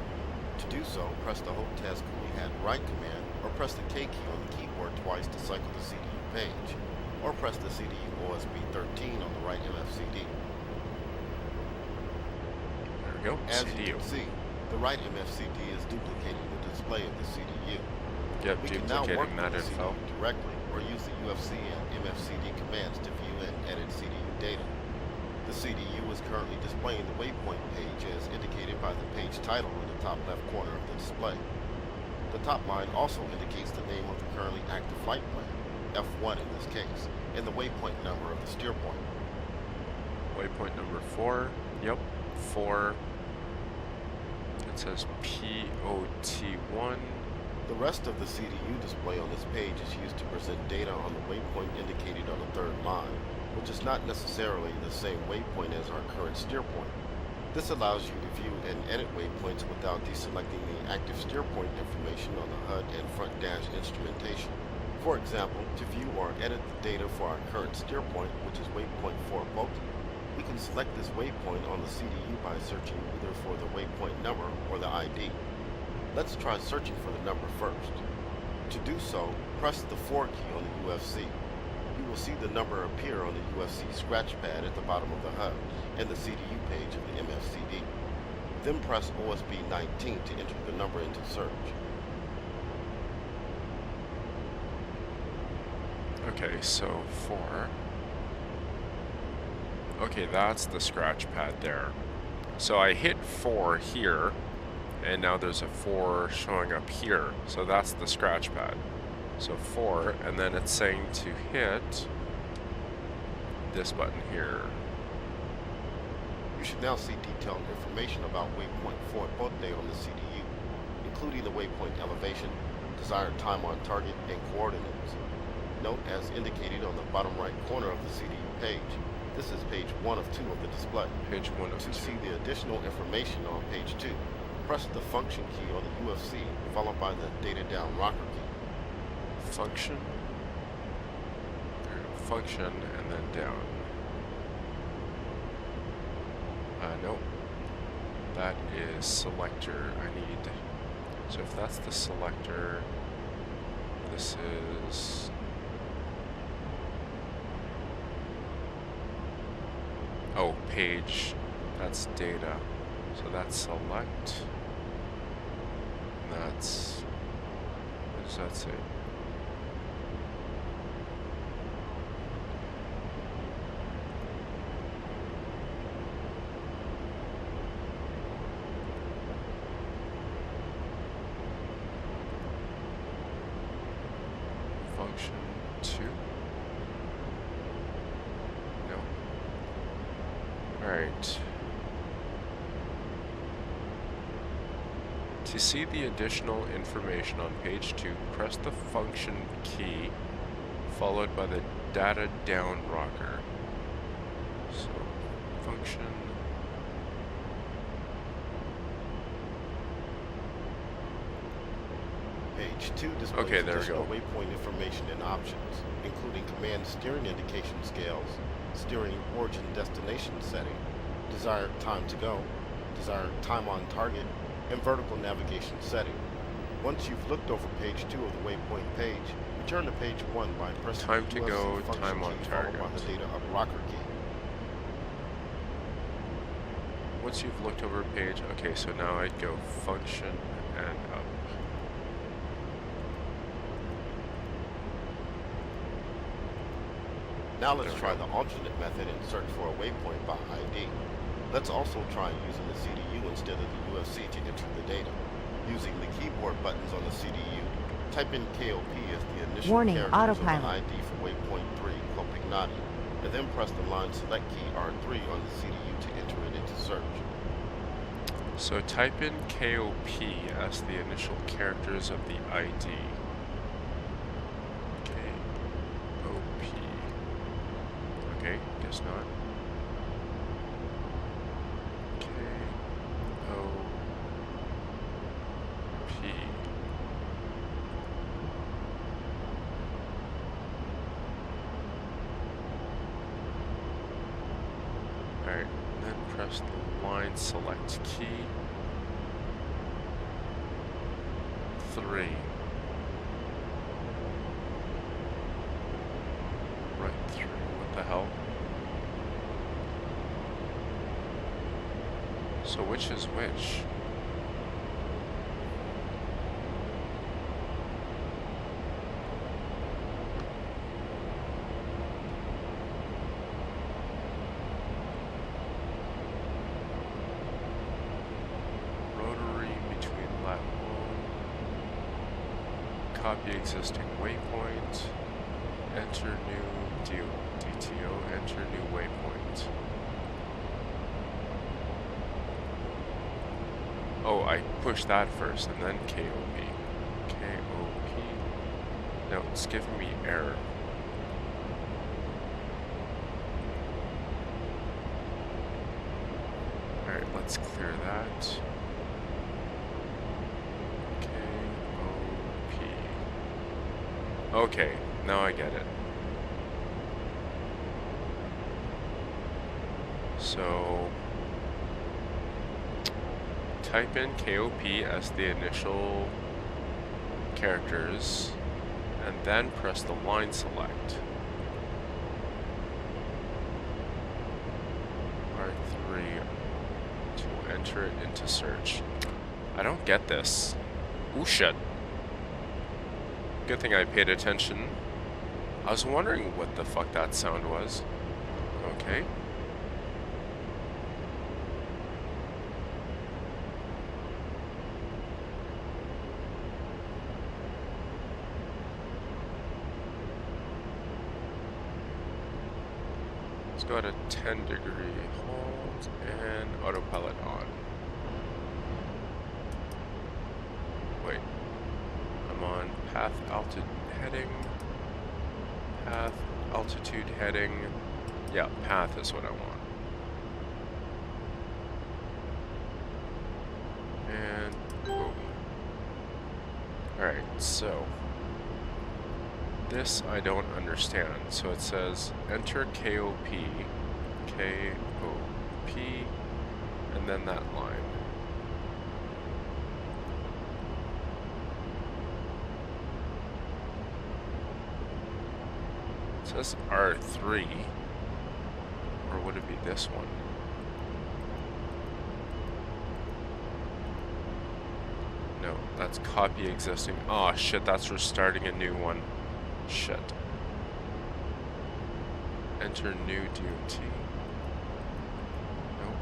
To do so, press the Rotaz coolie hat right command, or press the K key on the keyboard twice to cycle the CDU page, or press the CDU OSB 13 on the right MFCD. There we go, As CDU. you can see, the right MFCD is duplicating the display of the CDU. Yep, We can now work duplicating with that the info. CDU directly, or use the UFC and MFCD commands to view and edit CDU data. The CDU is currently displaying the waypoint page as indicated by the page title in the top left corner of the display. The top line also indicates the name of the currently active flight plan, F1 in this case, and the waypoint number of the steer point. Waypoint number 4, yep, 4. It says POT1. The rest of the CDU display on this page is used to present data on the waypoint indicated on the third line, which is not necessarily the same waypoint as our current steer point. This allows you to view and edit waypoints without deselecting the active steer point information on the HUD and front dash instrumentation. For example, to view or edit the data for our current steer point, which is waypoint 4 Boki, we can select this waypoint on the CDU by searching either for the waypoint number or the ID. Let's try searching for the number first. To do so, press the 4 key on the UFC. You will see the number appear on the UFC scratch pad at the bottom of the HUD and the CDU page of the MFCD. Then press OSB 19 to enter the number into search. Okay, so 4. Okay, that's the scratch pad there. So I hit 4 here, and now there's a 4 showing up here. So that's the scratch pad. So 4, and then it's saying to hit this button here. You should now see detailed information about waypoint 4 Bote on the CDU, including the waypoint elevation, desired time on target, and coordinates. Note, as indicated on the bottom right corner of the CDU page, this is page 1 of 2 of the display. Page 1 of 2. To see the additional information on page 2, press the function key on the UFC, followed by the data down rocker key. Function. There we go. Function, and then down. Nope. that is selector. I need, so if that's the selector, this is, oh, page, that's data. So that's select, and that's, what does that say? Function 2? No. Alright. To see the additional information on page 2, press the function key followed by the data down rocker. So, function. Page 2 displays okay, there we additional go. waypoint information and options, including command steering indication scales, steering origin destination setting, desired time to go, desired time on target, and vertical navigation setting. Once you've looked over page 2 of the waypoint page, return to page 1 by pressing Time the to UFC go, function time on key target. followed by the data up rocker key. Once you've looked over a page, okay, so now I'd go function and up. Now let's try the alternate method and search for a waypoint by ID. Let's also try using the CDU instead of the UFC to enter the data. Using the keyboard buttons on the CDU, type in KOP as the initial Warning, characters of the autopilot. ID for waypoint 3, Copignati, and then press the line select key R3 on the CDU to enter it into search. So type in KOP as the initial characters of the ID. KOP. Okay, guess not. KOP. Alright, then press the line select key. 3. Right through. What the hell? So which is which? Copy existing waypoint, enter new DTO, enter new waypoint. Oh, I pushed that first and then KOP. KOP. No, it's giving me error. Alright, let's clear that. Okay, now I get it. So, type in KOP as the initial characters, and then press the line select. R3 to enter it into search. I don't get this. Ooh, shit. Good thing I paid attention. I was wondering what the fuck that sound was. Okay. Let's go at a 10-degree hold and autopilot on. Wait. I'm on path altitude heading. Path altitude heading. Yeah, path is what I want. And boom. Alright, so this I don't understand. So it says enter KOP, KOP, and then that line. says R3. Or would it be this one? No, that's copy existing. Oh shit, that's restarting a new one. Shit. Enter new DOT. Nope.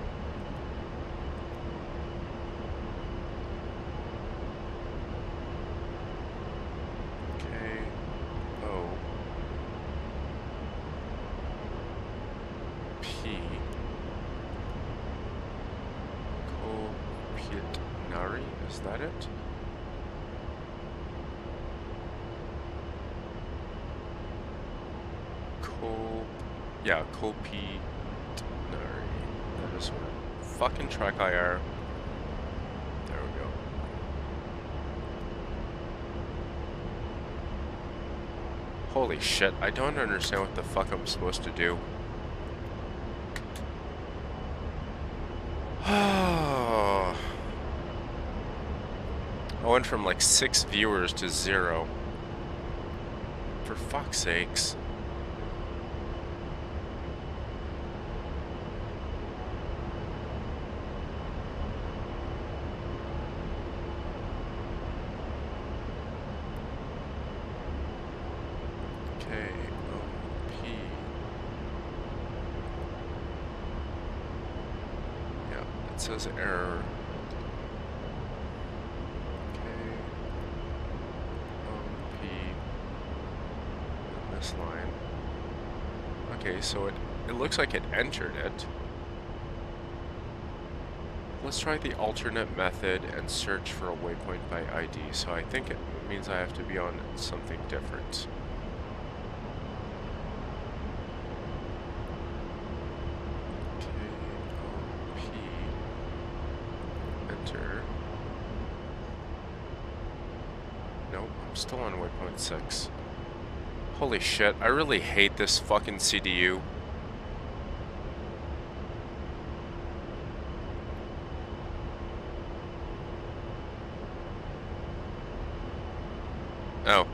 Okay. O. P. Nari, is that it? Yeah, Kopi Nari. That is one. Fucking track IR. There we go. Holy shit, I don't understand what the fuck I'm supposed to do. I went from like 6 viewers to 0. For fuck's sakes. Says error. Okay. P. And this line. Okay, so it looks like it entered it. Let's try the alternate method and search for a waypoint by ID. So I think it means I have to be on something different. Still on waypoint 6. Holy shit, I really hate this fucking CDU. Oh.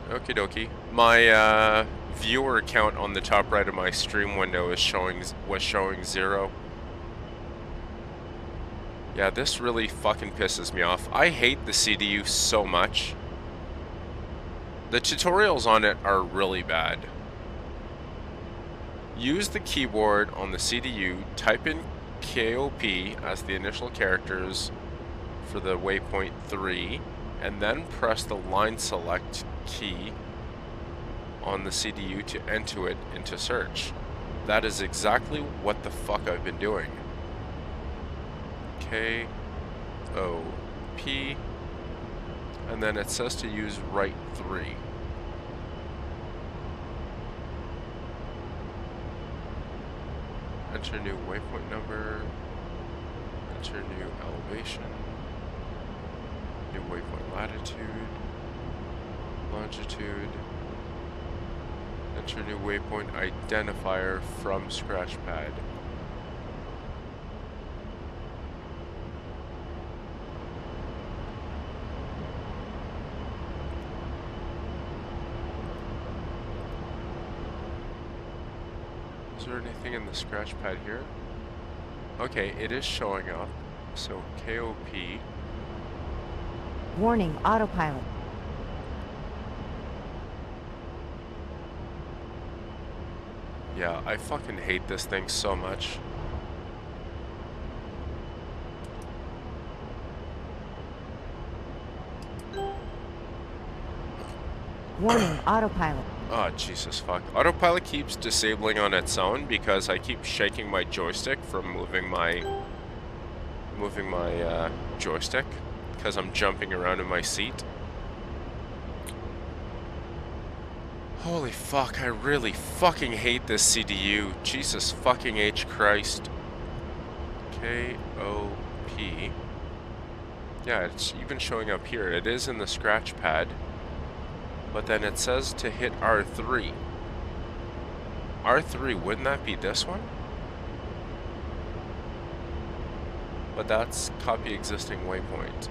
Okie dokie. My viewer count on the top right of my stream window was showing 0. Yeah, this really fucking pisses me off. I hate the CDU so much. The tutorials on it are really bad. Use the keyboard on the CDU, type in KOP as the initial characters for the waypoint 3, and then press the line select key on the CDU to enter it into search. That is exactly what the fuck I've been doing. K-O-P, and then it says to use right 3. Enter new waypoint number, enter new elevation, new waypoint latitude, longitude, enter new waypoint identifier from scratchpad. Is there anything in the scratch pad here? Okay, it is showing up. So KOP. Warning, autopilot. Yeah, I fucking hate this thing so much. Warning, autopilot. Oh, Jesus fuck. Autopilot keeps disabling on its own because I keep shaking my joystick from moving my joystick because I'm jumping around in my seat. Holy fuck, I really fucking hate this CDU. Jesus fucking H Christ. K-O-P. Yeah, it's even showing up here. It is in the scratch pad. But then it says to hit R3. R3, wouldn't that be this one? But that's copy existing waypoint.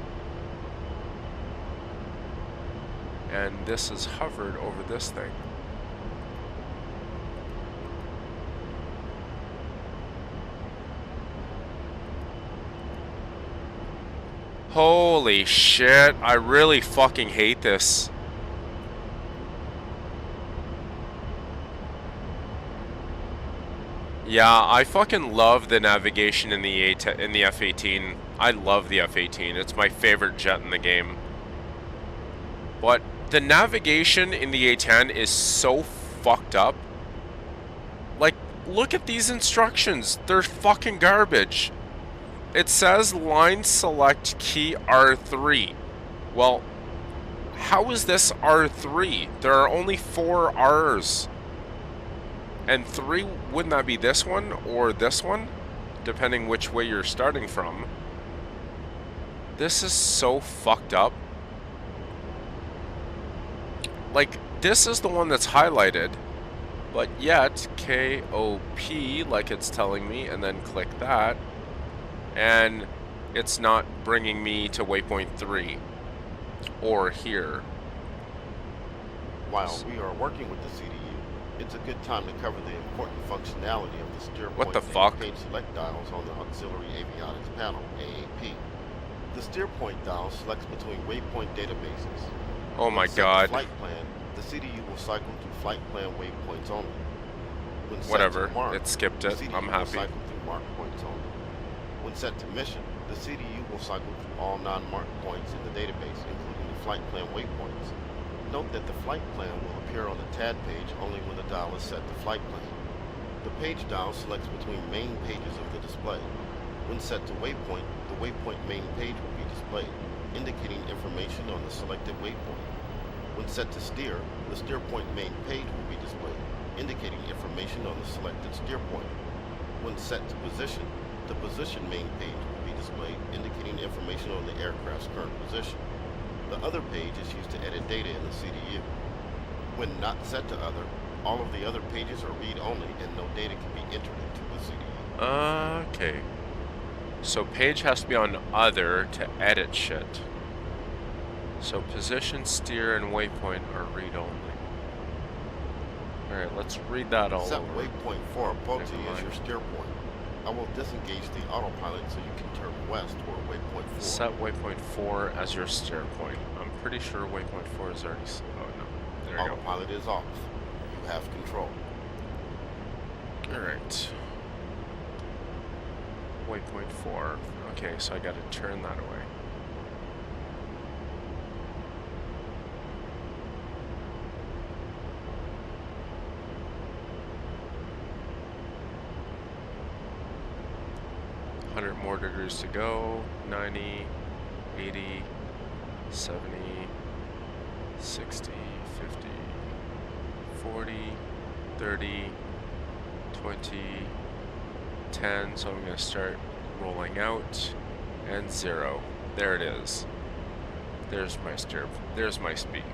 And this is hovered over this thing. Holy shit, I really fucking hate this. Yeah, I fucking love the navigation in the F-18. I love the F-18. It's my favorite jet in the game. But the navigation in the A-10 is so fucked up. Like, look at these instructions. They're fucking garbage. It says line select key R3. Well, how is this R3? There are only 4 R's. And 3, wouldn't that be this one or this one? Depending which way you're starting from. This is so fucked up. Like, this is the one that's highlighted. But yet, KOP, like it's telling me, and then click that. And it's not bringing me to waypoint 3. Or here. While we are working with the CDU, it's a good time to cover the important functionality of the steer point and page select dials on the Auxiliary Avionics panel, AAP. The steer point dial selects between waypoint databases. Oh my god. Flight plan, the CDU will cycle through flight plan waypoints only. When whatever, mark, it skipped it. I'm happy. Will cycle through mark points only. When set to mission, the CDU will cycle through all non-marked points in the database, including the flight plan waypoints. Note that the flight plan will appear on the TAD page only when the dial is set to flight plan. The page dial selects between main pages of the display. When set to waypoint, the waypoint main page will be displayed, indicating information on the selected waypoint. When set to steer, the steer point main page will be displayed, indicating information on the selected steer point. When set to position, the position main page will be displayed, indicating information on the aircraft's current position. The other page is used to edit data in the CDU. When not set to other, all of the other pages are read-only and no data can be entered into the CDU. Okay. So page has to be on other to edit shit. So position, steer, and waypoint are read-only. Alright, let's read that all set over. Waypoint 4 approaching as your steer point. I will disengage the autopilot so you can turn west toward waypoint 4. Set waypoint 4 as your steer point. I'm pretty sure waypoint 4 is already... Oh no, there you go. Autopilot is off. You have control. Alright. Waypoint 4. Okay, so I gotta turn that away. More degrees to go. 90, 80, 70, 60, 50, 40, 30, 20, 10. So I'm going to start rolling out, and 0. There it is. There's my steer. There's my speed.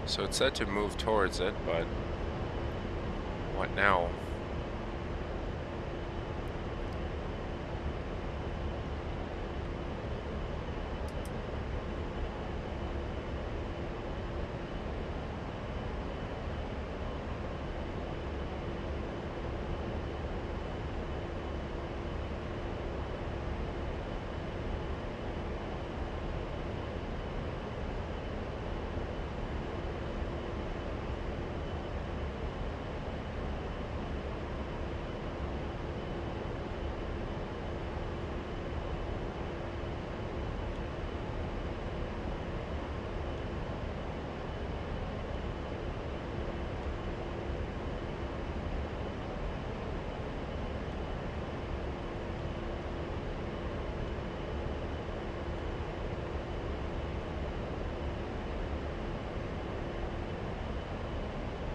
So it said to move towards it, but what now?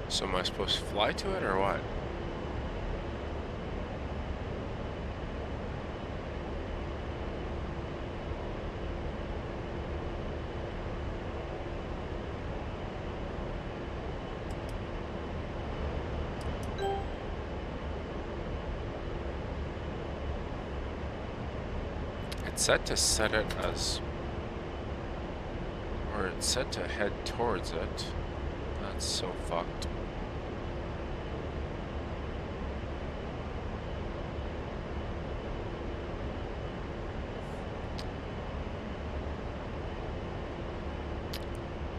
So am I supposed to fly to it or what? It set to set it as, or it's set to head towards it. That's so fucked.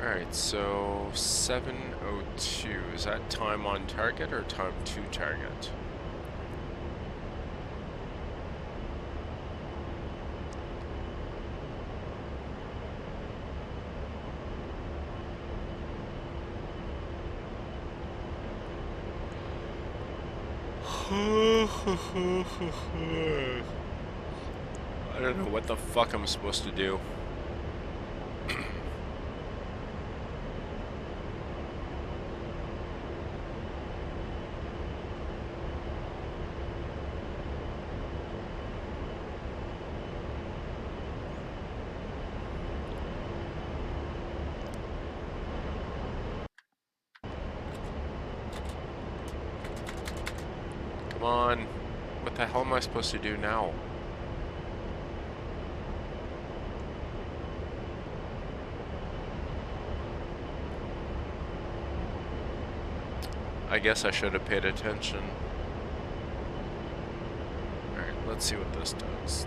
Alright, so 7:02. Is that time on target or time to target? I don't know what the fuck I'm supposed to do. Come on. What the hell am I supposed to do now? I guess I should have paid attention. Alright, let's see what this does.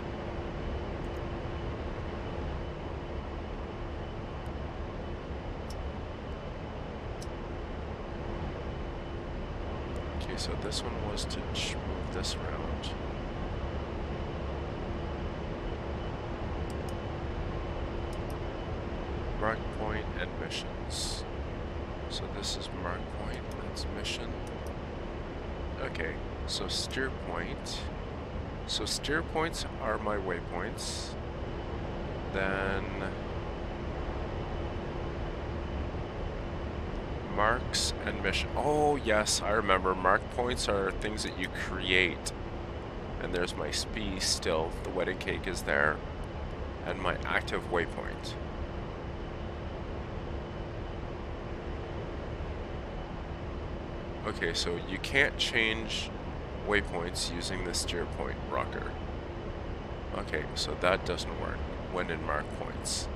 Okay, so this one was to move this around. Mark point and missions. So this is mark point, that's mission. Okay, so steer point. So steer points are my waypoints. Then marks and mission. Oh yes, I remember. Mark points are things that you create. And there's my SPI still. The wedding cake is there. And my active waypoint. Okay, so you can't change waypoints using the steer point rocker. Okay, so that doesn't work when in mark points.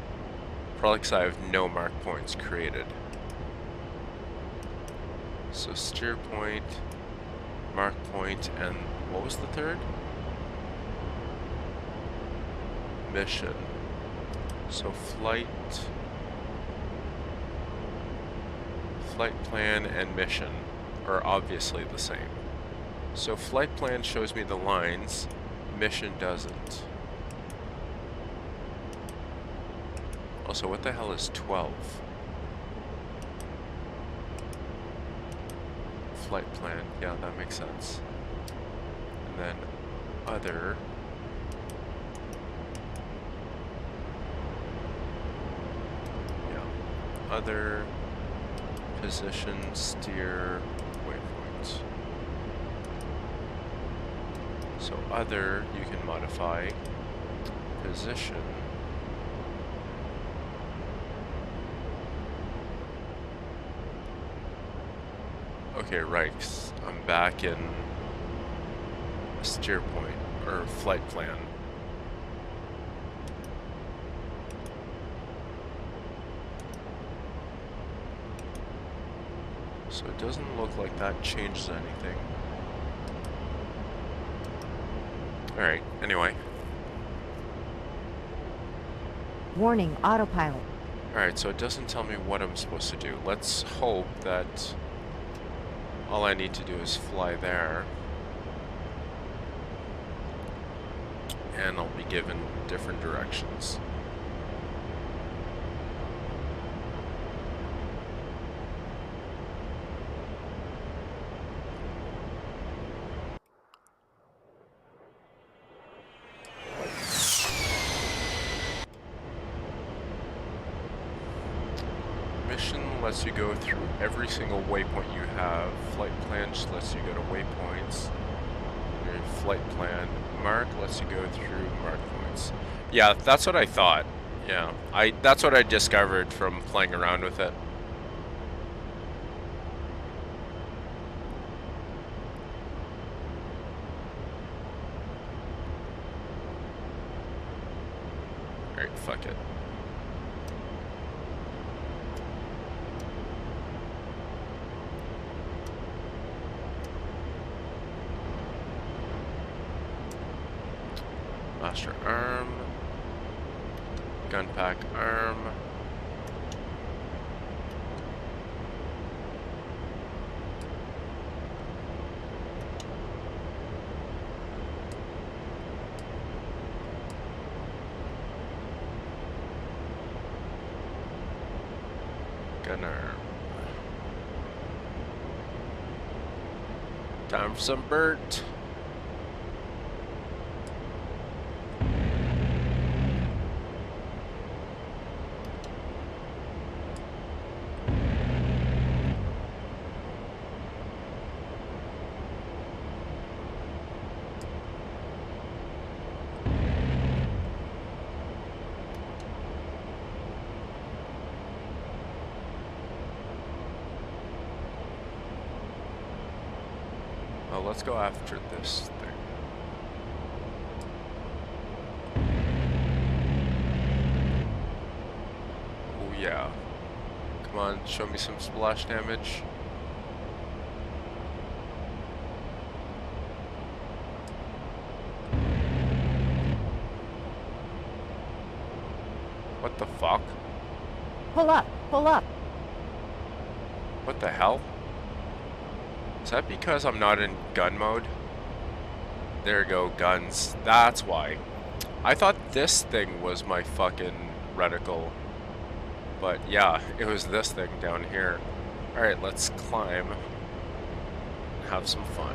Probably because I have no mark points created. So steer point, mark point, and what was the third? Mission. So flight plan and mission are obviously the same. So flight plan shows me the lines, mission doesn't. Also, what the hell is 12? Flight plan, yeah, that makes sense. And then other. Yeah, other, position, steer, waypoint. So other, you can modify, position, okay, right, 'cause I'm back in steer point, or flight plan. So it doesn't look like that changes anything. Alright, anyway. Warning, autopilot. Alright, so it doesn't tell me what I'm supposed to do. Let's hope that all I need to do is fly there. And I'll be given different directions. Lets you go through every single waypoint you have. Flight plan just lets you go to waypoints. Your flight plan mark lets you go through mark points. Yeah, that's what I thought. Yeah, that's what I discovered from playing around with it. fuck it. Master arm. Gun pack arm. Gun arm. Time for some Bert. Oh, let's go after this thing. Oh yeah. Come on, show me some splash damage. What the fuck? Pull up, pull up. What the hell? Is that because I'm not in gun mode? There we go, guns. That's why. I thought this thing was my fucking reticle. But yeah, it was this thing down here. Alright, let's climb. And have some fun.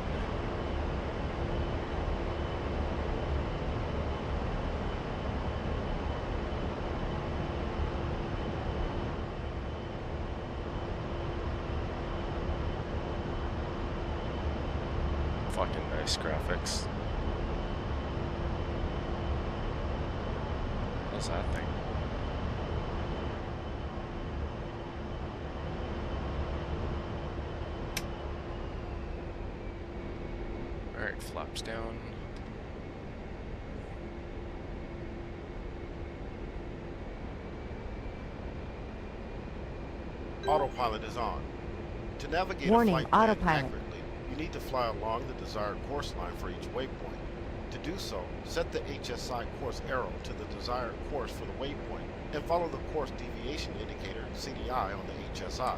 Fucking nice graphics. What's that thing? Alright, flaps down. Autopilot is on. To navigate Warning, a flight plan autopilot. accurately, you need to fly along the desired course line for each waypoint. To do so, set the HSI course arrow to the desired course for the waypoint and follow the course deviation indicator CDI on the HSI.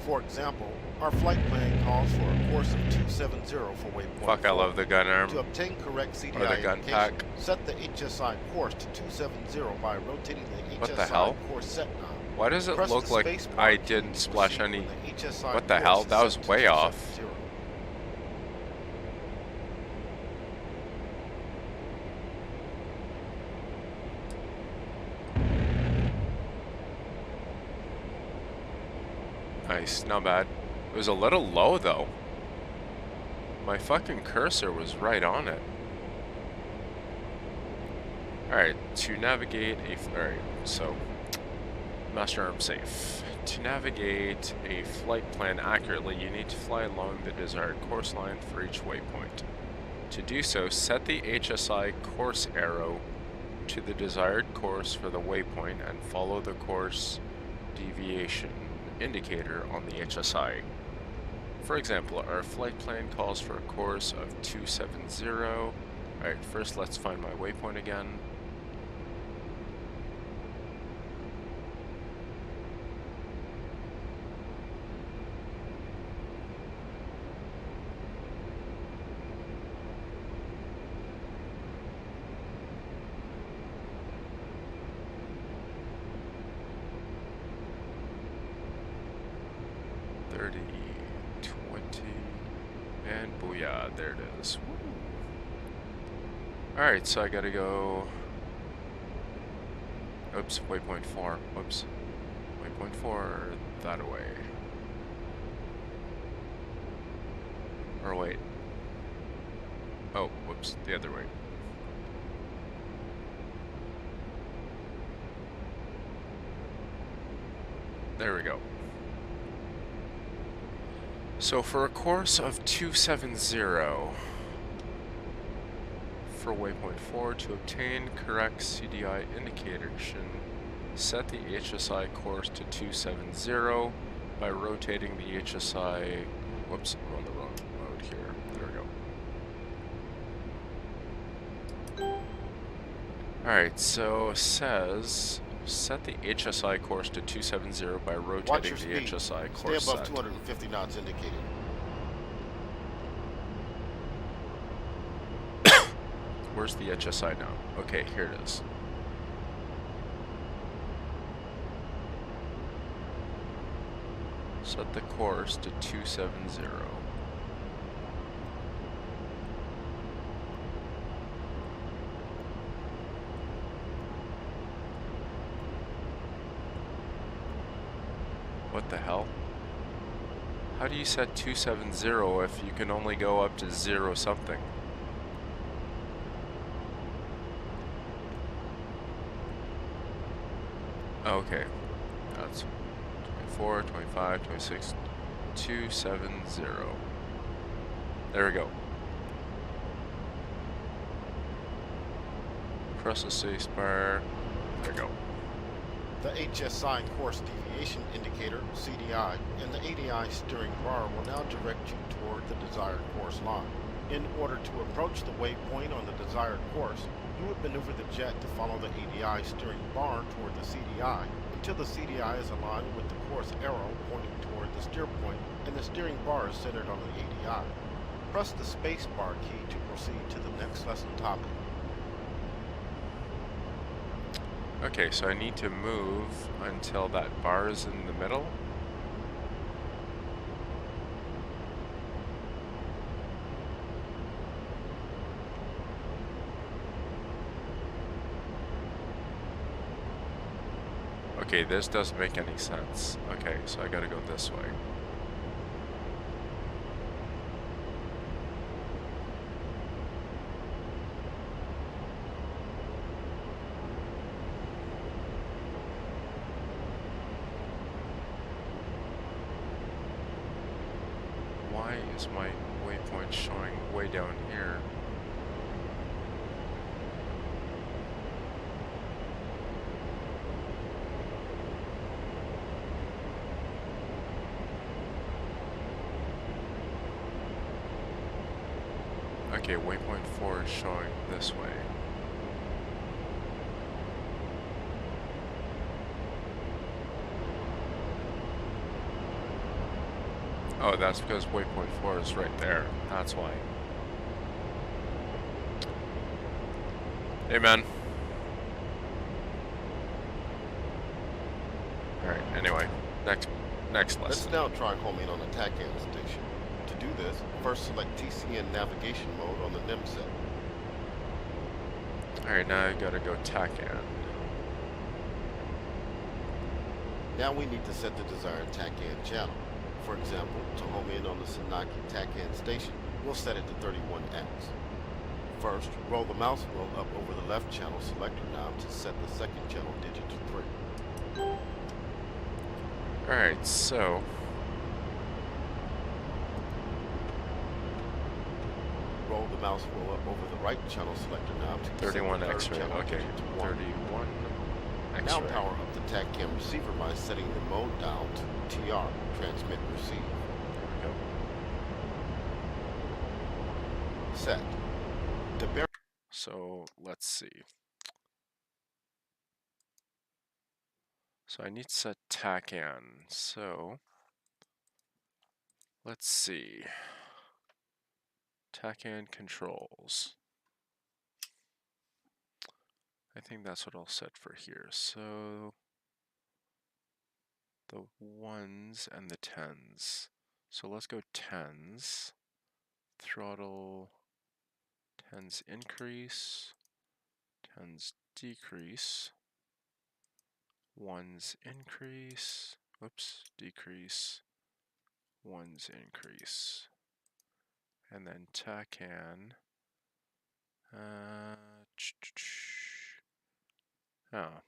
For example, our flight plan calls for a course of 270 for waypoint Fuck, I 4. love the gun arm. To obtain correct CDI Or the gun indication, pack. set the HSI course to 270 by rotating the What HSI the hell? course set knob. Why does it Press look the like space bar I key didn't to splash proceed any? when the HSI What the course hell? is That was set to way off. 270. Nice, not bad. It was a little low though. My fucking cursor was right on it. Alright, to navigate alright, so master arm safe. To navigate a flight plan accurately, you need to fly along the desired course line for each waypoint. To do so, set the HSI course arrow to the desired course for the waypoint and follow the course deviation indicator on the HSI. For example, our flight plan calls for a course of 270. Alright, first let's find my waypoint again. And booyah, there it is. Alright, so I gotta go... Oops, waypoint 4. Whoops. Waypoint 4, that away. Or wait. Oh, whoops, the other way. There we go. So for a course of 270, for waypoint 4 to obtain correct CDI indication. Set the HSI course to 270 by rotating the HSI. Whoops, I'm on the wrong mode here. There we go. Alright, so it says set the HSI course to 270 by rotating the HSI course. Stay above 250 knots indicated. Where's the HSI now? Okay, here it is. Set the course to 270. What the hell? How do you set 270 if you can only go up to 0 something? Okay, that's 24, 25, 26, 270. There we go. Press the space bar. There we go. The HSI course deviation indicator, CDI, and the ADI steering bar will now direct you toward the desired course line. In order to approach the waypoint on the desired course, you would maneuver the jet to follow the ADI steering bar toward the CDI until the CDI is aligned with the course arrow pointing toward the steer point and the steering bar is centered on the ADI. Press the space bar key to proceed to the next lesson topic. Okay, so I need to move until that bar is in the middle. Okay, this doesn't make any sense. Okay, so I gotta go this way. Why is my waypoint showing way down here? Okay, waypoint 4 is showing this way. Oh, that's because waypoint 4 is right there. That's why. Hey, man. Alright, anyway. Next lesson. Let's now try homing on the TACAN station. To do this, first select TCN navigation mode on the NIM set. Alright, now I gotta go TACAN. Now we need to set the desired TACAN channel. For example, to home in on the Senaki TACAN station, we'll set it to 31X. First, roll the mouse wheel up over the left channel selector knob to set the second channel digit to 3. Alright, so roll the mouse wheel up over the right channel selector knob to 31 X-ray. Okay, 31 X-ray. Now power up the TACAN receiver by setting the mode dial to TR, transmit receive. There we go. Set. So let's see. So I need to set TACAN. So let's see. TACAN controls. I think that's what I'll set for here. So the 1s and the 10s. So let's go 10s. Throttle 10s increase, 10s decrease, 1s increase, whoops, decrease, 1s increase. And then TACAN. Oh,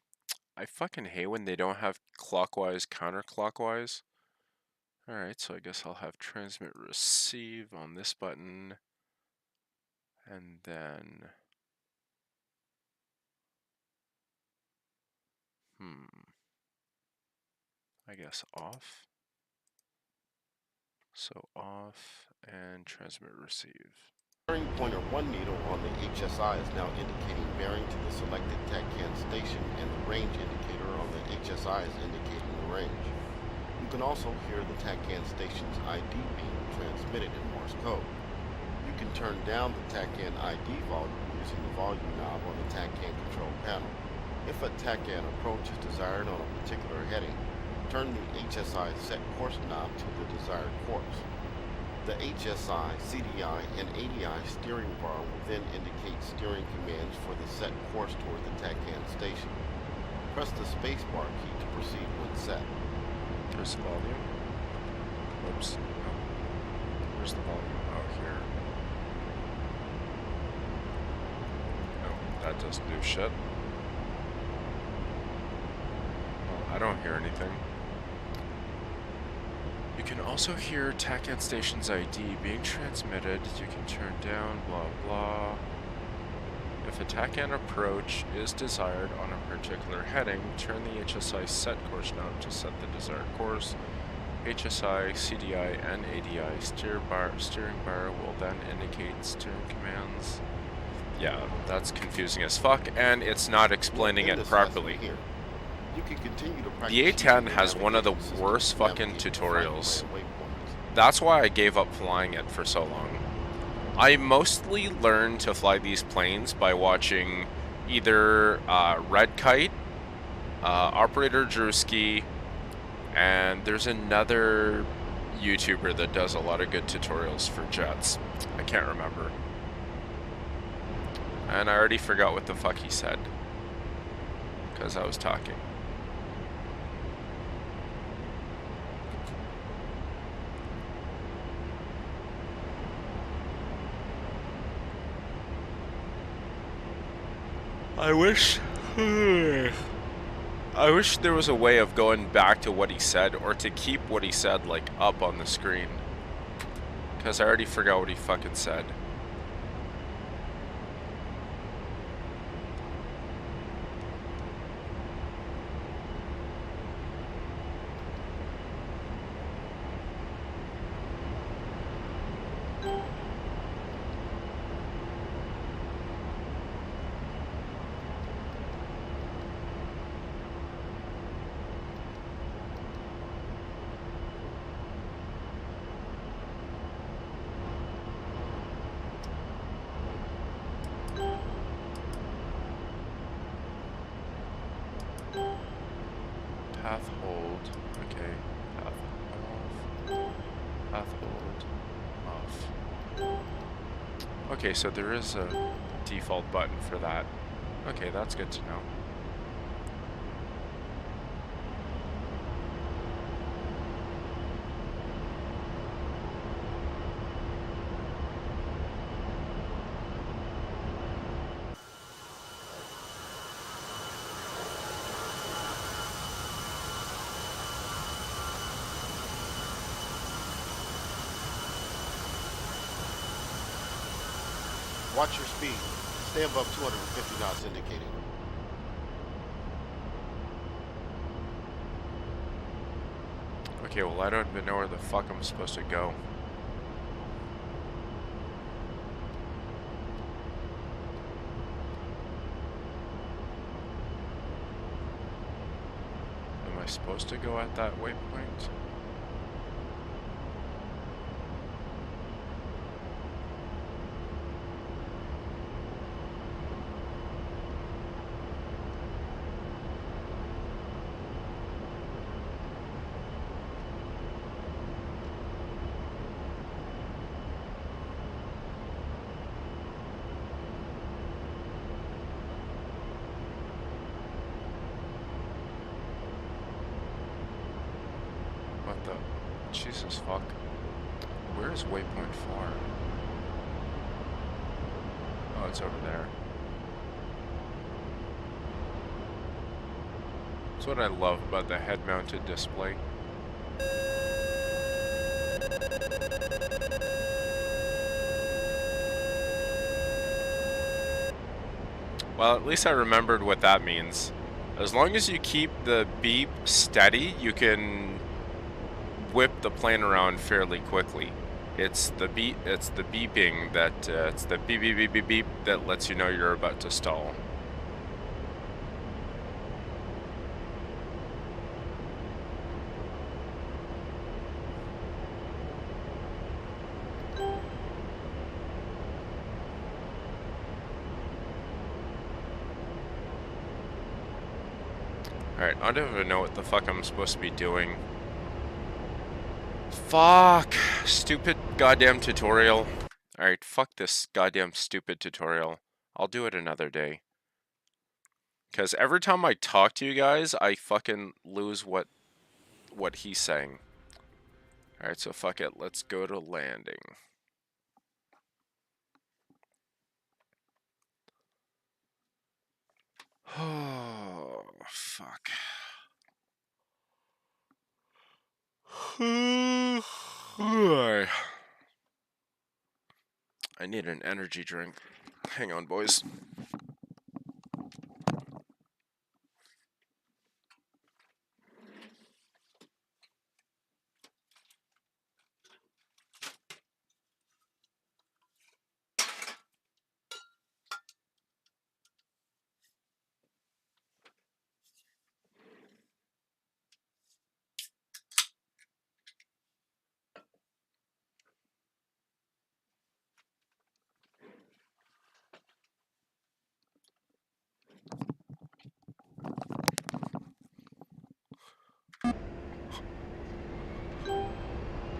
I fucking hate when they don't have clockwise, counterclockwise. Alright, so I guess I'll have transmit receive on this button. And then I guess off. So off and transmit receive. Bearing pointer 1 needle on the HSI is now indicating bearing to the selected TACAN station, and the range indicator on the HSI is indicating the range. You can also hear the TACAN station's ID being transmitted in Morse code. You can turn down the TACAN ID volume using the volume knob on the TACAN control panel. If a TACAN approach is desired on a particular heading, turn the HSI set course knob to the desired course. The HSI, CDI, and ADI steering bar will then indicate steering commands for the set course toward the TACAN station. Press the spacebar key to proceed when set. There's the volume. Oops. No. Where's the volume? Oh, here. No, that doesn't do shit. Well, I don't hear anything. You can also hear TACAN station's ID being transmitted. You can turn down blah blah. If a TACAN approach is desired on a particular heading, turn the HSI set course knob to set the desired course. HSI, CDI, and ADI steering bar will then indicate steering commands. Yeah, that's confusing as fuck, and it's not explaining it properly. You can continue to practice. The A-10 has one of the worst fucking tutorials. That's why I gave up flying it for so long. I mostly learned to fly these planes by watching either Red Kite, Operator Drewski, and there's another YouTuber that does a lot of good tutorials for jets. I can't remember. And I already forgot what the fuck he said, because I was talking. I wish there was a way of going back to what he said, or to keep what he said like up on the screen, because I already forgot what he fucking said. Path hold, okay, path off, path hold, off. Okay, so there is a default button for that. Okay, that's good to know. Watch your speed. Stay above 250 knots indicating. Okay, well I don't even know where the fuck I'm supposed to go. Am I supposed to go at that waypoint? Jesus fuck. Where is waypoint 4? Oh, it's over there. That's what I love about the head-mounted display. Well, at least I remembered what that means. As long as you keep the beep steady, you can whip the plane around fairly quickly. It's the beeping that it's the beep beep beep beep beep that lets you know you're about to stall. Alright, I don't even know what the fuck I'm supposed to be doing. Fuck! Stupid goddamn tutorial. Alright, fuck this goddamn stupid tutorial. I'll do it another day. Because every time I talk to you guys, I fucking lose what he's saying. Alright, so fuck it. Let's go to landing. Oh, fuck. I need an energy drink. Hang on, boys.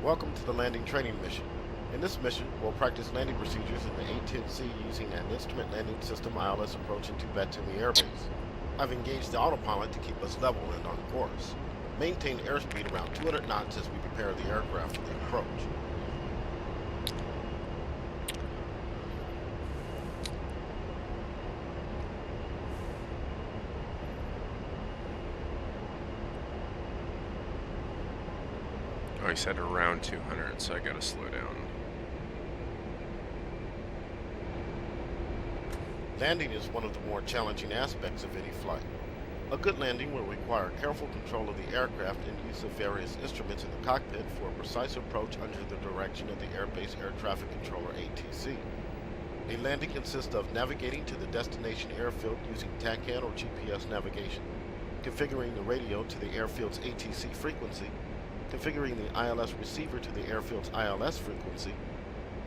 Welcome to the landing training mission. In this mission, we'll practice landing procedures in the A-10C using an instrument landing system ILS approach into Batumi Air Base. I've engaged the autopilot to keep us level and on course. Maintain airspeed around 200 knots as we prepare the aircraft for the approach. Oh, he said around 200, so I gotta slow down. Landing is one of the more challenging aspects of any flight. A good landing will require careful control of the aircraft and use of various instruments in the cockpit for a precise approach under the direction of the Airbase Air Traffic Controller ATC. A landing consists of navigating to the destination airfield using TACAN or GPS navigation, configuring the radio to the airfield's ATC frequency, configuring the ILS receiver to the airfield's ILS frequency,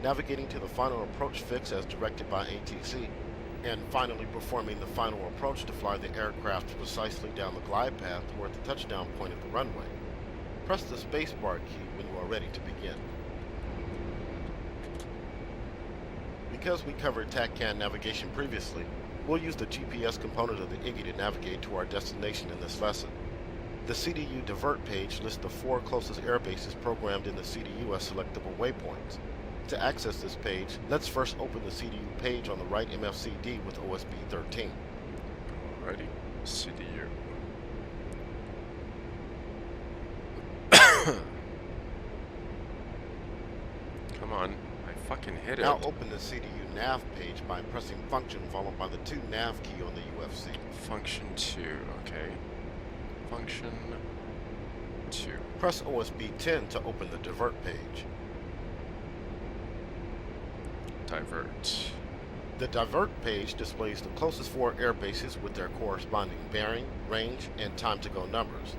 navigating to the final approach fix as directed by ATC, and finally performing the final approach to fly the aircraft precisely down the glide path toward the touchdown point of the runway. Press the spacebar key when you are ready to begin. Because we covered TACAN navigation previously, we'll use the GPS component of the Iggy to navigate to our destination in this lesson. The Cdu Divert Page lists the 4 closest air bases programmed in the Cdu as selectable waypoints. To access this page, let's first open the Cdu page on the right MFCD with OSB 13. Alrighty, CDU. Come on, I fucking hit it. Now open the Cdu nav page by pressing function followed by the 2 nav key on the UFC. Function 2, okay. Function 2. Press OSB 10 to open the divert page. Divert. The divert page displays the closest 4 air bases with their corresponding bearing, range, and time to go numbers.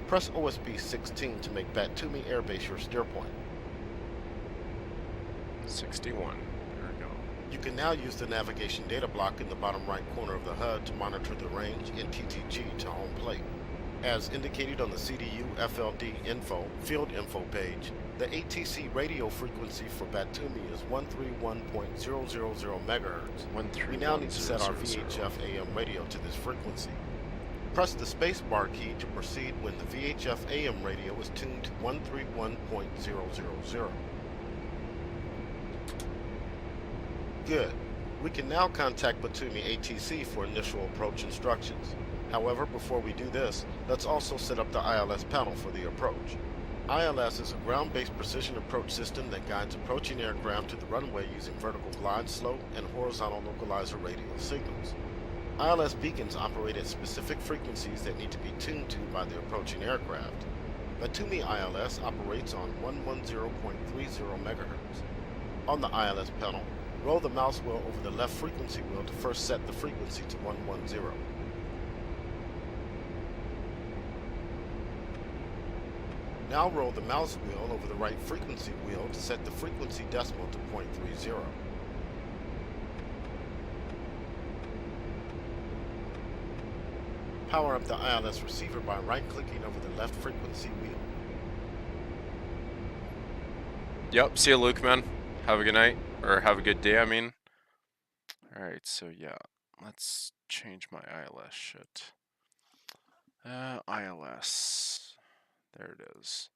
Press OSB 16 to make Batumi Air Base your steer point. 61. There we go. You can now use the navigation data block in the bottom right corner of the HUD to monitor the range and TTG to home plate. As indicated on the Cdu FLD info, field info page, the ATC radio frequency for Batumi is 131.000 MHz. We now need to set our VHF AM radio to this frequency. Press the spacebar key to proceed when the VHF AM radio is tuned to 131.000. Good. We can now contact Batumi ATC for initial approach instructions. However, before we do this, let's also set up the ILS panel for the approach. ILS is a ground-based precision approach system that guides approaching aircraft to the runway using vertical glide slope and horizontal localizer radio signals. ILS beacons operate at specific frequencies that need to be tuned to by the approaching aircraft. Batumi ILS operates on 110.30 MHz. On the ILS panel, roll the mouse wheel over the left frequency wheel to first set the frequency to 110. Now roll the mouse wheel over the right frequency wheel to set the frequency decimal to 0.30. Power up the ILS receiver by right-clicking over the left frequency wheel. Yep, see you, Luke, man. Have a good night, or have a good day, I mean. Alright, so yeah, let's change my ILS shit. ILS. There it is.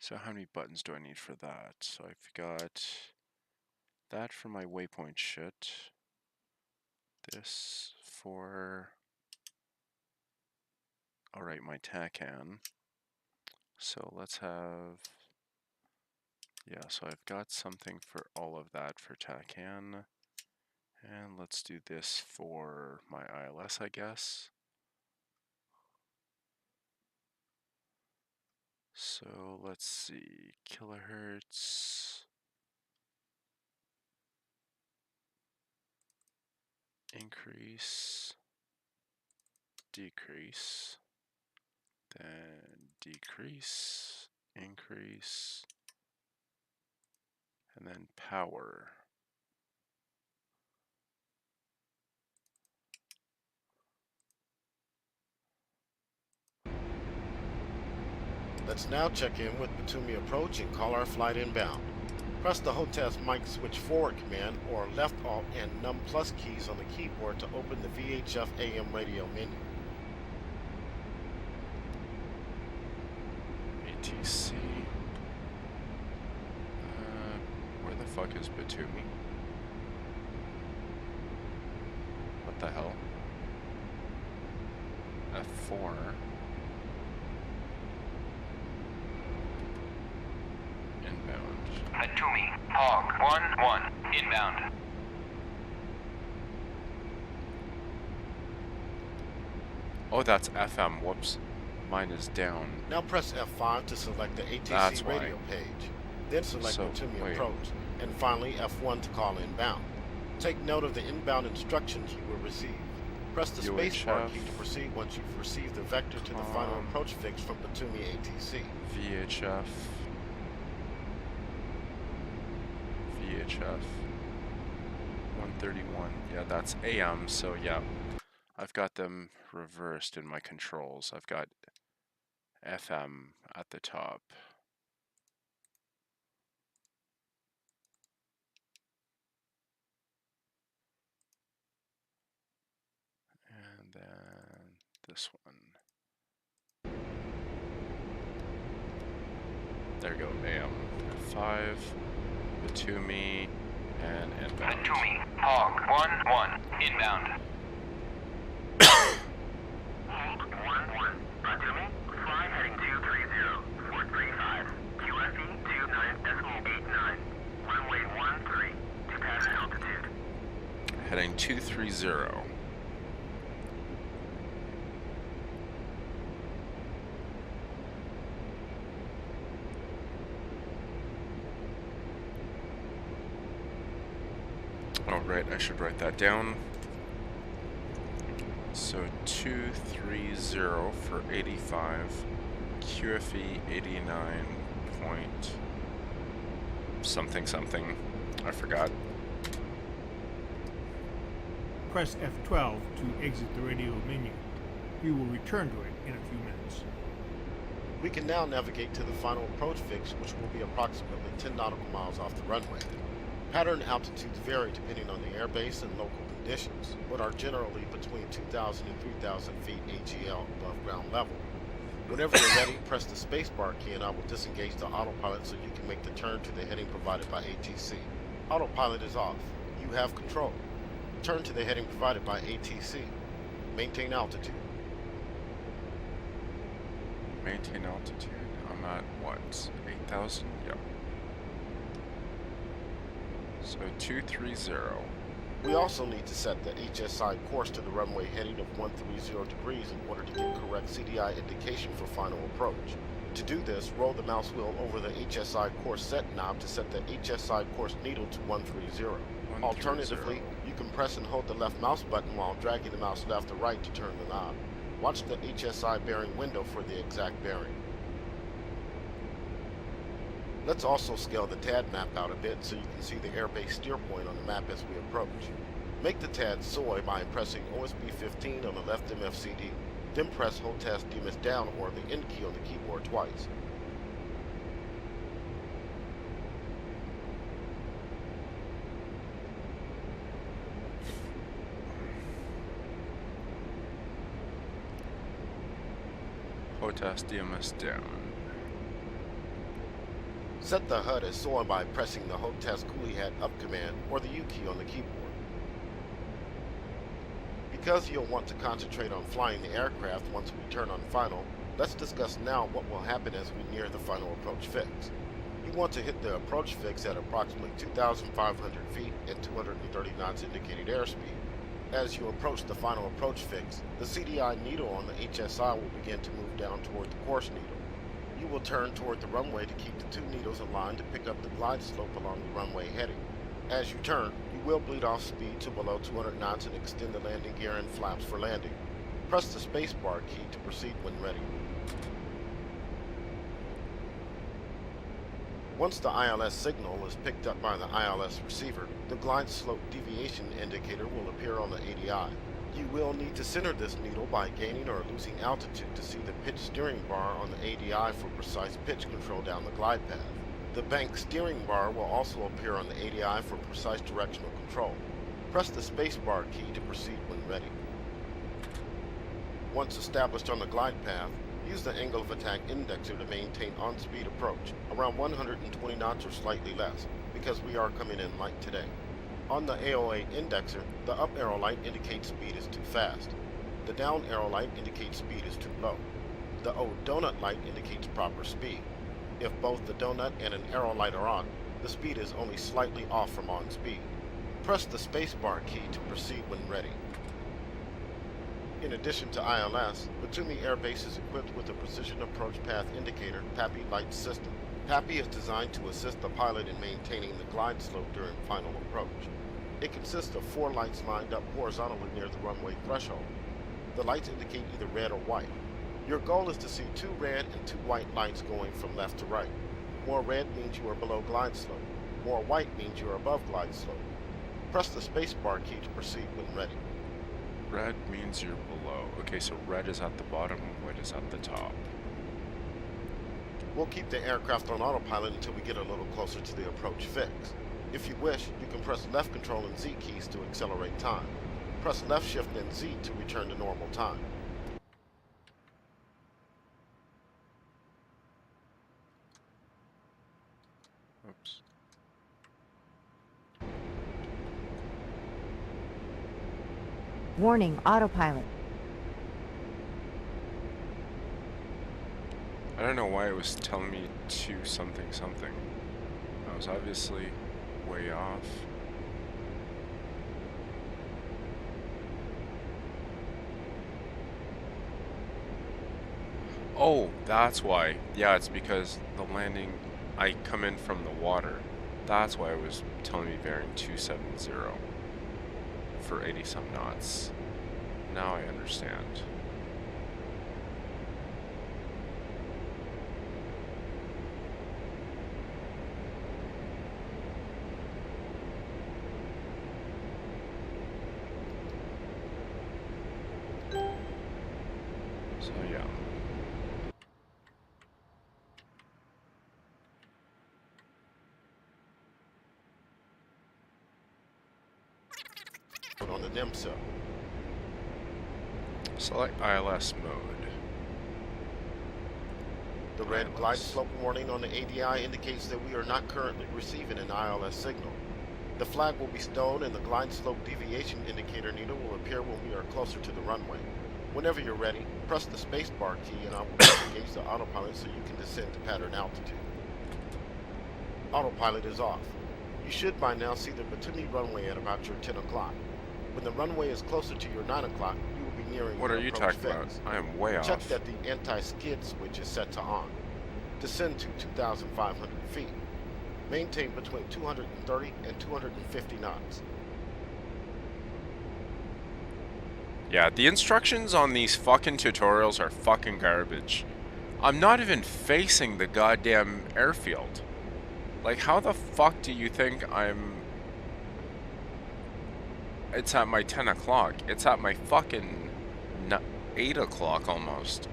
So how many buttons do I need for that? So I've got that for my waypoint shit. This for... Alright, my TACAN. So let's have... Yeah, so I've got something for all of that for TACAN. And let's do this for my ILS, I guess. So let's see, kilohertz, increase, decrease, then decrease, increase, and then power. Let's now check in with Batumi approach and call our flight inbound. Press the Rotaz mic switch forward command or left alt and num plus keys on the keyboard to open the VHF AM radio menu. ATC. Where the fuck is Batumi? What the hell? F4. Batumi, Hog 1-1, inbound. Oh, that's FM. Whoops. Mine is down. Now press F5 to select the A-10C radio page. Then select Batumi approach. And finally F1 to call inbound. Take note of the inbound instructions you will receive. Press the spacebar key to proceed once you've received the vector to the final approach fix from Batumi ATC. VHF. VHF 131. Yeah, that's AM, so yeah. I've got them reversed in my controls. I've got FM at the top. And then this one. There we go, AM. 5. Batumi and inbound. Batumi, Hog 1-1, inbound. Hog 1-1, Batumi, fly heading 230, 435, QFE 29.89, runway 13, to pattern altitude. Heading 230. Oh, right, I should write that down. So 230 for 85, QFE 89 point something something, I forgot. Press F12 to exit the radio menu. You will return to it in a few minutes. We can now navigate to the final approach fix, which will be approximately 10 nautical miles off the runway. Pattern altitudes vary depending on the airbase and local conditions, but are generally between 2,000 and 3,000 feet AGL above ground level. Whenever you're ready, press the spacebar key and I will disengage the autopilot so you can make the turn to the heading provided by ATC. Autopilot is off. You have control. Turn to the heading provided by ATC. Maintain altitude. Maintain altitude. I'm at what? 8,000? Yep. So 230. We also need to set the HSI course to the runway heading of 130 degrees in order to get correct CDI indication for final approach. To do this, roll the mouse wheel over the HSI course set knob to set the HSI course needle to 130. Alternatively, you can press and hold the left mouse button while dragging the mouse left or right to turn the knob. Watch the HSI bearing window for the exact bearing. Let's also scale the TAD map out a bit so you can see the airbase steer point on the map as we approach. Make the TAD soy by pressing OSB 15 on the left MFCD, then press Hold Task DMS down or the N key on the keyboard twice. Rotaz DMS down. Set the HUD as soy by pressing the Hold Task Coolie Hat up command or the U key on the keyboard. Because you'll want to concentrate on flying the aircraft once we turn on final, let's discuss now what will happen as we near the final approach fix. You want to hit the approach fix at approximately 2,500 feet and 230 knots indicated airspeed. As you approach the final approach fix, the CDI needle on the HSI will begin to move down toward the course needle. You will turn toward the runway to keep the two needles aligned to pick up the glide slope along the runway heading. As you turn, you will bleed off speed to below 200 knots and extend the landing gear and flaps for landing. Press the spacebar key to proceed when ready. Once the ILS signal is picked up by the ILS receiver, the glide slope deviation indicator will appear on the ADI. You will need to center this needle by gaining or losing altitude to see the pitch steering bar on the ADI for precise pitch control down the glide path. The bank steering bar will also appear on the ADI for precise directional control. Press the spacebar key to proceed when ready. Once established on the glide path, use the angle of attack indexer to maintain on-speed approach, around 120 knots or slightly less, because we are coming in light today. On the AOA indexer, the up arrow light indicates speed is too fast. The down arrow light indicates speed is too low. The O donut light indicates proper speed. If both the donut and an arrow light are on, the speed is only slightly off from on speed. Press the spacebar key to proceed when ready. In addition to ILS, Batumi Air Base is equipped with a Precision Approach Path Indicator PAPI light system. PAPI is designed to assist the pilot in maintaining the glide slope during final approach. It consists of 4 lights lined up horizontally near the runway threshold. The lights indicate either red or white. Your goal is to see 2 red and 2 white lights going from left to right. More red means you are below glide slope. More white means you are above glide slope. Press the spacebar key to proceed when ready. Red means you're below. Okay, so red is at the bottom, white is at the top. We'll keep the aircraft on autopilot until we get a little closer to the approach fix. If you wish, you can press left control and Z keys to accelerate time. Press left shift and Z to return to normal time. Oops. Warning, autopilot. I don't know why it was telling me to something. I was obviously way off. Oh, that's why. Yeah, it's because the landing, I come in from the water. That's why it was telling me bearing 270 for 80 some knots. Now I understand. So yeah. On the DEM cell. Select ILS mode. The red glide slope warning on the ADI indicates that we are not currently receiving an ILS signal. The flag will be stowed and the glide slope deviation indicator needle will appear when we are closer to the runway. Whenever you're ready, press the spacebar key and I will engage the autopilot so you can descend to pattern altitude. Autopilot is off. You should by now see the Batumi runway at about your 10 o'clock. When the runway is closer to your 9 o'clock, you will be nearing What your are you approach talking about? fix. I am way Check off. that the anti-skid switch is set to on. Descend to 2,500 feet. Maintain between 230 and 250 knots. Yeah, the instructions on these fucking tutorials are fucking garbage. I'm not even facing the goddamn airfield. Like, how the fuck do you think I'm... It's at my 10 o'clock. It's at my fucking 8 o'clock almost.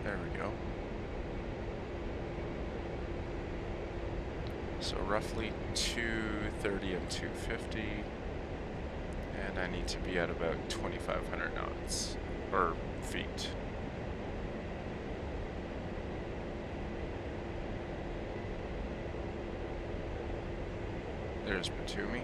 There we go. So roughly 230 and 250. And I need to be at about 2,500 knots. Or feet. There's Batumi.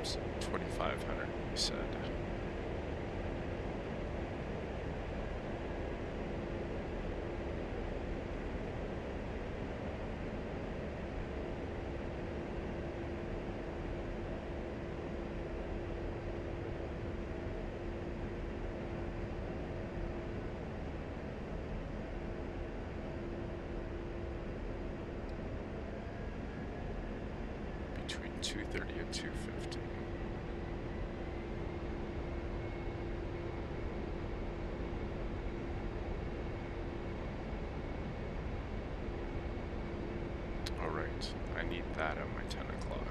Oops, 2,500, we said. Between 230 and 250. Alright, I need that at my 10 o'clock.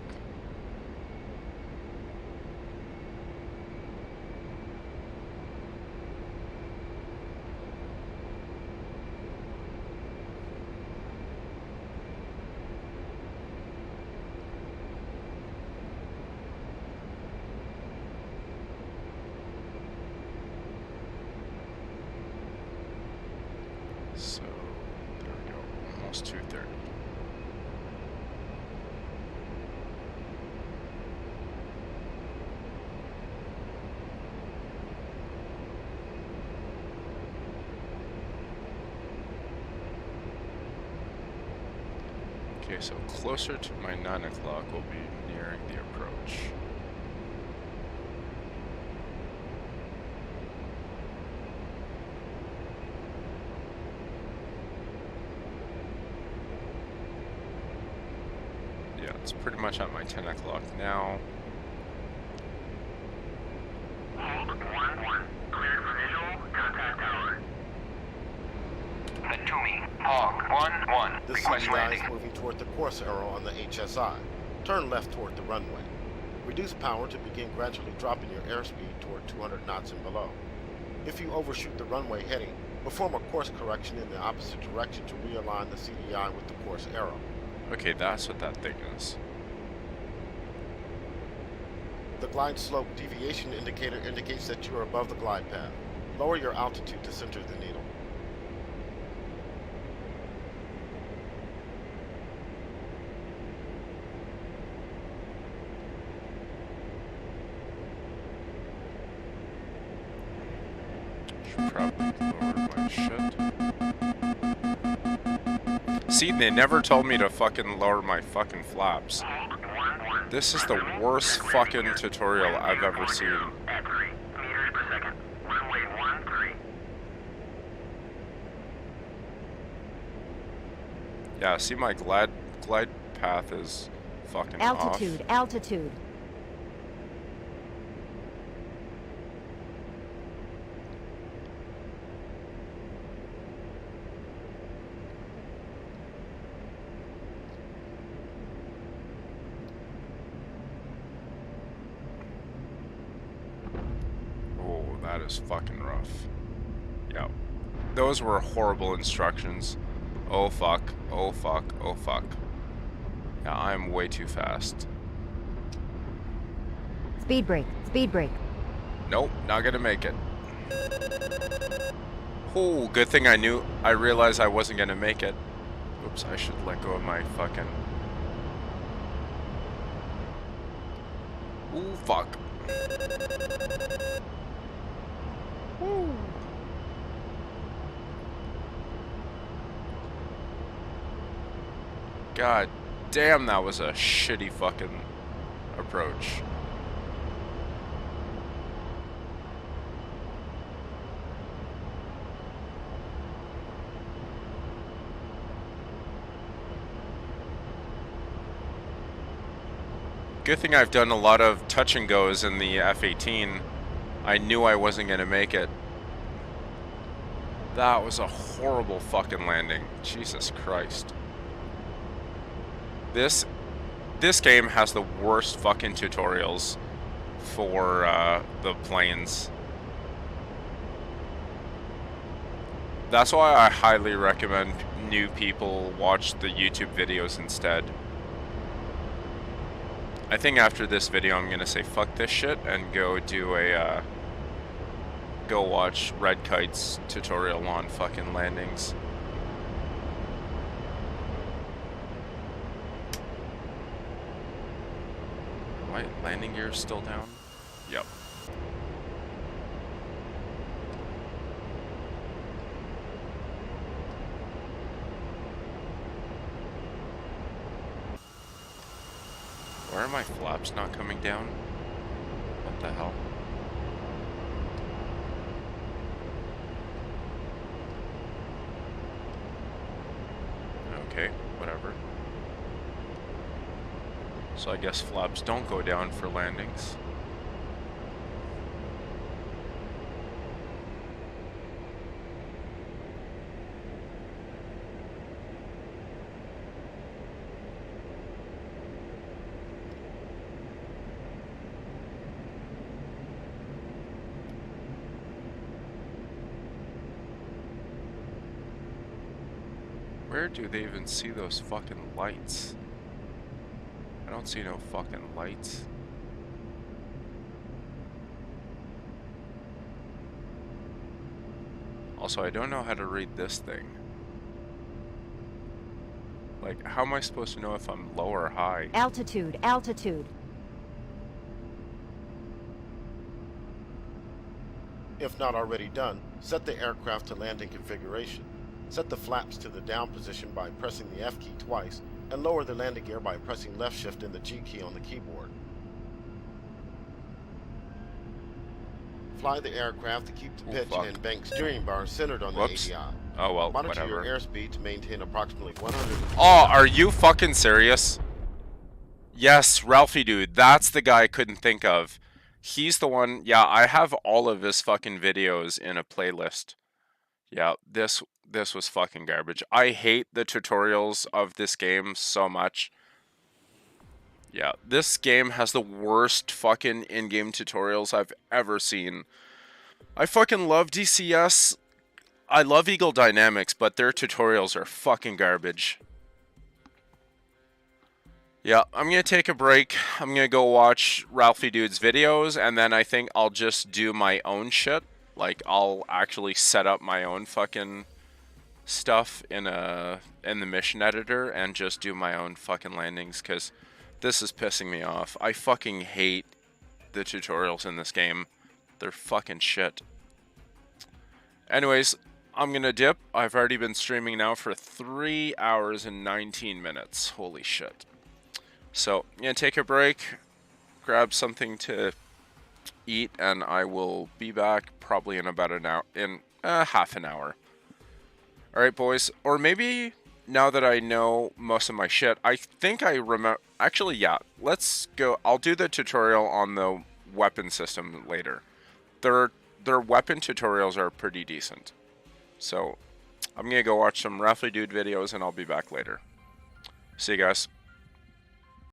So, there we go, almost 230. Okay, so closer to my 9 o'clock, we'll be nearing the approach. Yeah, it's pretty much at my 10 o'clock now. Hold 1-1. Cleared for visual. Contact tower. Batumi, Hog 1-1. The Request CDI landing. is moving toward the course arrow on the HSI. Turn left toward the runway. Reduce power to begin gradually dropping your airspeed toward 200 knots and below. If you overshoot the runway heading, perform a course correction in the opposite direction to realign the CDI with the course arrow. Okay, that's what that thing is. The glide slope deviation indicator indicates that you are above the glide path. Lower your altitude to center the needle. Should probably lower my shit. See, they never told me to fucking lower my fucking flaps. Hold 1-1. This is the worst fucking tutorial I've ever seen. At 3 meters per second. Runway 13. Yeah, see, my glide path is fucking Altitude, off. altitude. Oh, that is fucking rough. Yeah. Those were horrible instructions. Oh fuck, oh fuck, oh fuck. Yeah, I'm way too fast. Speed brake, speed brake. Nope, not gonna make it. Oh, good thing I realized I wasn't gonna make it. Oops, I should let go of my fucking... Ooh, fuck. Woo. God damn, that was a shitty fucking approach. Good thing I've done a lot of touch and goes in the F-18. I knew I wasn't gonna make it. That was a horrible fucking landing. Jesus Christ. This game has the worst fucking tutorials for the planes. That's why I highly recommend new people watch the YouTube videos instead. I think after this video I'm gonna say fuck this shit and go do a go watch Red Kite's tutorial on fucking landings. My landing gear is still down? Yep. Why are my flaps not coming down? What the hell? Okay, whatever. So I guess flaps don't go down for landings. Where do they even see those fucking lights? I don't see no fucking lights. Also, I don't know how to read this thing. Like, how am I supposed to know if I'm low or high? Altitude, altitude. If not already done, set the aircraft to landing configuration. Set the flaps to the down position by pressing the F key twice, and lower the landing gear by pressing left shift and the G key on the keyboard. Fly the aircraft to keep the pitch and bank steering bar centered on the ADI. Oh well, Monitor whatever. your airspeed to maintain approximately 100. Oh, are you fucking serious? Yes, Ralphie dude, that's the guy I couldn't think of. He's the one, yeah, I have all of his fucking videos in a playlist. Yeah, this was fucking garbage. I hate the tutorials of this game so much. Yeah, this game has the worst fucking in-game tutorials I've ever seen. I fucking love DCS. I love Eagle Dynamics, but their tutorials are fucking garbage. Yeah, I'm gonna take a break. I'm gonna go watch Ralphie Dude's videos, and then I think I'll just do my own shit. Like, I'll actually set up my own fucking stuff in the mission editor and just do my own fucking landings, because this is pissing me off. I fucking hate the tutorials in this game. They're fucking shit. Anyways, I'm gonna dip. I've already been streaming now for 3 hours and 19 minutes. Holy shit. So, I'm gonna take a break, grab something to eat, and I will be back probably in about an hour, in half an hour. Alright, boys. Or maybe, now that I know most of my shit, I think I remember... Actually, yeah. Let's go. I'll do the tutorial on the weapon system later. Their weapon tutorials are pretty decent. So, I'm gonna go watch some Ralphie Dude videos, and I'll be back later. See you guys.